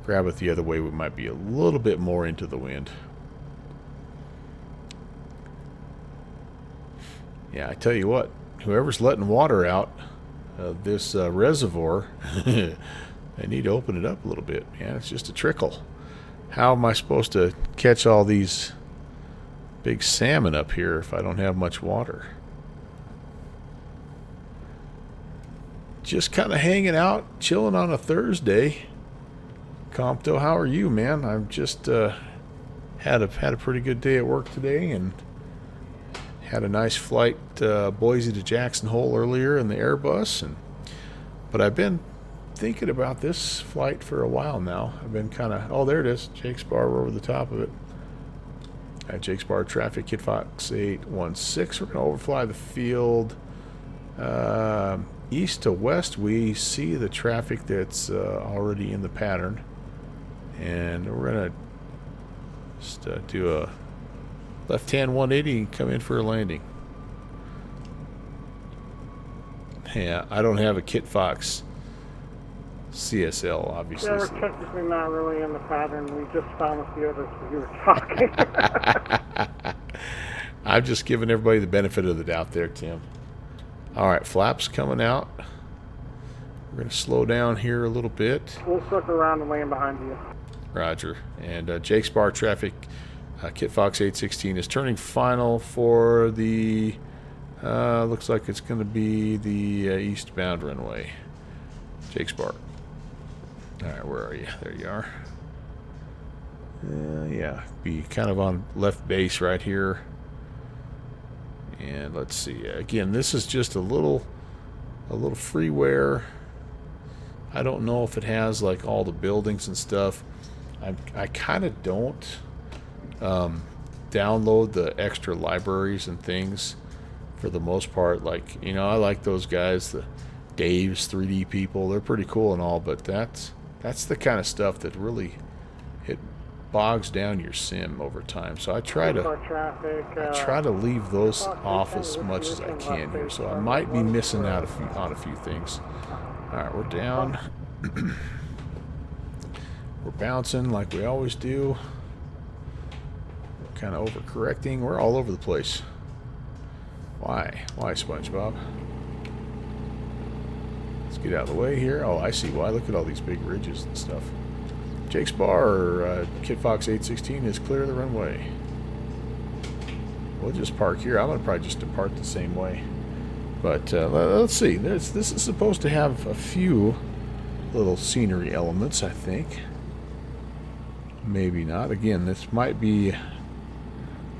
[SPEAKER 2] grab it the other way, we might be a little bit more into the wind. Yeah, I tell you what, whoever's letting water out of this reservoir, they need to open it up a little bit. Yeah, it's just a trickle. How am I supposed to catch all these big salmon up here if I don't have much water? Just kind of hanging out, chilling on a Thursday. Compto, how are you, man? I've just had a pretty good day at work today, and had a nice flight Boise to Jackson Hole earlier in the Airbus, but I've been thinking about this flight for a while now. I've been kind of, oh, there it is, Jake's Bar, we're over the top of it. At Jake's Bar traffic, KitFox 816. We're going to overfly the field. East to west, we see the traffic that's already in the pattern. And we're going to just do a left-hand 180 and come in for a landing. Yeah, I don't have a KitFox CSL, obviously.
[SPEAKER 5] Yeah, we're technically not really in the pattern. We just found with the others when you were talking.
[SPEAKER 2] I'm just giving everybody the benefit of the doubt there, Tim. All right, flaps coming out. We're going to slow down here a little bit.
[SPEAKER 5] We'll circle around and land behind you.
[SPEAKER 2] Roger. And Jake's Bar traffic, KitFox 816 is turning final for the, looks like it's going to be the eastbound runway. Jake's Bar. All right, where are you? There you are. Yeah, be kind of on left base right here. And let's see. Again, this is just a little freeware. I don't know if it has like all the buildings and stuff. I kind of don't download the extra libraries and things for the most part. Like, you know, I like those guys, the Dave's 3D people. They're pretty cool and all, but that's the kind of stuff that really it bogs down your sim over time. So I try to leave those off as much as I can here. So I might be missing out on a few things. All right, we're down. We're bouncing like we always do. We're kind of overcorrecting. We're all over the place. Why? Why, SpongeBob? Let's get out of the way here. Oh, I see why. Look at all these big ridges and stuff. Jake's Bar, KitFox 816 is clear of the runway. We'll just park here. I'm going to probably just depart the same way. But let's see. This is supposed to have a few little scenery elements, I think. Maybe not. Again, this might be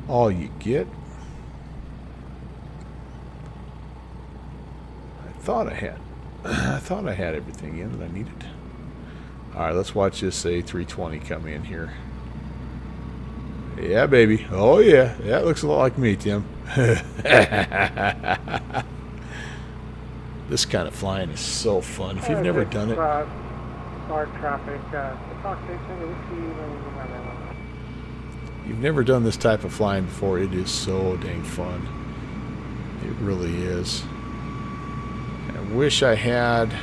[SPEAKER 2] all you get. I thought I had everything in that I needed. All right, let's watch this A320 come in here. Yeah, baby. Oh, yeah. That looks a lot like me, Tim. This kind of flying is so fun. If you've never done it.
[SPEAKER 5] Car traffic.
[SPEAKER 2] You've never done this type of flying before. It is so dang fun. It really is. I wish I had.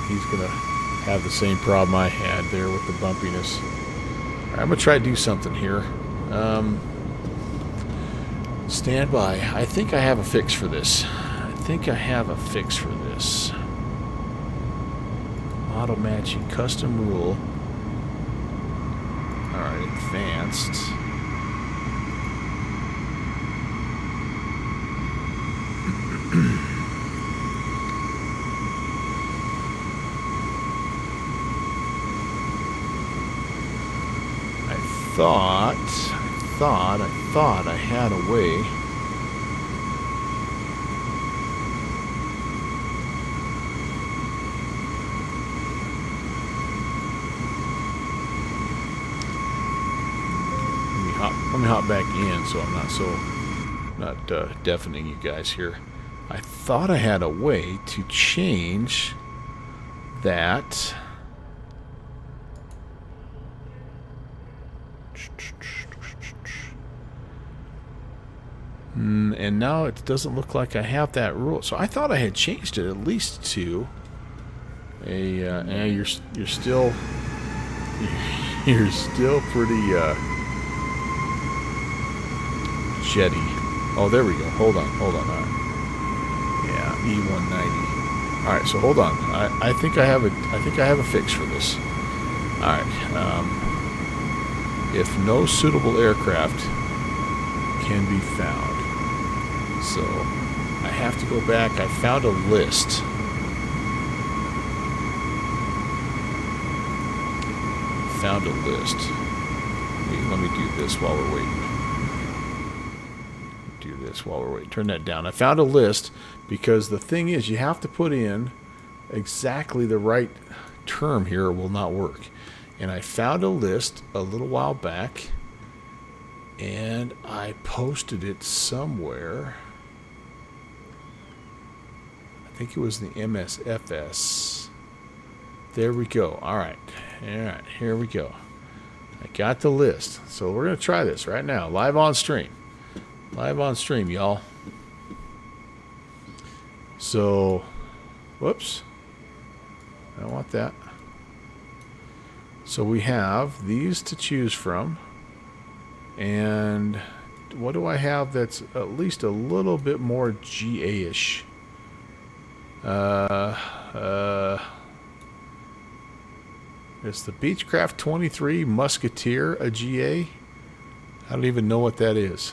[SPEAKER 2] He's going to have the same problem I had there with the bumpiness. Right, I'm going to try to do something here. Stand by. I think I have a fix for this. Auto matching custom rule. Alright, advanced. I thought I had a way. Let me hop back in so I'm not deafening you guys here. I thought I had a way to change that. And now it doesn't look like I have that rule. So I thought I had changed it at least to a. You're still pretty jetty. Oh, there we go. Hold on. All right. Yeah, E190. All right. So hold on. I think I have a fix for this. All right. If no suitable aircraft can be found. So I have to go back. I found a list. Let me do this while we're waiting. Turn that down. I found a list because the thing is you have to put in exactly the right term here or it will not work. And I found a list a little while back and I posted it somewhere. I think it was the MSFS. There we go. All right, here we go. I got the list. So we're going to try this right now. Live on stream, y'all. So, whoops. I don't want that. So we have these to choose from. And what do I have that's at least a little bit more GA-ish? Is the Beechcraft 23 Musketeer a GA? I don't even know what that is.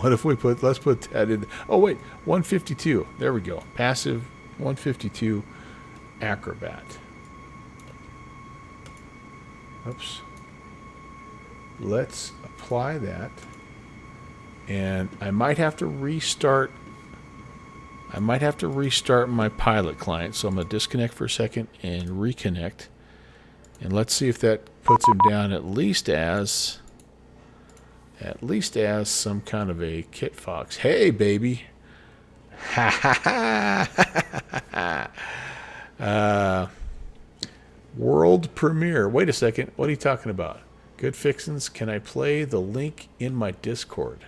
[SPEAKER 2] What if let's put that in. Oh wait, 152. There we go. Passive 152 Acrobat. Oops. Let's apply that. And I might have to restart my pilot client, so I'm going to disconnect for a second and reconnect. And let's see if that puts him down at least as some kind of a KitFox. Hey, baby. Ha ha ha. World premiere. Wait a second. What are you talking about? Good fixins. Can I play the link in my Discord?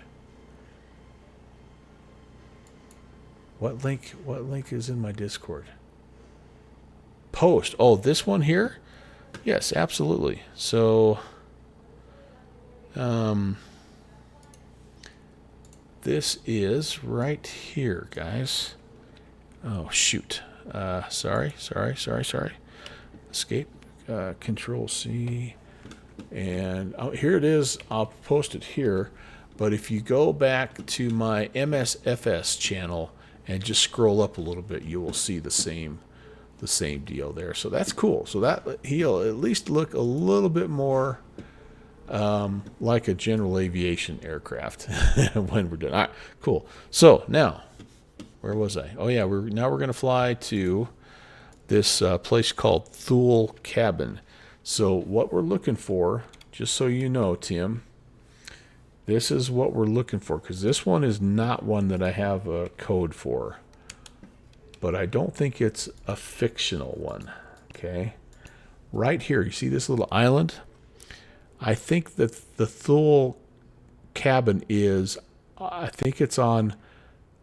[SPEAKER 2] What link is in my Discord? post. Oh, this one here? Yes, absolutely. So, this is right here, guys. Oh, shoot. Sorry. Escape, Control C. And here it is. I'll post it here. But if you go back to my MSFS channel and just scroll up a little bit, you will see the same deal there. So that's cool. So that he'll at least look a little bit more like a general aviation aircraft when we're done. All right, cool. So now, where was I? Oh yeah, we're going to fly to this place called Thule Cabin. So what we're looking for, just so you know, Tim, this is what we're looking for, because this one is not one that I have a code for. But I don't think it's a fictional one. Okay? Right here, you see this little island? I think that the Thule Cabin is, I think it's on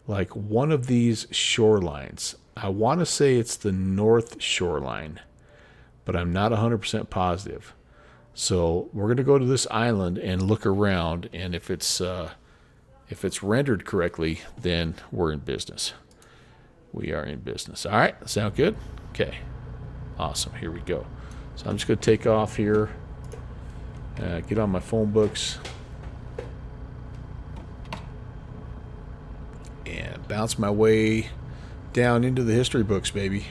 [SPEAKER 2] like one of these shorelines. I want to say it's the north shoreline, but I'm not 100% positive. So we're going to go to this island and look around, and if it's rendered correctly, then we're in business. We are in business. All right, sound good? Okay, awesome. Here we go. So I'm just going to take off here, get on my phone books, and bounce my way down into the history books, baby.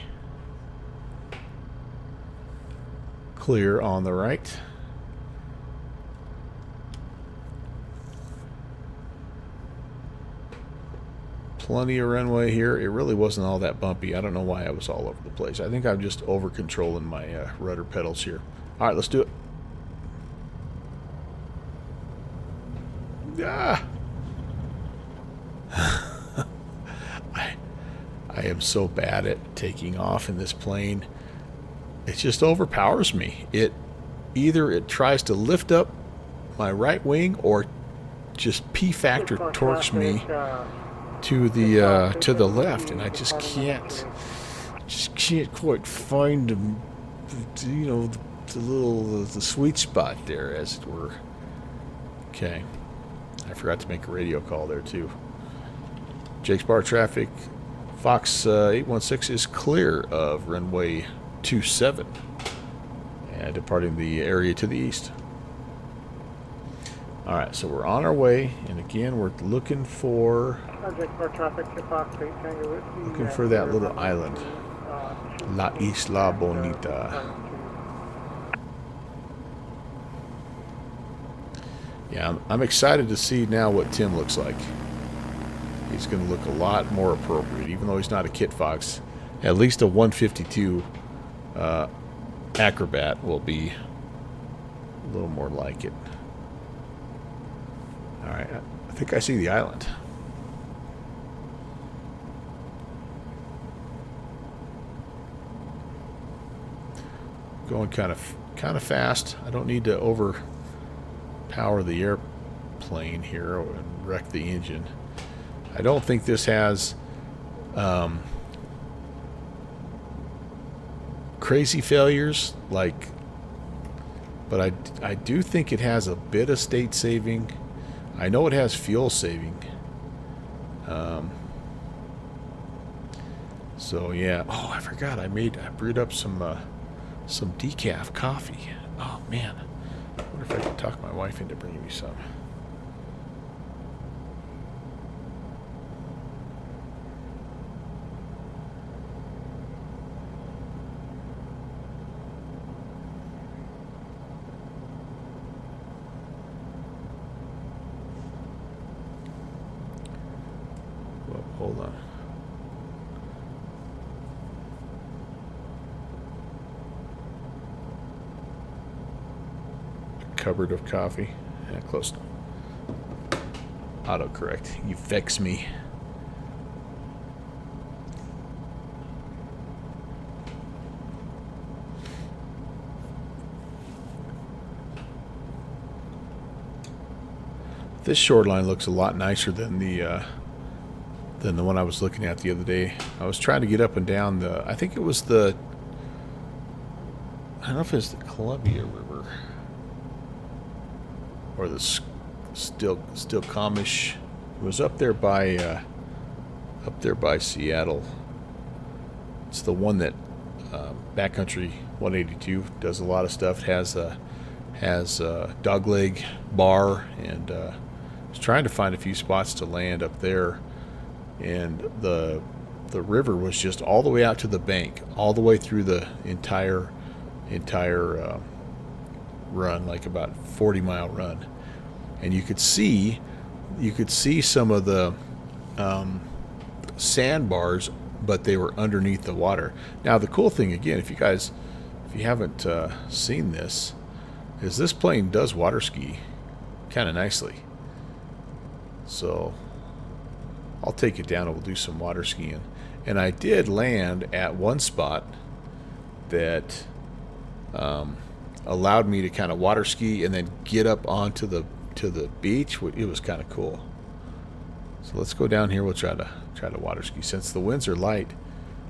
[SPEAKER 2] Clear on the right. Plenty of runway here. It really wasn't all that bumpy. I don't know why I was all over the place. I think I'm just over controlling my rudder pedals here. All right, let's do it. Ah. I am so bad at taking off in this plane. It just overpowers me. Either it tries to lift up my right wing or just P-factor torques me to the left, and I just can't quite find the sweet spot there, as it were. Okay, I forgot to make a radio call there too. Jake's Bar traffic, Fox 816 is clear of runway 27 and departing the area to the east. All right, so we're on our way, and again, we're looking for that little island, La Isla Bonita. Yeah, I'm excited to see now what Tim looks like. He's going to look a lot more appropriate, even though he's not a KitFox. At least a 152 Acrobat will be a little more like it. All right, I think I see the island. Going kind of fast. I don't need to overpower the airplane here and wreck the engine. I don't think this has crazy failures, but I do think it has a bit of state saving. I know it has fuel saving. So yeah. Oh, I forgot. I brewed up some decaf coffee. Oh man, I wonder if I can talk my wife into bringing me some. Well, hold on. Cupboard of coffee. Yeah, close. Autocorrect. You vex me. This shoreline looks a lot nicer than the one I was looking at the other day. I was trying to get up and down I think it was the don't know if it's the Columbia River or the still Comish. It was up there by Seattle. It's the one that Backcountry 182 does a lot of stuff. It has a dogleg bar, and I was trying to find a few spots to land up there, and the river was just all the way out to the bank, all the way through the entire run, like about 40-mile run, and you could see some of the sandbars, but they were underneath the water. Now the cool thing, again, if you haven't seen this, is this plane does water ski kind of nicely. So I'll take it down and we'll do some water skiing. And I did land at one spot that allowed me to kind of water ski and then get up onto the beach. It was kind of cool. So let's go down here. We'll try to water ski. Since the winds are light,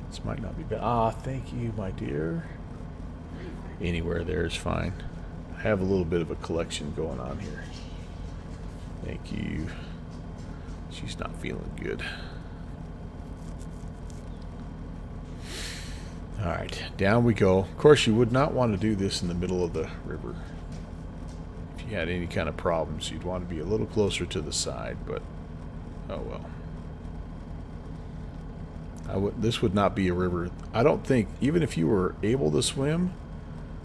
[SPEAKER 2] this might not be bad. Ah, thank you, my dear. Anywhere there is fine. I have a little bit of a collection going on here. Thank you. She's not feeling good. Alright, down we go. Of course, you would not want to do this in the middle of the river. If you had any kind of problems, you'd want to be a little closer to the side, but oh well. This would not be a river. I don't think, even if you were able to swim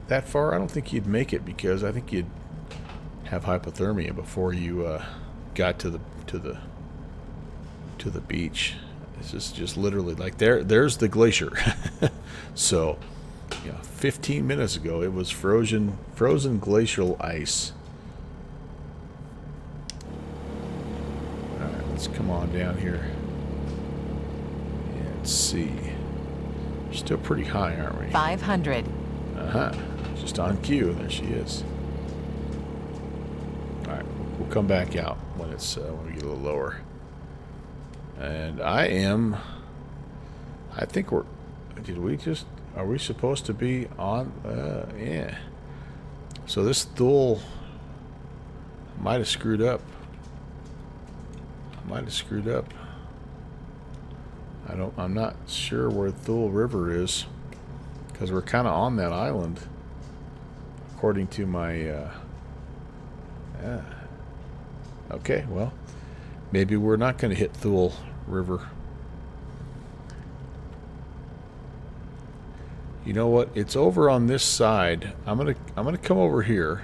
[SPEAKER 2] that far, I don't think you'd make it, because I think you'd have hypothermia before you got to the beach. It's just literally like there's the glacier. So, 15 minutes ago it was frozen glacial ice. All right, let's come on down here and see. We're still pretty high, aren't we?
[SPEAKER 11] 500.
[SPEAKER 2] Just on cue. There she is. All right, we'll come back out when we get a little lower. And I think are we supposed to be on, yeah. So this Thule might have screwed up. I'm not sure where Thule River is, because we're kind of on that island, according to my, yeah. Okay, well, maybe we're not going to hit Thule River. You know what? It's over on this side. I'm gonna come over here,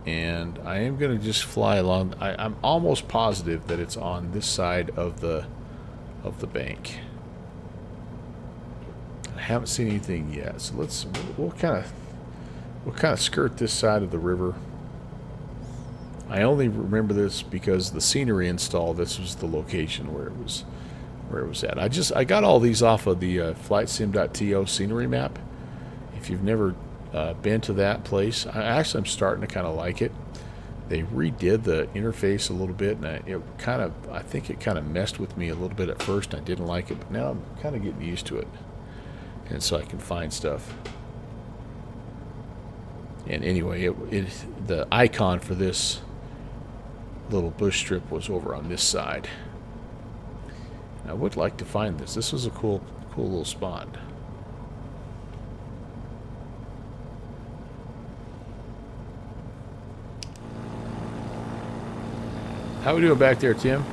[SPEAKER 2] and I am gonna just fly along. I'm almost positive that it's on this side of the bank. I haven't seen anything yet, so we'll kind of skirt this side of the river. I only remember this because the scenery install, this was the location where it was at. I got all these off of the flightsim.to scenery map. If you've never been to that place, I'm starting to kind of like it. They redid the interface a little bit, and I think it kind of messed with me a little bit at first. I didn't like it, but now I'm kind of getting used to it, and so I can find stuff. And anyway, the icon for this little bush strip was over on this side. I would like to find this. This was a cool little spot. How we doing back there, Tim?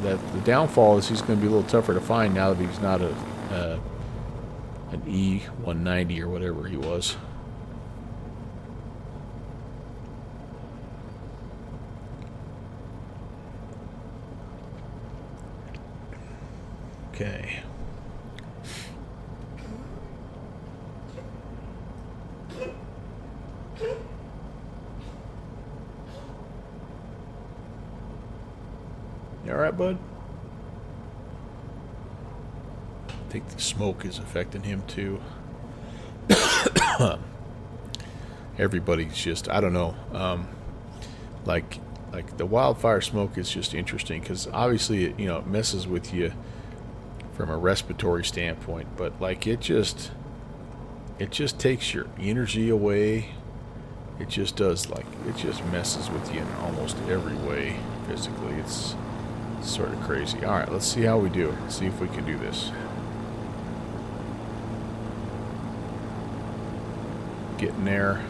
[SPEAKER 2] The downfall is he's going to be a little tougher to find now that he's not an E190 or whatever he was. Okay. You all right, bud? I think the smoke is affecting him too. Everybody's just, I don't know. Like the wildfire smoke is just interesting because obviously it messes with you from a respiratory standpoint, but like it just takes your energy away. It just does, like, it just messes with you in almost every way physically. It's sort of crazy. All right, let's see how we do. Let's see if we can do this. Getting there.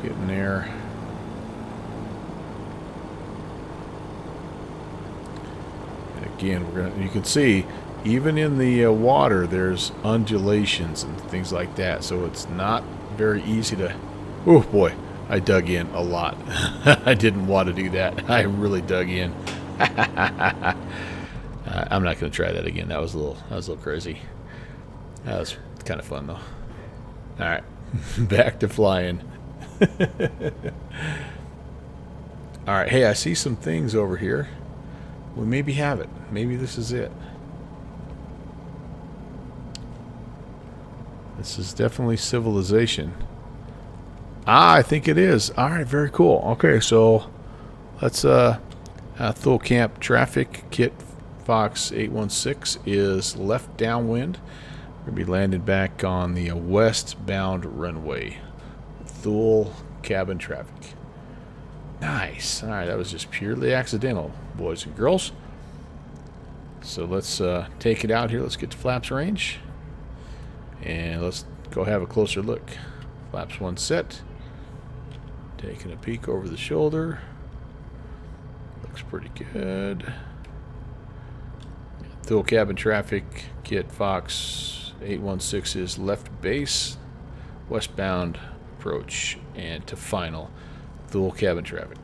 [SPEAKER 2] Getting there. And again, you can see, even in the water, there's undulations and things like that. So it's not very easy to... Oh boy, I dug in a lot. I didn't want to do that. I really dug in. I'm not going to try that again. That was a little crazy. That was kind of fun though. All right, back to flying. All right, hey, I see some things over here. We maybe have it. Maybe this is it. This is definitely civilization. I think it is. All right, very cool. Okay, so let's Thule Camp traffic. KitFox 816 is left downwind. We're going to be landing back on the westbound runway. Thule cabin traffic. Nice. All right, that was just purely accidental, boys and girls. So let's take it out here. Let's get to flaps range. And let's go have a closer look. Flaps 1 set. Taking a peek over the shoulder. Looks pretty good. Thule cabin traffic. KitFox 816 is left base. Westbound approach. And to final. Thule cabin traffic.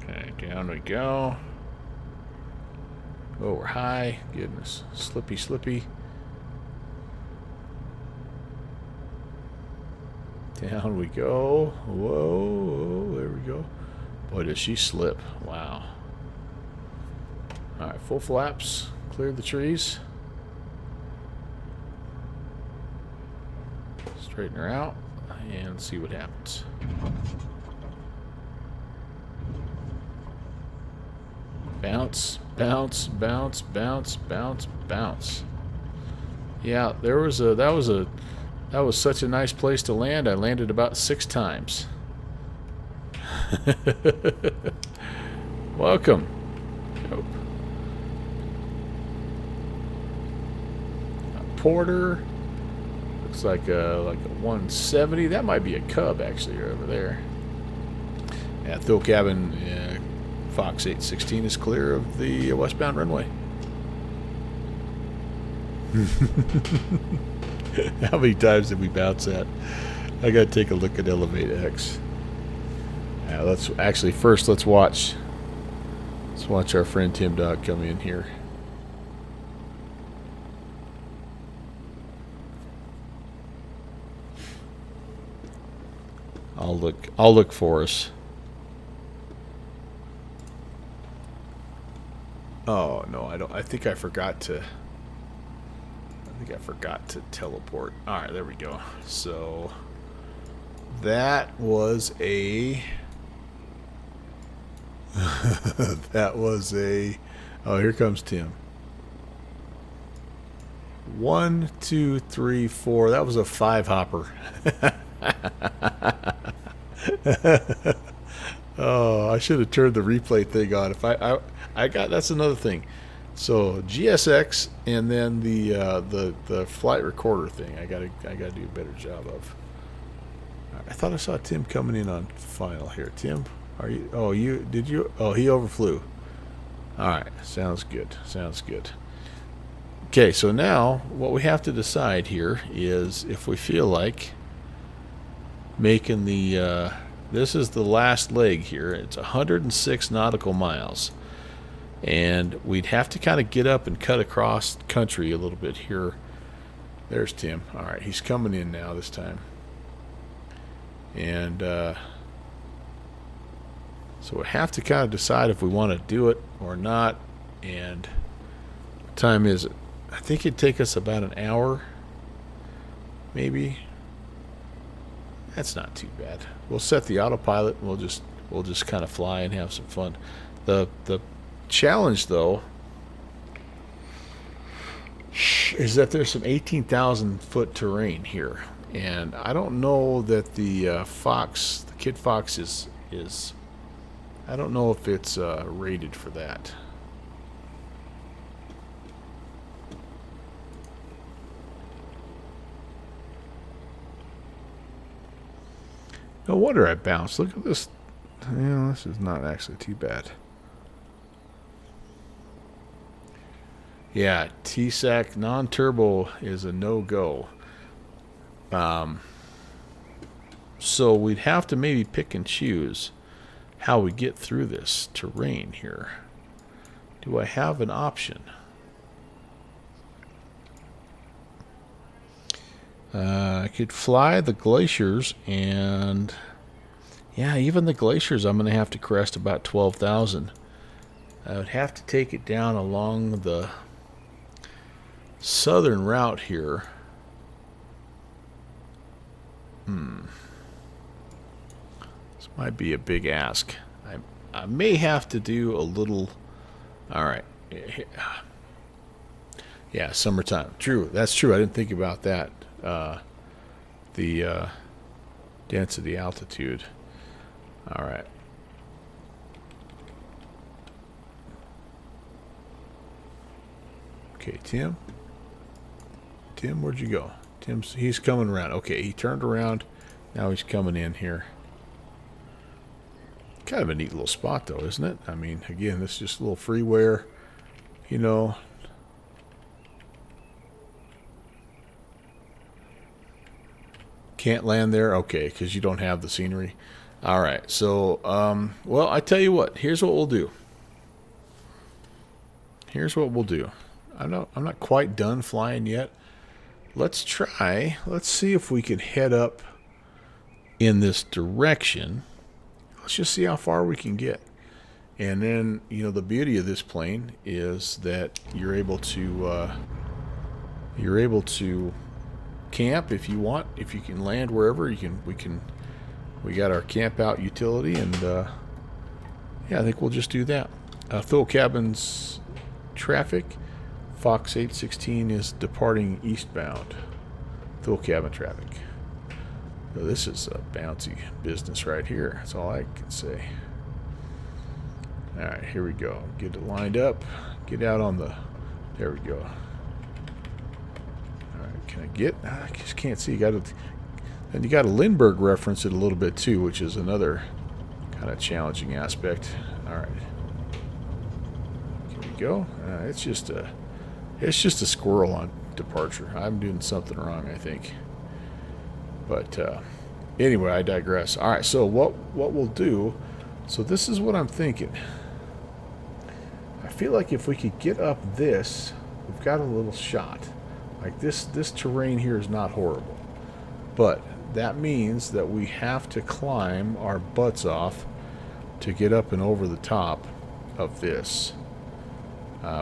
[SPEAKER 2] Okay, down we go. Oh, we're high. Goodness. Slippy, slippy. Down we go. Whoa, there we go. Boy, does she slip. Wow. Alright, full flaps. Clear the trees. Straighten her out. And see what happens. Bounce, bounce, bounce, bounce, bounce, bounce. Yeah, that was such a nice place to land. I landed about 6 times. Welcome. Nope. A Porter. Looks like a 170. That might be a Cub actually right over there. Yeah, Thule cabin. Fox 816 is clear of the westbound runway. How many times did we bounce that? I gotta take a look at Elevate X. Yeah, let's actually first let's watch our friend Tim Dog come in here. I'll look for us. Oh no, I don't. I think I forgot to teleport. All right, there we go. So that was a oh, here comes Tim. 1, 2, 3, 4. That was a 5-hopper. Oh, I should have turned the replay thing on. If I got, that's another thing. So GSX and then the flight recorder thing. I gotta do a better job of. I thought I saw Tim coming in on final here. Tim, are you? Oh, did you? Oh, he overflew. All right, sounds good. Sounds good. Okay, so now what we have to decide here is if we feel like making the. This is the last leg here. It's 106 nautical miles. And we'd have to kind of get up and cut across country a little bit here. There's Tim. All right, he's coming in now this time. And so we have to kind of decide if we want to do it or not. And what time is it? I think it'd take us about an hour, maybe. That's not too bad. We'll set the autopilot and we'll just kind of fly and have some fun. The challenge, though, is that there's some 18,000 foot terrain here, and I don't know that the KitFox is. I don't know if it's rated for that. No wonder I bounced. Look at this. This is not actually too bad. Yeah, TSAC non-turbo is a no-go. So we'd have to maybe pick and choose how we get through this terrain here. Do I have an option? I could fly the glaciers, and yeah, even the glaciers I'm going to have to crest about 12,000. I would have to take it down along the southern route here. This might be a big ask. I may have to do a little. All right. Yeah, summertime. True. That's true. I didn't think about that. The density altitude. All right. Okay, Tim. Tim, where'd you go? He's coming around. Okay, he turned around. Now he's coming in here. Kind of a neat little spot, though, isn't it? I mean, again, this is just a little freeware, you know. Can't land there? Okay, because you don't have the scenery. All right, so, well, I tell you what. Here's what we'll do. Here's what we'll do. I'm not quite done flying yet. Let's see if we can head up in this direction. Let's just see how far we can get. And then, you know, the beauty of this plane is that you're able to camp if you want. If you can land wherever, we got our camp out utility, and yeah, I think we'll just do that. Phil Cabin's traffic. Fox 816 is departing eastbound. Full cabin traffic. So this is a bouncy business right here. That's all I can say. Alright, here we go. Get it lined up. Get out on the... There we go. Alright, can I get... I just can't see. And you got a Lindbergh reference it a little bit too, which is another kind of challenging aspect. Alright. Here we go. It's just a squirrel on departure. I'm doing something wrong, I think. But anyway, I digress. All right, so what we'll do, so this is what I'm thinking. I feel like if we could get up this, we've got a little shot. Like this terrain here is not horrible. But that means that we have to climb our butts off to get up and over the top of this.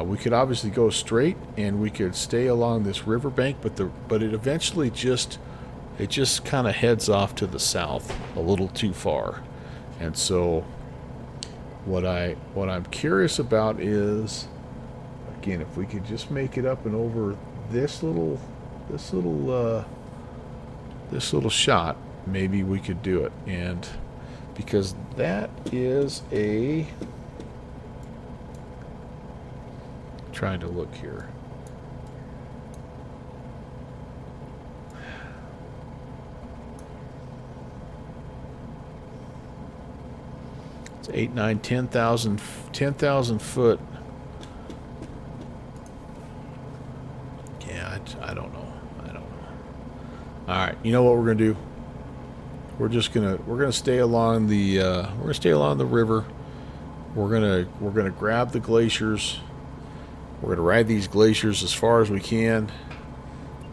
[SPEAKER 2] We could obviously go straight, and we could stay along this riverbank, but it eventually just kind of heads off to the south a little too far. And so what I'm curious about is, again, if we could just make it up and over this little shot, maybe we could do it. And because that is a... Trying to look here. It's 8, 9, 10,000 foot. Yeah, I don't know. All right, you know what we're gonna do? We're gonna stay along the river. We're gonna grab the glaciers. We're going to ride these glaciers as far as we can,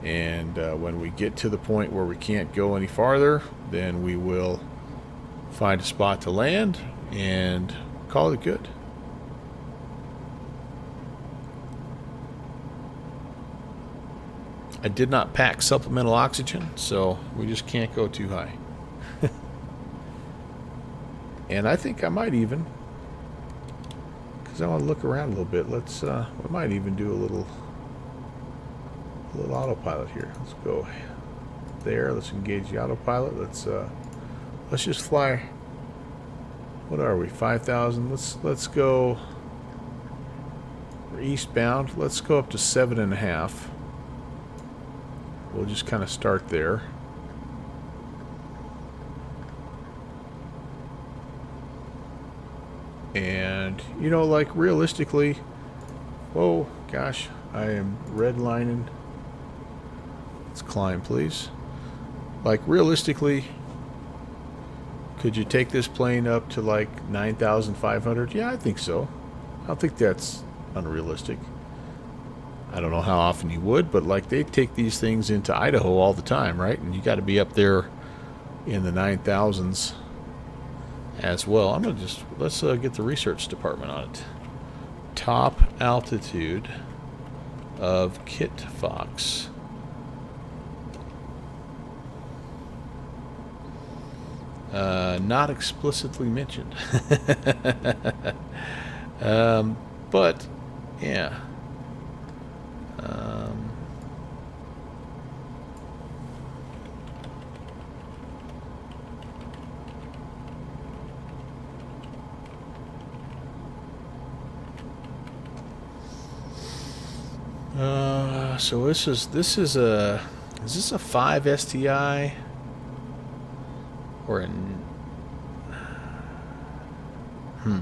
[SPEAKER 2] and when we get to the point where we can't go any farther, then we will find a spot to land and call it good. I did not pack supplemental oxygen, so we just can't go too high. And I think I might even because I want to look around a little bit. Let's we might even do a little autopilot here. Let's go there. Let's engage the autopilot. Let's just fly. What are we? 5,000. Let's go. We're eastbound. Let's go up to 7.5. We'll just kind of start there. And, you know, like realistically, whoa, gosh, I am redlining. Let's climb, please. Like realistically, could you take this plane up to like 9,500? Yeah, I think so. I don't think that's unrealistic. I don't know how often you would, but like they take these things into Idaho all the time, right? And you got to be up there in the 9,000s as well. I'm gonna just let's get the research department on it. Top altitude of KitFox. Not explicitly mentioned. But yeah. So is this a 5 STI or an I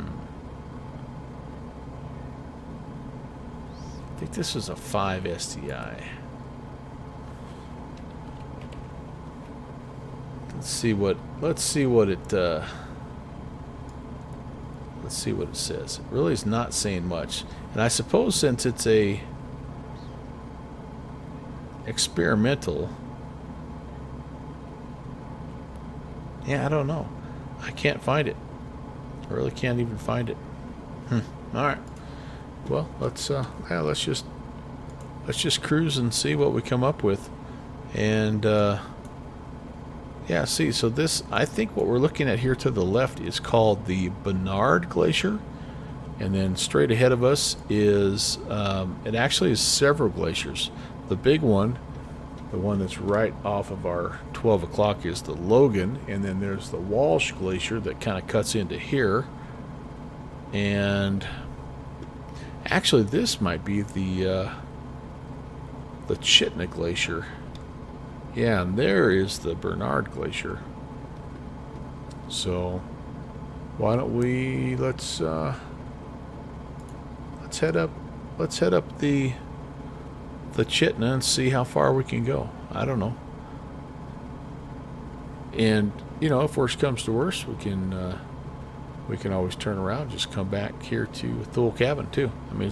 [SPEAKER 2] think this is a 5 STI. Let's see what it says. It really is not saying much. And I suppose since it's a experimental, yeah, I don't know. I can't find it. I really can't even find it. All right. Well, let's just cruise and see what we come up with. And yeah, see, so this, I think what we're looking at here to the left is called the Bernard Glacier. And then straight ahead of us is, it actually is several glaciers. The big one, the one that's right off of our 12 o'clock, is the Logan. And then there's the Walsh Glacier that kind of cuts into here. And actually this might be the Chitna Glacier. Yeah, and there is the Bernard Glacier. So why don't we let's head up the Chitna and see how far we can go. I don't know. And you know, if worse comes to worse, we can always turn around and just come back here to Thule Cabin too. I mean,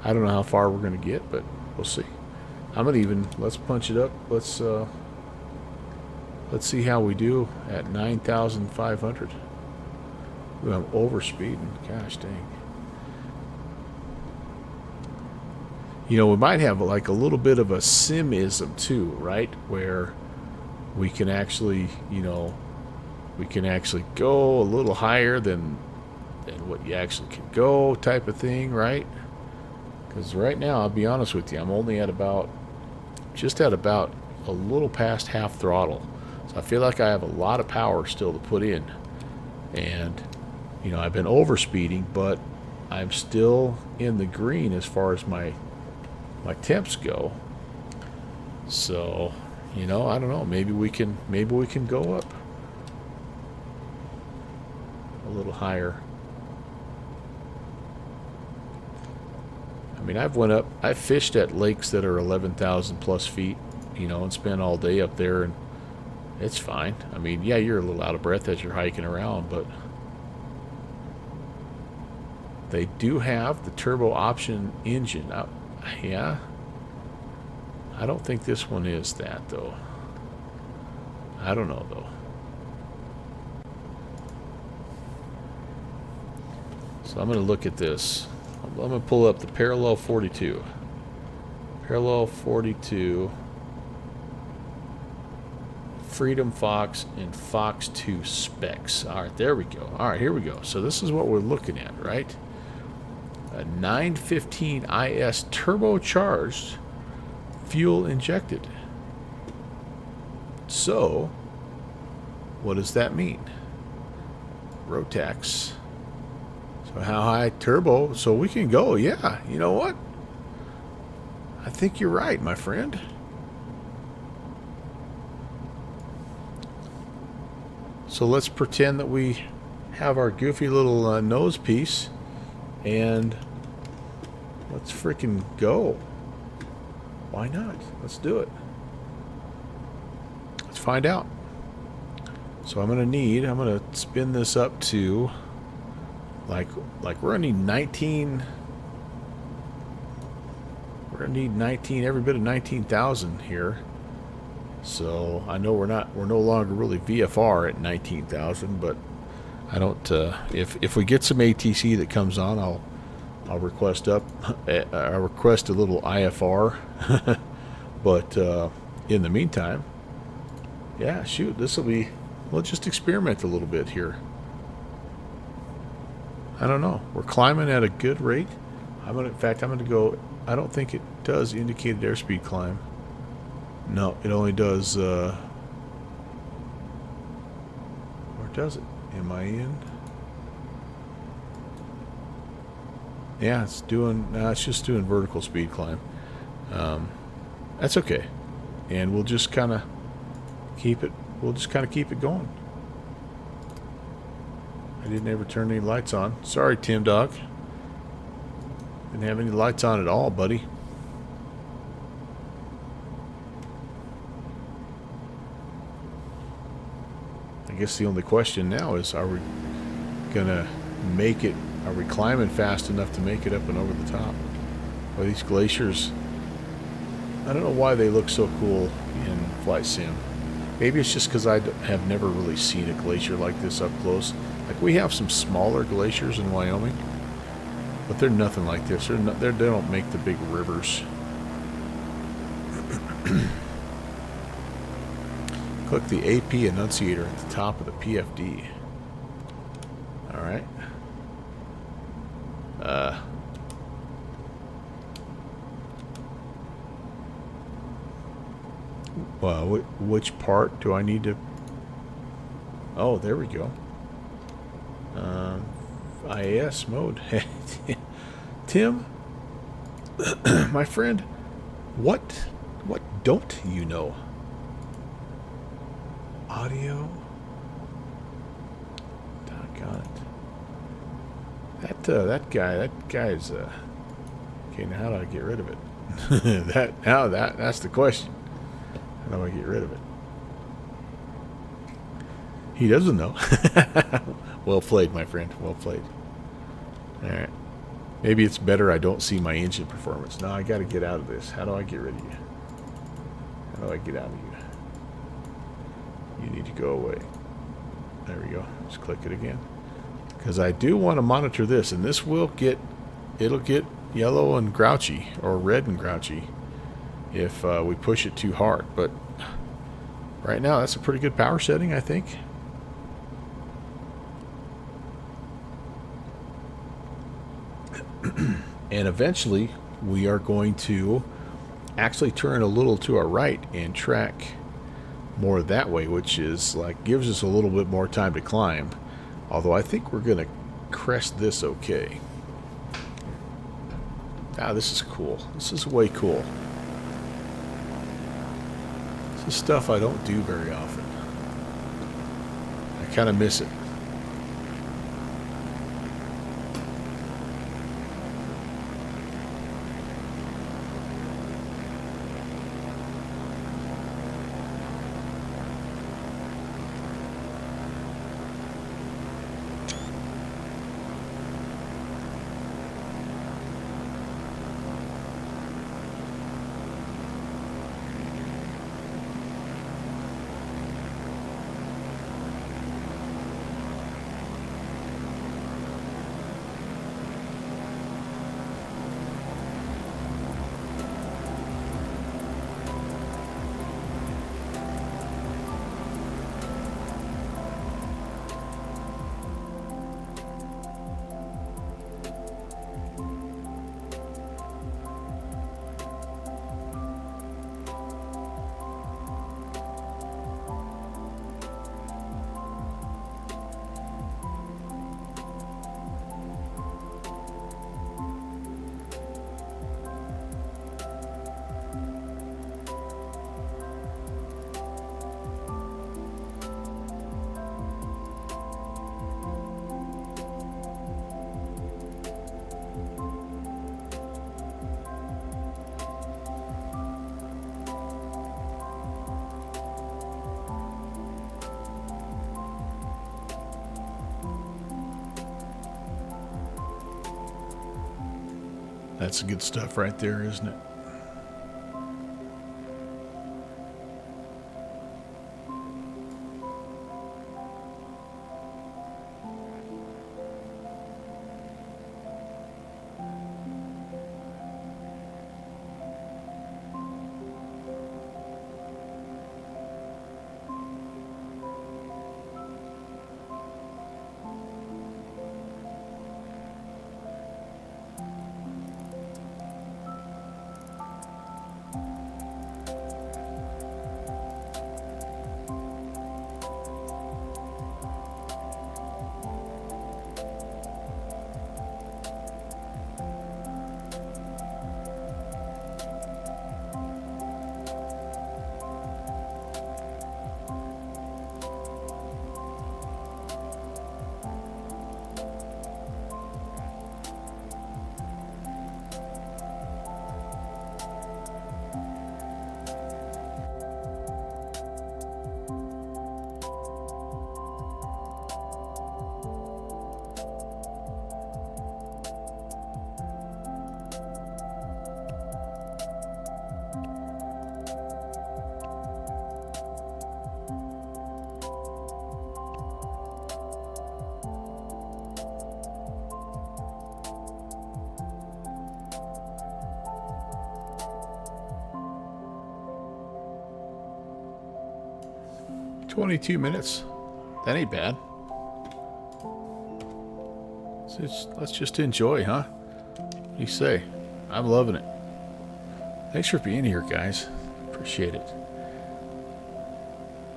[SPEAKER 2] I don't know how far we're going to get, but we'll see. Let's punch it up. Let's see how we do at 9,500. Ooh, I'm overspeeding. Gosh dang. You know, we might have like a little bit of a simism too, right? Where we can actually, you know, go a little higher than what you actually can go, type of thing, right? Because right now, I'll be honest with you, I'm only at just at about a little past half throttle. So I feel like I have a lot of power still to put in. And, you know, I've been overspeeding, but I'm still in the green as far as my temps go. So, you know, I don't know. Maybe we can go up a little higher. I mean, I've fished at lakes that are 11,000 plus feet, you know, and spent all day up there, and it's fine. I mean, yeah, you're a little out of breath as you're hiking around, but they do have the turbo option engine. Yeah. I don't think this one is that, though. I don't know, though. So I'm going to look at this. I'm going to pull up the Parallel 42. Parallel 42, Freedom Fox, and Fox 2 specs. All right, there we go. All right, here we go. So this is what we're looking at, right? A 915 IS turbocharged, fuel injected. So, what does that mean? Rotax. So how high turbo? So we can go, yeah. You know what? I think you're right, my friend. So let's pretend that we have our goofy little nose piece, and let's freaking go. Why not? Let's do it. Let's find out. So I'm gonna spin this up to like we're gonna need 19. We're gonna need 19, every bit of 19,000 here. So I know we're no longer really VFR at 19,000, but I don't. If we get some ATC that comes on, I'll request a little IFR. But in the meantime, yeah, shoot, this will be. We'll just experiment a little bit here. I don't know. We're climbing at a good rate. In fact, I'm gonna go. I don't think it does indicated airspeed climb. No, it only does. Or does it? Am I in? Yeah, it's doing. It's just doing vertical speed climb. That's okay, and we'll just kind of keep it. We'll just kind of keep it going. I didn't ever turn any lights on. Sorry, Tim Dog. Didn't have any lights on at all, buddy. I guess the only question now is, are we gonna make it? Are we climbing fast enough to make it up and over the top? Well, these glaciers, I don't know why they look so cool in Flight Sim. Maybe it's just because I have never really seen a glacier like this up close. Like, we have some smaller glaciers in Wyoming, but they're nothing like this. They don't make the big rivers. Click the AP annunciator at the top of the PFD. Alright. Well, which part do I need to... Oh, there we go. IAS mode. Tim, my friend, what don't you know? Audio? Doggone it. That guy's okay, now how do I get rid of it? That's the question. How do I get rid of it? He doesn't know. Well played, my friend. Well played. Alright. Maybe it's better I don't see my engine performance. No, I gotta get out of this. How do I get rid of you? How do I get out of you? You need to go away. There we go. Just click it again. Because I do want to monitor this, and this will get... It'll get yellow and grouchy, or red and grouchy, if we push it too hard. But right now, that's a pretty good power setting, I think. And eventually, we are going to actually turn a little to our right and track more that way, which is like gives us a little bit more time to climb. Although I think we're going to crest this okay. Ah, this is cool. This is way cool. This is stuff I don't do very often. I kind of miss it. That's good stuff right there, isn't it? $22 minutes. That ain't bad. Let's just enjoy, huh? What do you say? I'm loving it. Thanks for being here, guys. Appreciate it.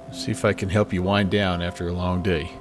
[SPEAKER 2] Let's see if I can help you wind down after a long day.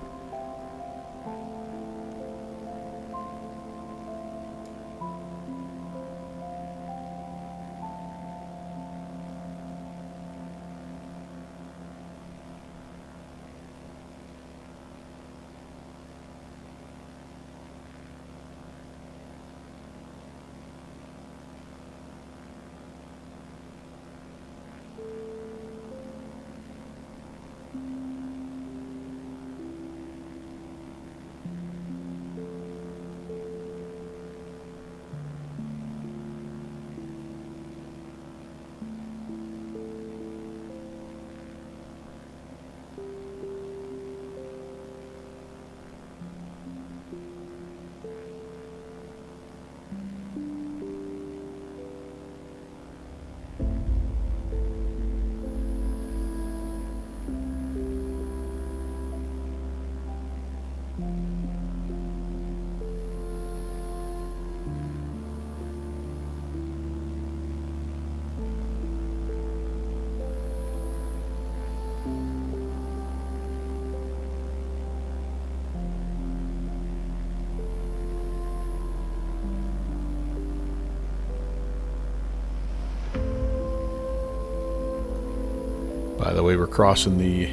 [SPEAKER 2] By the way, we're crossing the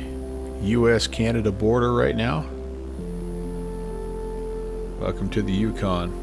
[SPEAKER 2] U.S.-Canada border right now. Welcome to the Yukon.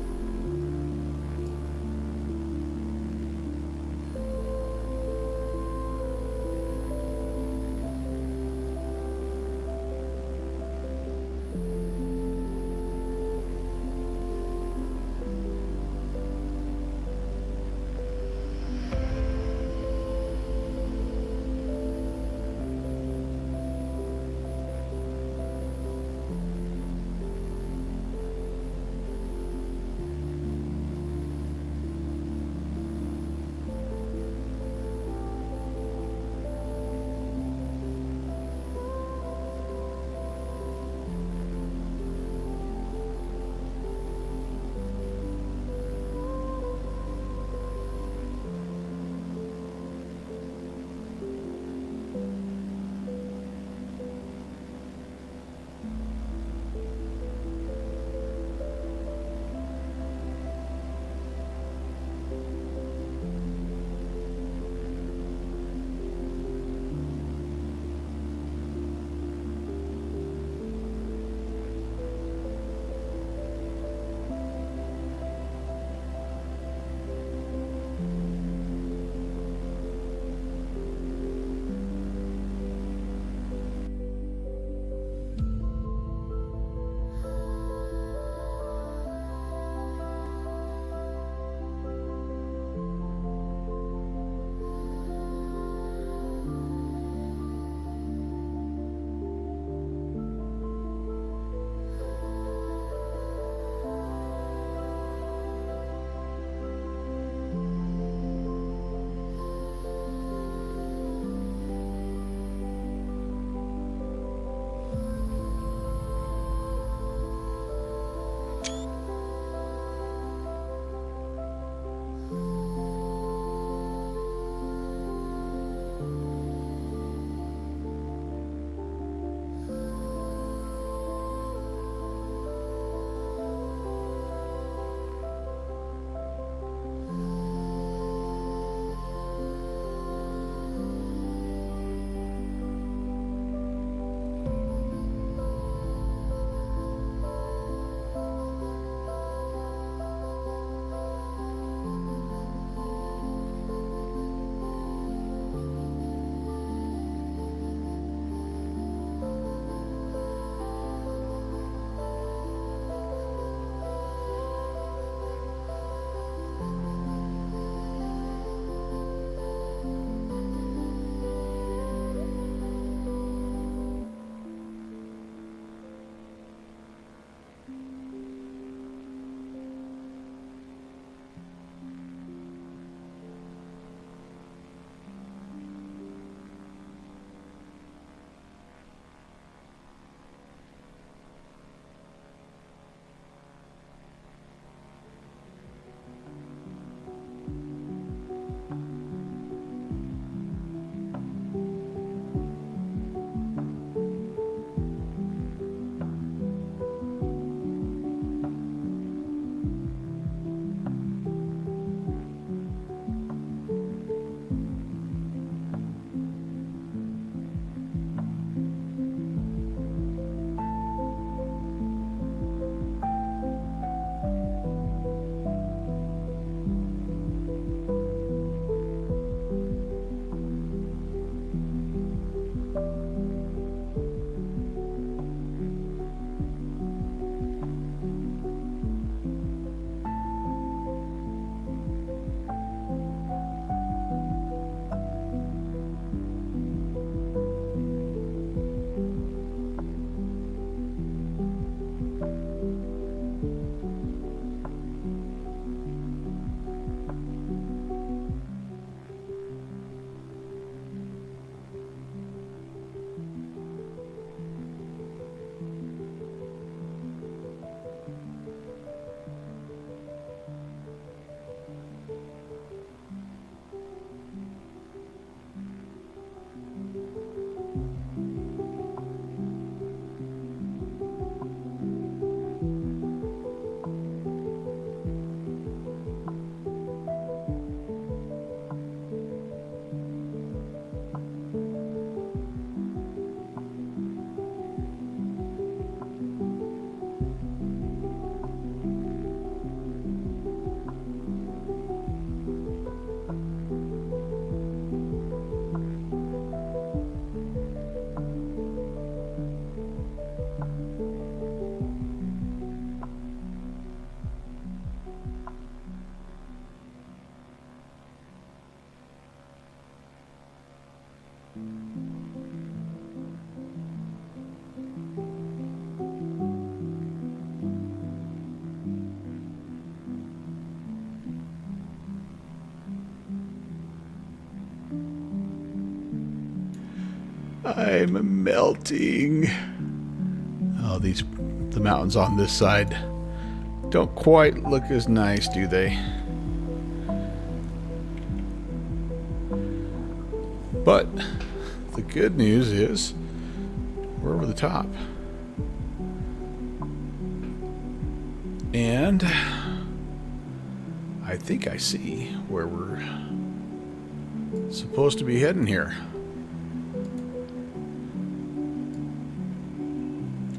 [SPEAKER 2] I'm melting. Oh, the mountains on this side don't quite look as nice, do they? But the good news is we're over the top. And I think I see where we're supposed to be heading here.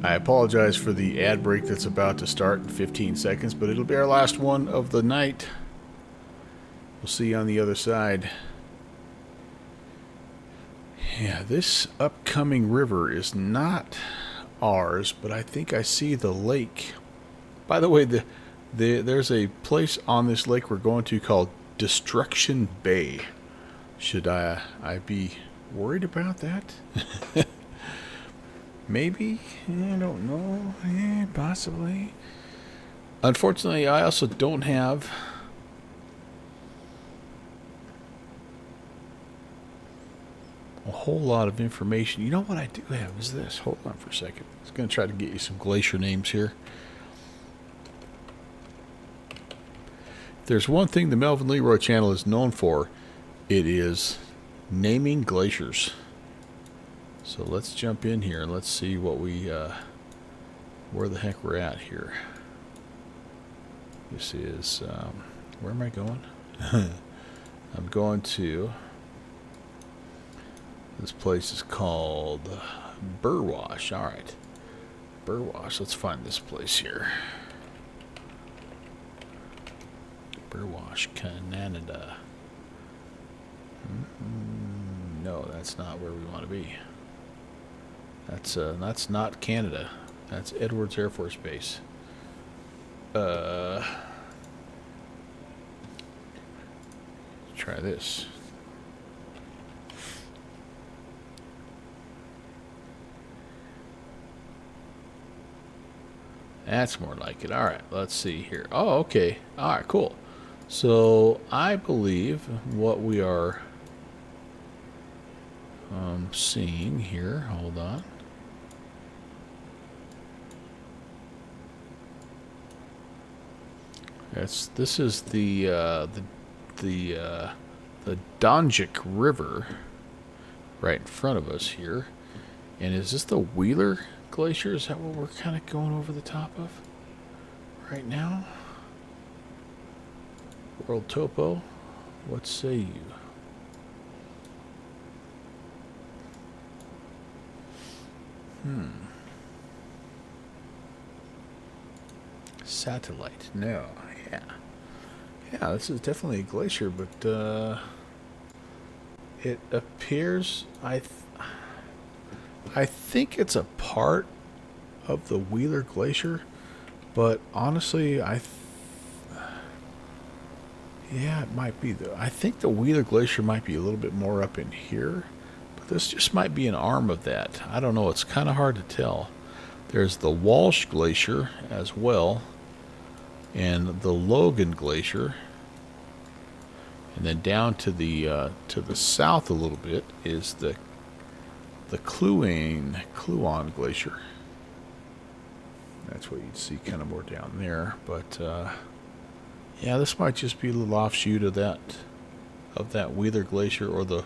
[SPEAKER 2] I apologize for the ad break that's about to start in 15 seconds, but it'll be our last one of the night. We'll see you on the other side. Yeah, this upcoming river is not ours, but I think I see the lake. By the way, there's a place on this lake we're going to called Destruction Bay. Should I be worried about that? Maybe. I don't know. Possibly. Unfortunately, I also don't have a whole lot of information. You know what I do have is this. Hold on for a second. I was going to try to get you some glacier names here. There's one thing the Melvin Leroy channel is known for. It is naming glaciers. So let's jump in here and let's see what we, where the heck we're at here. This is, where am I going? I'm going to, this place is called Burwash. All right, Burwash. Let's find this place here. Burwash, Canada. No, that's not where we want to be. That's not Canada. That's Edwards Air Force Base. Try this. That's more like it. All right, let's see here. Oh, okay. All right, cool. So I believe what we are seeing here. Hold on. This is the Donjik River right in front of us here. And is this the Wheeler Glacier? Is that what we're kind of going over the top of right now? World Topo, what say you? Satellite, no, yeah. Yeah, this is definitely a glacier, but it appears, I think it's a part of the Wheeler Glacier, but honestly, yeah, it might be. I think the Wheeler Glacier might be a little bit more up in here, but this just might be an arm of that. I don't know. It's kind of hard to tell. There's the Walsh Glacier as well, and the Logan Glacier, and then down to the south a little bit is the Kluon Glacier. That's what you'd see kind of more down there, but. Yeah, this might just be a little offshoot of that Wheeler Glacier, or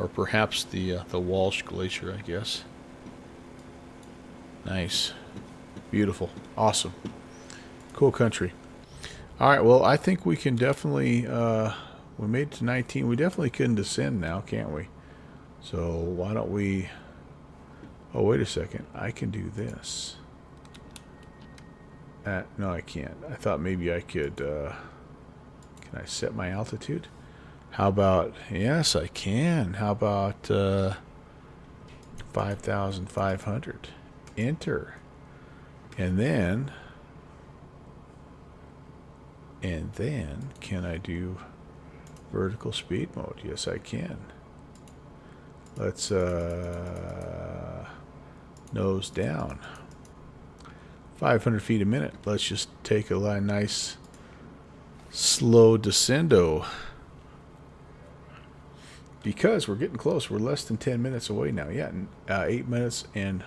[SPEAKER 2] perhaps the Walsh Glacier, I guess. Nice, beautiful, awesome, cool country. All right, well, I think we can definitely. We made it to 19. We definitely can descend now, can't we? So why don't we? Oh, wait a second. I can do this. No, I can't. I thought maybe I could, can I set my altitude? How about, yes, I can. How about 5,500? Enter. And then, can I do vertical speed mode? Yes, I can. Let's nose down. 500 feet a minute. Let's just take a nice slow descendo. Because we're getting close. We're less than 10 minutes away now. Yeah, 8 minutes and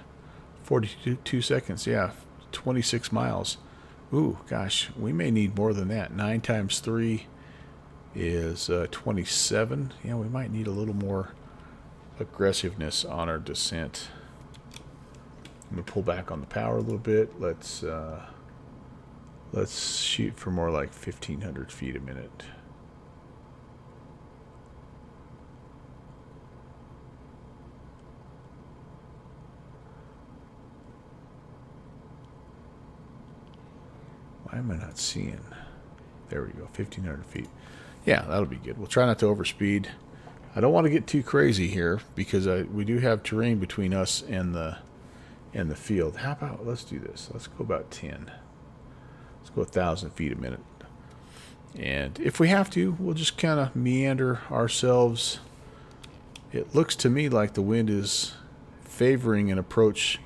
[SPEAKER 2] 42 seconds. Yeah, 26 miles. Ooh, gosh, we may need more than that. 9 times 3 is 27. Yeah, we might need a little more aggressiveness on our descent. I'm going to pull back on the power a little bit. Let's shoot for more like 1,500 feet a minute. Why am I not seeing? There we go, 1,500 feet. Yeah, that'll be good. We'll try not to overspeed. I don't want to get too crazy here because we do have terrain between us and the field. How about, let's do this. Let's go about 10. Let's go 1,000 feet a minute. And if we have to, we'll just kind of meander ourselves. It looks to me like the wind is favoring an approach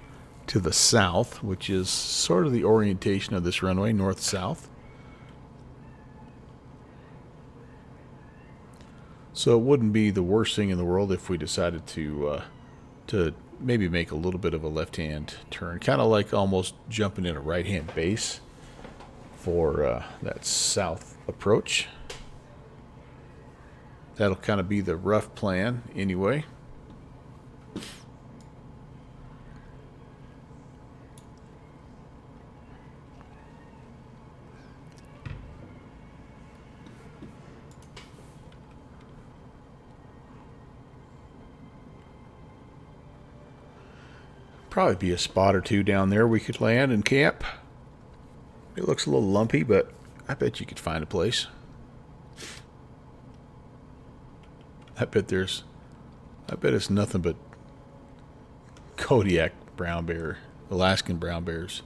[SPEAKER 2] to the south, which is sort of the orientation of this runway, north-south. So it wouldn't be the worst thing in the world if we decided to maybe make a little bit of a left-hand turn, kind of like almost jumping in a right-hand base for that south approach. That'll kind of be the rough plan anyway. Probably be a spot or two down there we could land and camp. It looks a little lumpy, but I bet you could find a place. I bet it's nothing but Kodiak brown bear, Alaskan brown bears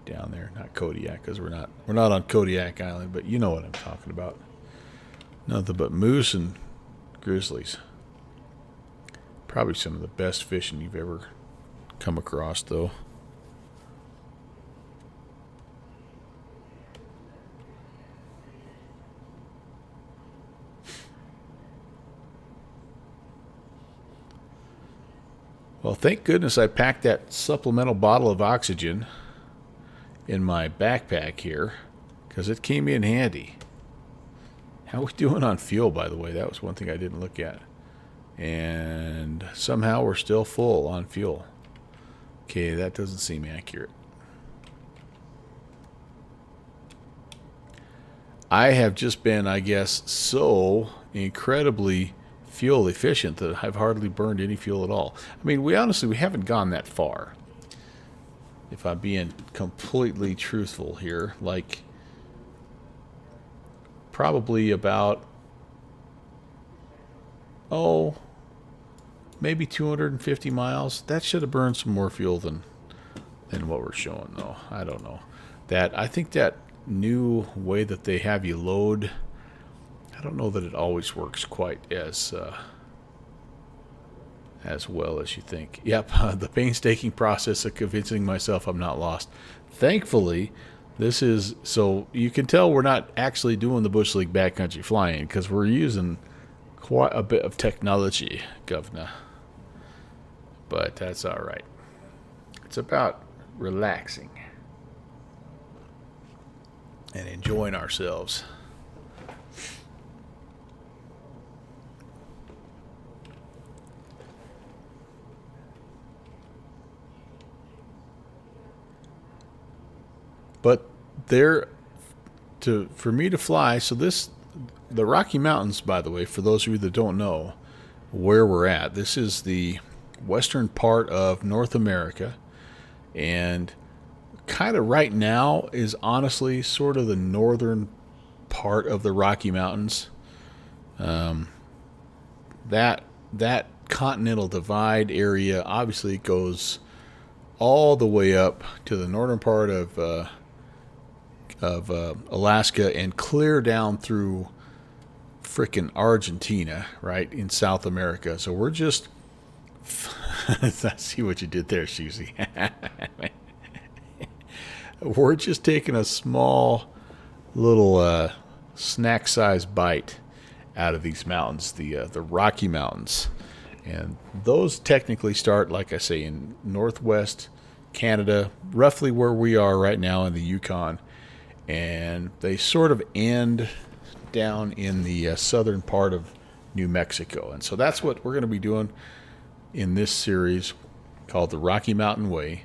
[SPEAKER 2] down there. Not Kodiak, because we're not on Kodiak Island, but you know what I'm talking about. Nothing but moose and grizzlies. Probably some of the best fishing you've ever come across, though. Well, thank goodness I packed that supplemental bottle of oxygen in my backpack here, because it came in handy. How are we doing on fuel, by the way? That was one thing I didn't look at. And somehow we're still full on fuel. Okay, that doesn't seem accurate. I have just been, I guess, so incredibly fuel efficient that I've hardly burned any fuel at all. I mean, we haven't gone that far. If I'm being completely truthful here, like probably about, maybe 250 miles. That should have burned some more fuel than what we're showing, though. I don't know. I think that new way that they have you load, I don't know that it always works quite as well as you think. Yep, the painstaking process of convincing myself I'm not lost. Thankfully, this is, so you can tell we're not actually doing the Bush League backcountry flying, because we're using quite a bit of technology, governor. But that's all right. It's about relaxing and enjoying ourselves. But for me to fly, so the Rocky Mountains, by the way, for those of you that don't know where we're at, this is the western part of North America, and kind of right now is honestly sort of the northern part of the Rocky Mountains. That continental divide area obviously goes all the way up to the northern part of Alaska and clear down through frickin' Argentina, right, in South America. So we're just I see what you did there, Susie. We're just taking a small little snack-sized bite out of these mountains, the Rocky Mountains. And those technically start, like I say, in northwest Canada, roughly where we are right now in the Yukon. And they sort of end down in the southern part of New Mexico. And so that's what we're going to be doing in this series called the Rocky Mountain Way.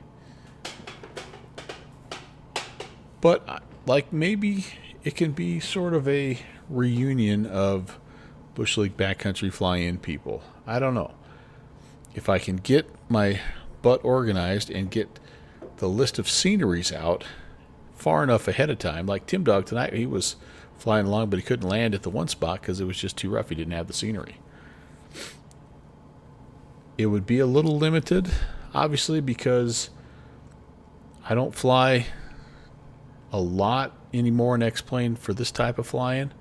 [SPEAKER 2] But like maybe it can be sort of a reunion of Bush League backcountry fly-in people. I don't know. If I can get my butt organized and get the list of sceneries out far enough ahead of time, like Tim Dog tonight, he was flying along, but he couldn't land at the one spot because it was just too rough. He didn't have the scenery. It would be a little limited, obviously, because I don't fly a lot anymore in X-Plane for this type of flying.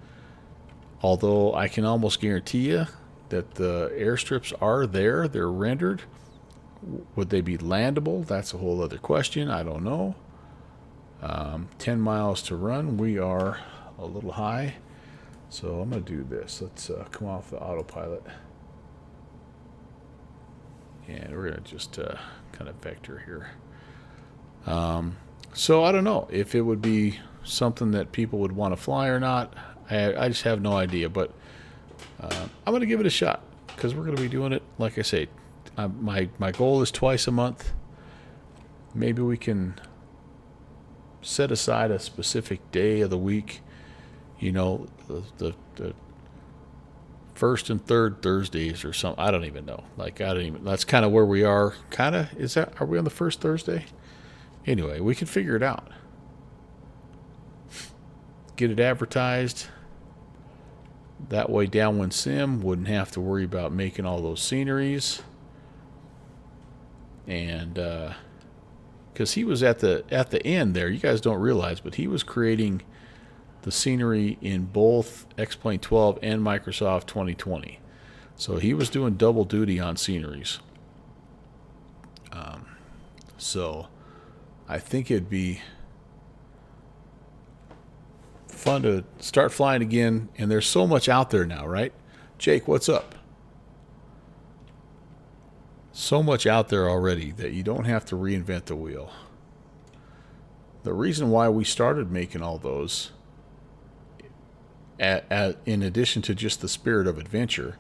[SPEAKER 2] Although I can almost guarantee you that the airstrips are there. They're rendered. Would they be landable? That's a whole other question. I don't know. 10 miles to run. We are a little high. So I'm going to do this. Let's come off the autopilot. And we're going to just kind of vector here. So I don't know if it would be something that people would want to fly or not. I just have no idea, but I'm going to give it a shot because we're going to be doing it, like I say. My goal is twice a month. Maybe we can set aside a specific day of the week. You know, the first and third Thursdays or something. I don't even know. That's kind of where we are. Are we on the first Thursday? Anyway, we can figure it out. Get it advertised. That way Downwind Sim wouldn't have to worry about making all those sceneries. And because he was at the end there, you guys don't realize, but he was creating the scenery in both X-Plane 12 and Microsoft 2020. So he was doing double duty on sceneries. So I think it'd be fun to start flying again, and there's so much out there now, right? Jake, what's up? So much out there already that you don't have to reinvent the wheel. The reason why we started making all those, in addition to just the spirit of adventure,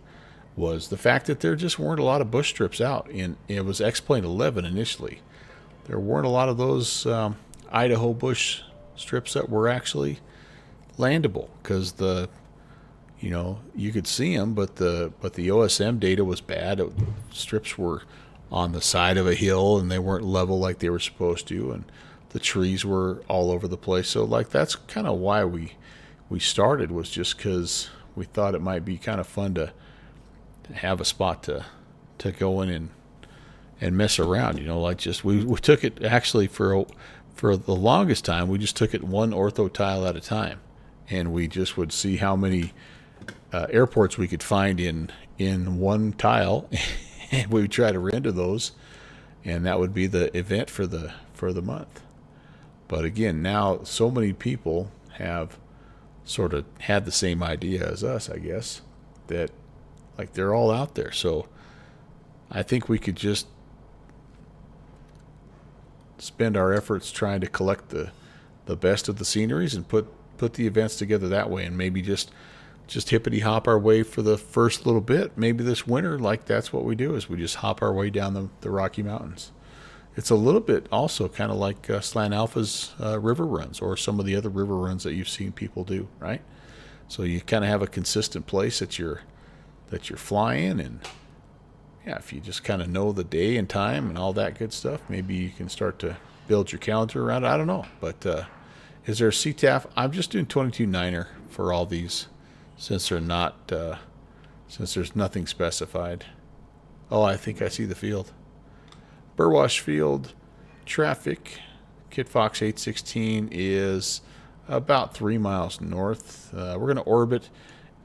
[SPEAKER 2] was the fact that there just weren't a lot of bush trips out. It was X-Plane 11 initially. There weren't a lot of those Idaho bush strips that were actually landable because you could see them, but the OSM data was bad. Strips were on the side of a hill and they weren't level like they were supposed to, and the trees were all over the place. So that's kind of why we started, was just because we thought it might be kind of fun to have a spot to go in and mess around. We took it actually for the longest time. We just took it one ortho tile at a time. And we just would see how many airports we could find in one tile, and we would try to render those, and that would be the event for the month. But again, now so many people have sort of had the same idea as us, I guess, that they're all out there. So I think we could just spend our efforts trying to collect the best of the sceneries and put the events together that way, and maybe just hippity hop our way for the first little bit. Maybe this winter, that's what we do, is we just hop our way down the Rocky Mountains. It's a little bit also kind of like Slant Alpha's river runs, or some of the other river runs that you've seen people do, right? So you kind of have a consistent place that you're flying, and yeah, if you just kind of know the day and time and all that good stuff, maybe you can start to build your calendar around it. I don't know, but is there a CTAF? I'm just doing 22.9er for all these, since they're not, since there's nothing specified. Oh, I think I see the field. Burwash Field traffic. KitFox 816 is about 3 miles north. We're going to orbit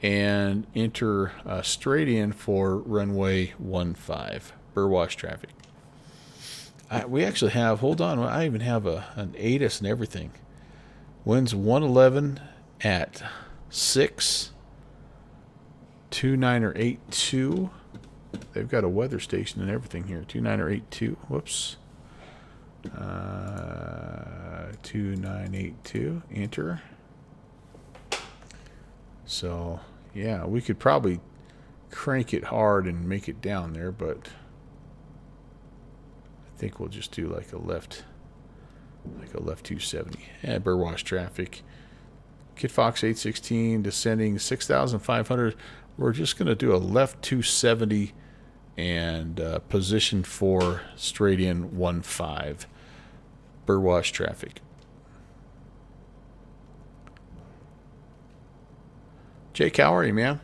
[SPEAKER 2] and enter straight in for runway 15, Burwash traffic. We actually have, hold on, I even have an ATIS and everything. Winds 111 at 6, 2982. They've got a weather station and everything here. 2982. Whoops. 2982. Enter. So, yeah, we could probably crank it hard and make it down there, but I think we'll just do like a left 270. And Burwash traffic. KitFox 816 descending 6,500. We're just going to do a left 270 and position for straight in 15. Burwash traffic. Jake, how are you, man?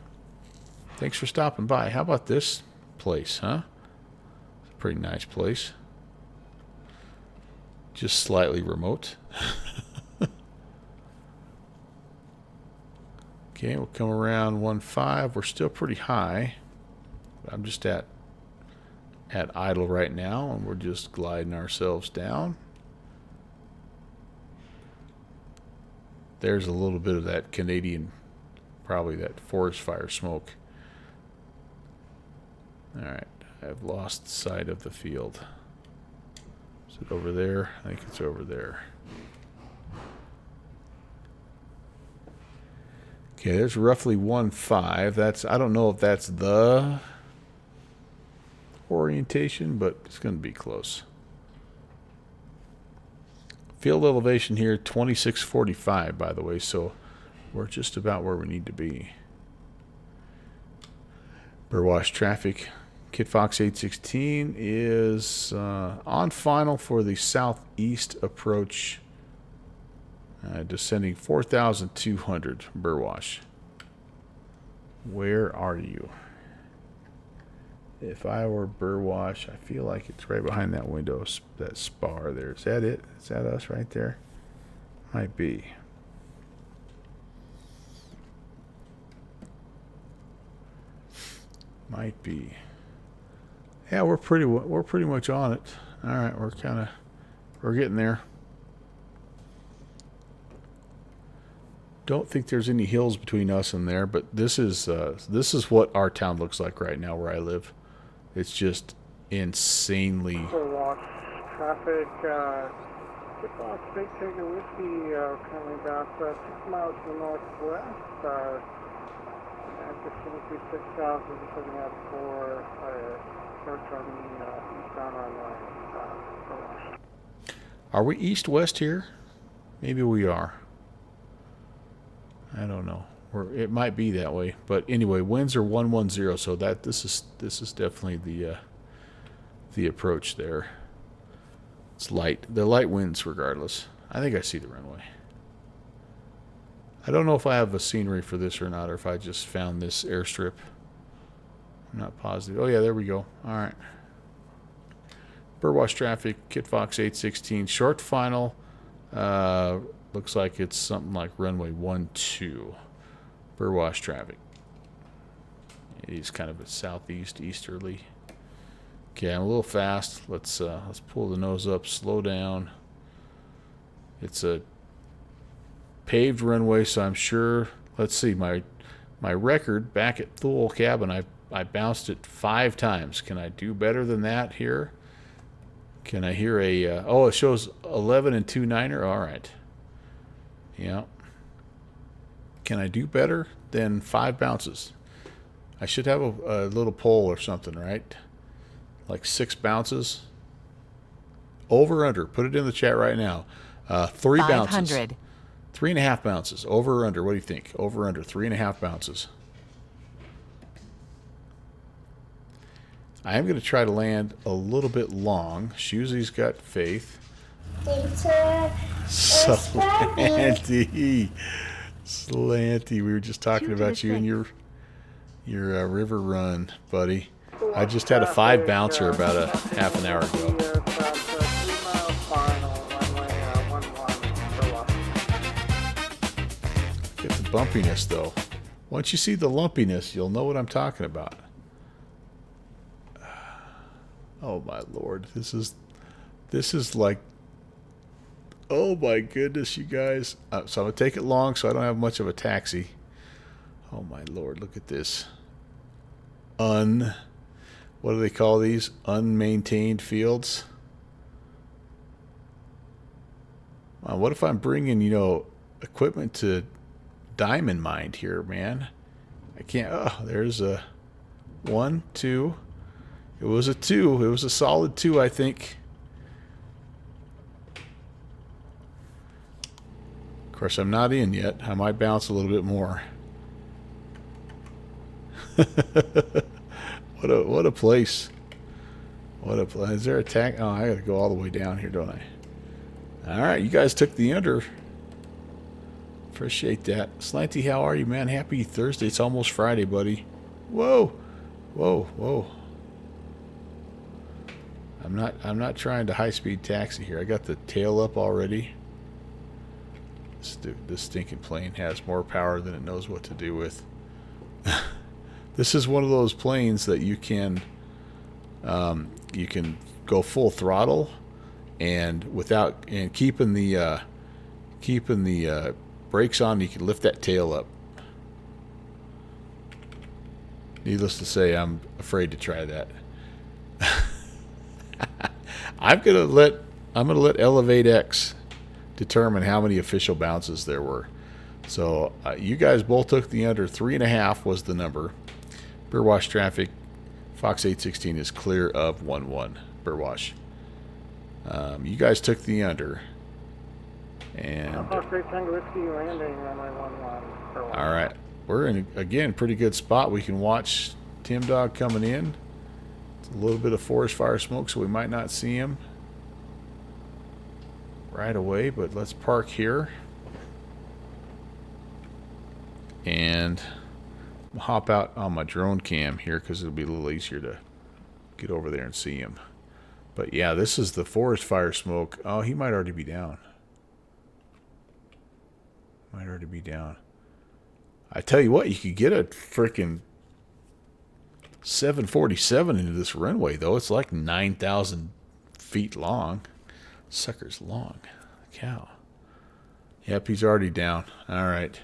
[SPEAKER 2] Thanks for stopping by. How about this place, huh? It's a pretty nice place. Just slightly remote. Okay, we'll come around 15. We're still pretty high. I'm just at idle right now, and we're just gliding ourselves down. There's a little bit of that Canadian, probably that forest fire smoke. All right, I've lost sight of the field. Is it over there? I think it's over there. Okay, there's roughly 15. That's, I don't know if that's the orientation, but it's going to be close. Field elevation here, 2645, by the way, so we're just about where we need to be. Burwash traffic. KitFox 816 is on final for the southeast approach. Descending 4,200, Burwash. Where are you? If I were Burwash, I feel like it's right behind that window, that spar there. Is that it? Is that us right there? Might be. Might be. Yeah, we're pretty much on it. All right, we're getting there. Don't think there's any hills between us and there, but this is what our town looks like right now where I live. It's just insanely.
[SPEAKER 5] Burwash traffic. KitFox Big Tiger Whiskey coming about 6 miles to the northwest. At the 6,000, just looking out for approach on the eastbound runway. Burwash.
[SPEAKER 2] Are we east-west here? Maybe we are. I don't know. Or it might be that way, but anyway, winds are 110, so that this is definitely the approach there. It's light. The light winds regardless. I think I see the runway. I don't know if I have a scenery for this or not, or if I just found this airstrip. I'm not positive. Oh yeah, there we go. All right. Burwash traffic, KitFox 816, short final. Looks like it's something like runway 12. Burwash traffic. He's kind of a southeast, easterly. Okay, I'm a little fast. Let's pull the nose up, slow down. It's a paved runway, so I'm sure. Let's see, my record back at Thule Cabin, I bounced it 5 times. Can I do better than that here? Can I hear a? Oh, it shows 11 and 2.9er. All right. Yeah. Can I do better than 5 bounces? I should have a little poll or something, right? Like 6 bounces. Over or under? Put it in the chat right now. 3 bounces. 3.5 bounces. Over or under? What do you think? Over or under? 3.5 bounces. I am going to try to land a little bit long. Shoozy's got faith. Slanty. We were just talking about you and your river run, buddy. I just had a 5 bouncer about a half an hour ago. Get the bumpiness though. Once you see the lumpiness, you'll know what I'm talking about. Oh my Lord, this is like, oh my goodness, you guys. So I'm gonna take it long so I don't have much of a taxi. Oh my Lord, look at this. What do they call these? Unmaintained fields. What if I'm bringing, equipment to diamond mine here, man? I can't. Oh, there's a 1, 2. It was a 2. It was a solid 2, I think. Of course, I'm not in yet. I might bounce a little bit more. What a place. What a place. Is there a tag? Oh, I got to go all the way down here, don't I? All right, you guys took the under. Appreciate that. Slanty, how are you, man? Happy Thursday. It's almost Friday, buddy. Whoa. Whoa, whoa. I'm not trying to high-speed taxi here. I got the tail up already. This stinking plane has more power than it knows what to do with. This is one of those planes that you can go full throttle and keeping the brakes on, you can lift that tail up. Needless to say, I'm afraid to try that. I'm gonna let Elevate X determine how many official bounces there were. So you guys both took the under. 3.5 was the number. Burwash traffic, Fox 816 is clear of 1-1. Burwash. You guys took the under. And
[SPEAKER 5] Fox 810 Whiskey landing runway 11.
[SPEAKER 2] All right, we're in again pretty good spot. We can watch Tim Dog coming in. It's a little bit of forest fire smoke, so we might not see him right away. But let's park here and hop out on my drone cam here because it'll be a little easier to get over there and see him. But yeah, this is the forest fire smoke. Oh, he might already be down. Might already be down. I tell you what, you could get a freaking 747 into this runway, though. It's like 9,000 feet long. Sucker's long. Cow. Yep, he's already down. All right.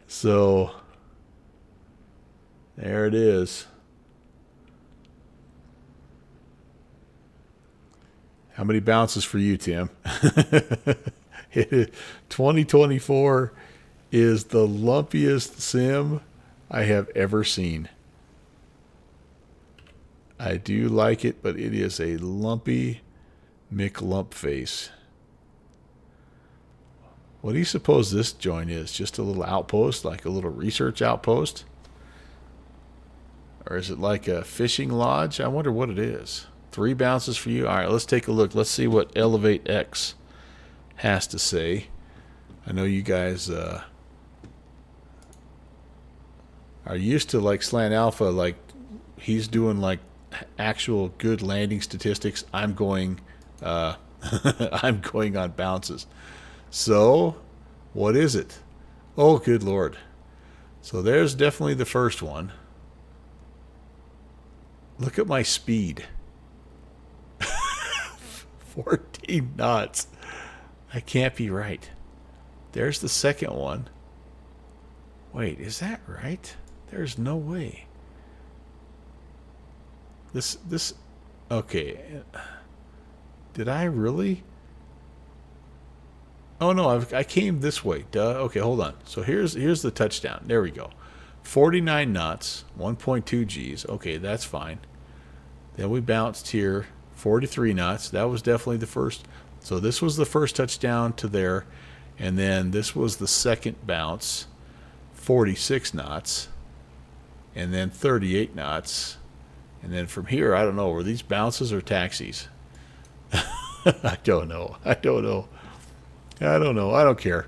[SPEAKER 2] So, there it is. How many bounces for you, Tim? 2024 is the lumpiest sim I have ever seen. I do like it, but it is a lumpy McLump face. What do you suppose this joint is? Just a little outpost, like a little research outpost? Or is it like a fishing lodge? I wonder what it is. 3 bounces for you. All right, let's take a look. Let's see what Elevate X has to say. I know you guys are used to like Slant Alpha, like he's doing like actual good landing statistics. I'm going I'm going on bounces. So, what is it? Oh, good Lord. So there's definitely the first one. Look at my speed. 14 knots. That can't be right. There's the second one. Wait, is that right? There's no way. This okay. Did I really? Oh no, I came this way. Duh. Okay, hold on. So here's the touchdown. There we go. 49 knots, 1.2 Gs. Okay, that's fine. Then we bounced here. 43 knots. That was definitely the first. So this was the first touchdown to there. And then this was the second bounce. 46 knots. And then 38 knots. And then from here, I don't know. Were these bounces or taxis? I don't know. I don't know. I don't know. I don't care.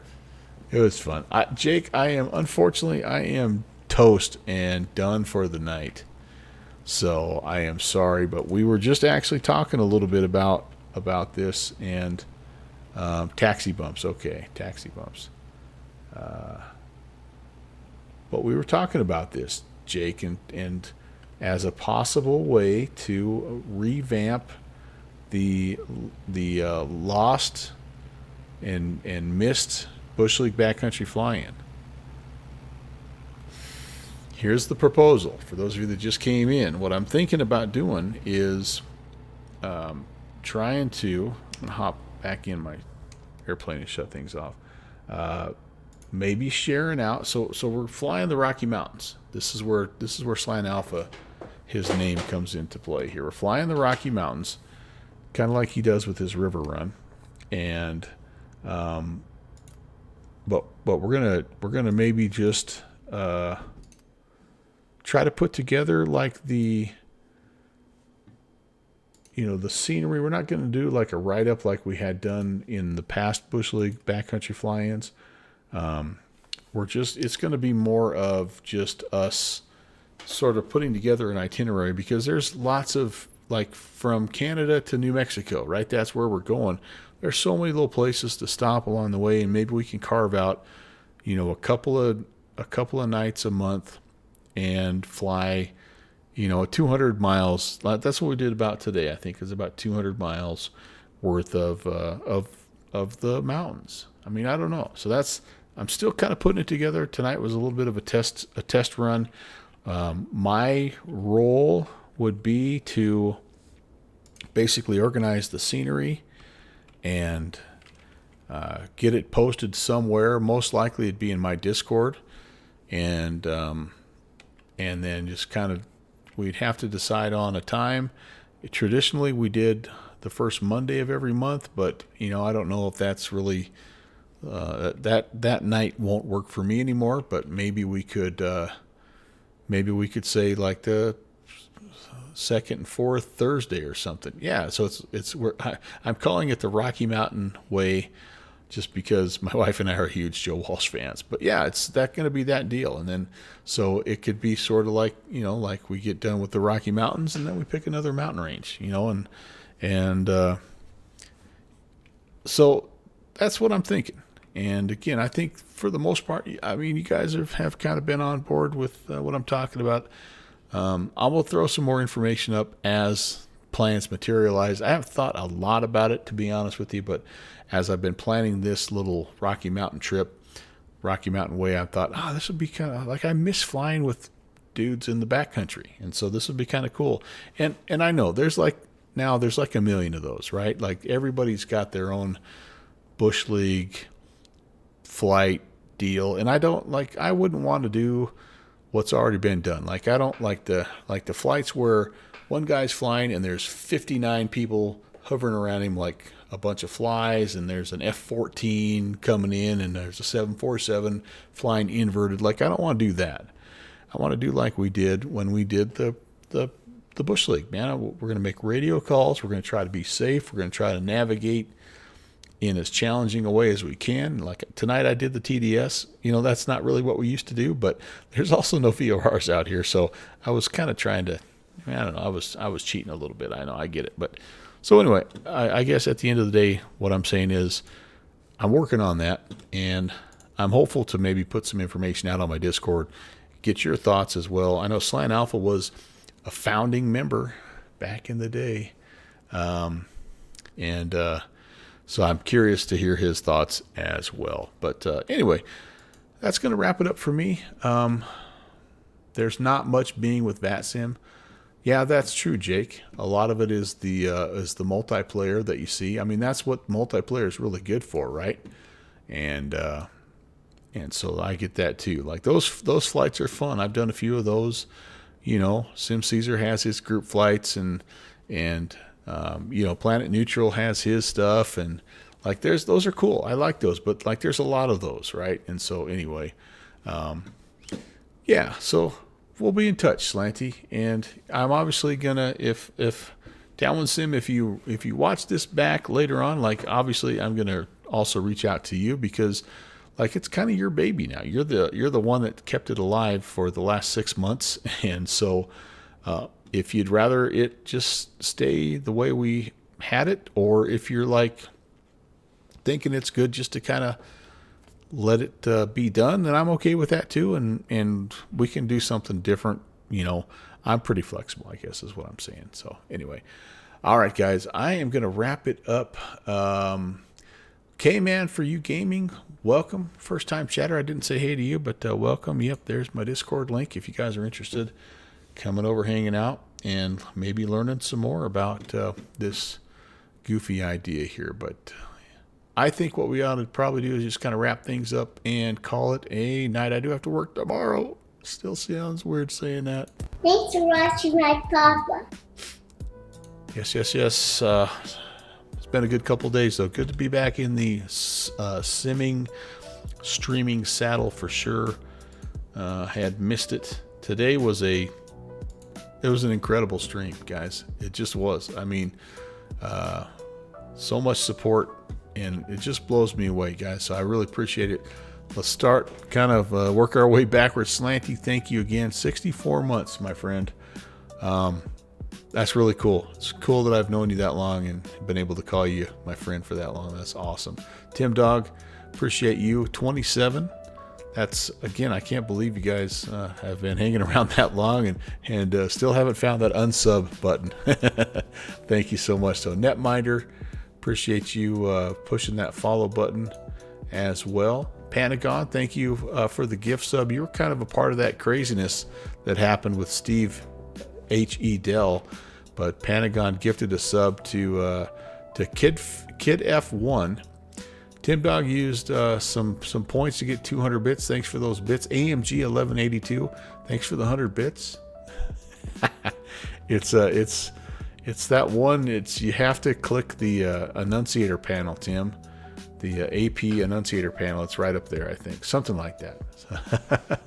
[SPEAKER 2] It was fun. Jake, unfortunately, I am toast and done for the night. So I am sorry, but we were just actually talking a little bit about this and taxi bumps. Okay, taxi bumps. But we were talking about this, Jake, and as a possible way to revamp the lost and missed Bush League backcountry fly-in. Here's the proposal for those of you that just came in. What I'm thinking about doing is trying to hop back in my airplane and shut things off. Maybe sharing out. So we're flying the Rocky Mountains. This is where Slant Alpha, his name, comes into play here. We're flying the Rocky Mountains, kind of like he does with his river run, and but we're gonna maybe just try to put together like the scenery. We're not going to do like a write-up like we had done in the past Bush League backcountry fly-ins. It's going to be more of just us sort of putting together an itinerary, because there's lots of, like, from Canada to New Mexico, right? That's where we're going. There's so many little places to stop along the way, and maybe we can carve out, a couple of nights a month and fly, 200 miles. That's what we did about today. I think is about 200 miles worth of the mountains. I mean, I don't know. So I'm still kind of putting it together. Tonight was a little bit of a test run. My role would be to basically organize the scenery and get it posted somewhere. Most likely it'd be in my Discord, and then just kind of, we'd have to decide on a time. Traditionally, we did the first Monday of every month, but I don't know if that's really that night won't work for me anymore. But maybe we could say like the second and fourth Thursday or something. Yeah, so I'm calling it the Rocky Mountain Way, just because my wife and I are huge Joe Walsh fans. But yeah, it's going to be that deal. And then, so it could be sort of like, like we get done with the Rocky Mountains and then we pick another mountain range, so that's what I'm thinking. And again, I think for the most part, I mean, you guys have kind of been on board with what I'm talking about. I will throw some more information up as plans materialize. I haven't thought a lot about it, to be honest with you, but as I've been planning this little Rocky Mountain trip, Rocky Mountain Way, I thought, this would be kind of like, I miss flying with dudes in the backcountry, and so this would be kind of cool. And I know there's like a million of those, right? Like everybody's got their own Bush League flight deal, and I wouldn't want to do what's already been done. Like I don't like the flights where one guy's flying and there's 59 people hovering around him like a bunch of flies, and there's an F-14 coming in, and there's a 747 flying inverted. Like, I don't want to do that. I want to do like we did when we did the Bush League, man. We're going to make radio calls. We're going to try to be safe. We're going to try to navigate in as challenging a way as we can. Like tonight I did the TDS. That's not really what we used to do, but there's also no VORs out here. So I was kind of trying to, I don't know, I was cheating a little bit. I know, I get it. But so anyway, I guess at the end of the day, what I'm saying is I'm working on that, and I'm hopeful to maybe put some information out on my Discord, get your thoughts as well. I know Slant Alpha was a founding member back in the day. So I'm curious to hear his thoughts as well. But anyway, that's going to wrap it up for me. There's not much being with VATSIM. Yeah, that's true, Jake. A lot of it is the multiplayer that you see. I mean, that's what multiplayer is really good for, right? And so I get that too. Like those flights are fun. I've done a few of those. Sim Caesar has his group flights, and Planet Neutral has his stuff, and like those are cool. I like those, but like there's a lot of those, right? And so anyway, yeah. So we'll be in touch, Slanty, and I'm obviously gonna if Downwind Sim, if you watch this back later on, like obviously I'm gonna also reach out to you, because like it's kind of your baby now. You're the one that kept it alive for the last 6 months, and so if you'd rather it just stay the way we had it, or if you're like thinking it's good just to kind of let it be done, then I'm okay with that too. And we can do something different. You know, I'm pretty flexible, I guess is what I'm saying. So anyway, all right, guys, I am going to wrap it up. K-Man for you gaming, welcome. First time chatter. I didn't say hey to you, but welcome. Yep, there's my Discord link if you guys are interested. Coming over, hanging out, and maybe learning some more about this goofy idea here. But I think what we ought to probably do is just kind of wrap things up and call it a night. I do have to work tomorrow. Still sounds weird saying that.
[SPEAKER 7] Thanks for watching my papa.
[SPEAKER 2] Yes. It's been a good couple days, though. Good to be back in the simming, streaming saddle for sure. Had missed it. Today was an incredible stream, guys. It just was. I mean, so much support, and it just blows me away, guys. So I really appreciate it. Let's start kind of work our way backwards. Slanty, thank you again. 64 months, my friend. That's really cool. It's cool that I've known you that long and been able to call you my friend for that long. That's awesome. Tim Dog, appreciate you. 27. That's, again, I can't believe you guys have been hanging around that long and still haven't found that unsub button. Thank you so much. So Netminder, appreciate you pushing that follow button as well. Panagon, thank you for the gift sub. You were kind of a part of that craziness that happened with Steve H.E. Dell, but Panagon gifted a sub to Kid F1. Tim Dog used some points to get 200 bits. Thanks for those bits. AMG 1182. Thanks for the 100 bits. It's that one. You have to click the annunciator panel, Tim. The AP annunciator panel. It's right up there, I think. Something like that.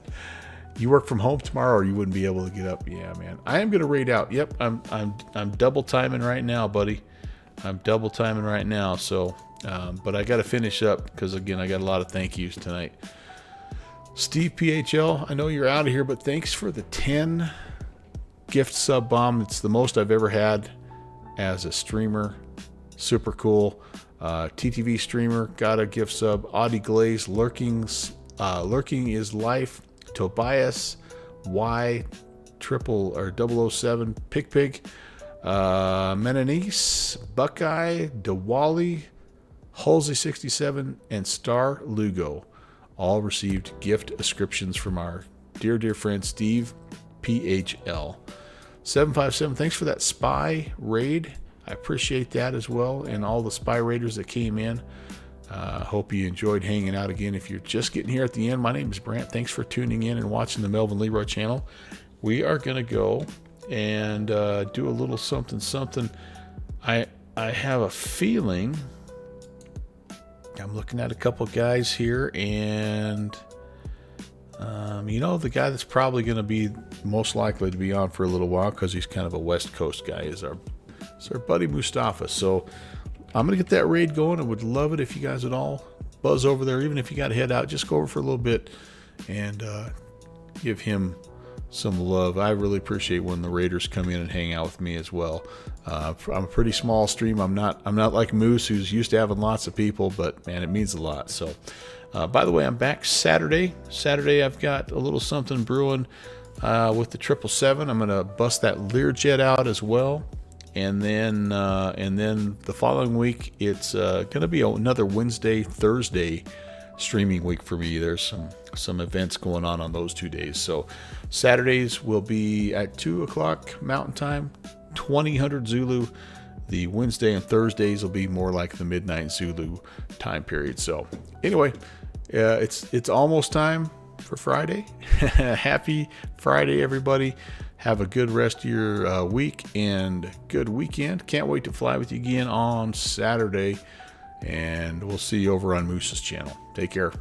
[SPEAKER 2] You work from home tomorrow, or you wouldn't be able to get up? Yeah, man. I am gonna raid out. Yep, I'm double timing right now, buddy. I'm double timing right now. So, but I got to finish up because again, I got a lot of thank yous tonight. Steve PHL, I know you're out of here, but thanks for the 10 gift sub bomb. It's the most I've ever had as a streamer. Super cool. TTV streamer got a gift sub. Audie Glaze, lurking is life. Tobias Y 007 Pig Menenice, Buckeye, Diwali, Halsey 67, and Star Lugo all received gift ascriptions from our dear friend Steve PHL. 757, thanks for that spy raid. I appreciate that as well, and all the spy raiders that came in. Hope you enjoyed hanging out again. If you're just getting here at the end, my name is Brant. Thanks for tuning in and watching the Melvin Leroy channel. We are going to go and do a little something. I have a feeling, I'm looking at a couple guys here, and the guy that's probably going to be most likely to be on for a little while because he's kind of a West Coast guy is our buddy Mustafa. So I'm going to get that raid going. I would love it if you guys would all buzz over there. Even if you got to head out, just go over for a little bit and give him some love. I really appreciate when the raiders come in and hang out with me as well. I'm a pretty small stream. I'm not like Moose, who's used to having lots of people, but man, it means a lot. So, by the way, I'm back Saturday. I've got a little something brewing with the 777. I'm going to bust that Learjet out as well. And then the following week, it's going to be another Wednesday, Thursday streaming week for me. There's some events going on those 2 days. So Saturdays will be at 2 o'clock Mountain Time, 2000 Zulu. The Wednesday and Thursdays will be more like the midnight Zulu time period. So anyway, it's almost time for Friday. Happy Friday, everybody. Have a good rest of your week and good weekend. Can't wait to fly with you again on Saturday. And we'll see you over on Moose's channel. Take care.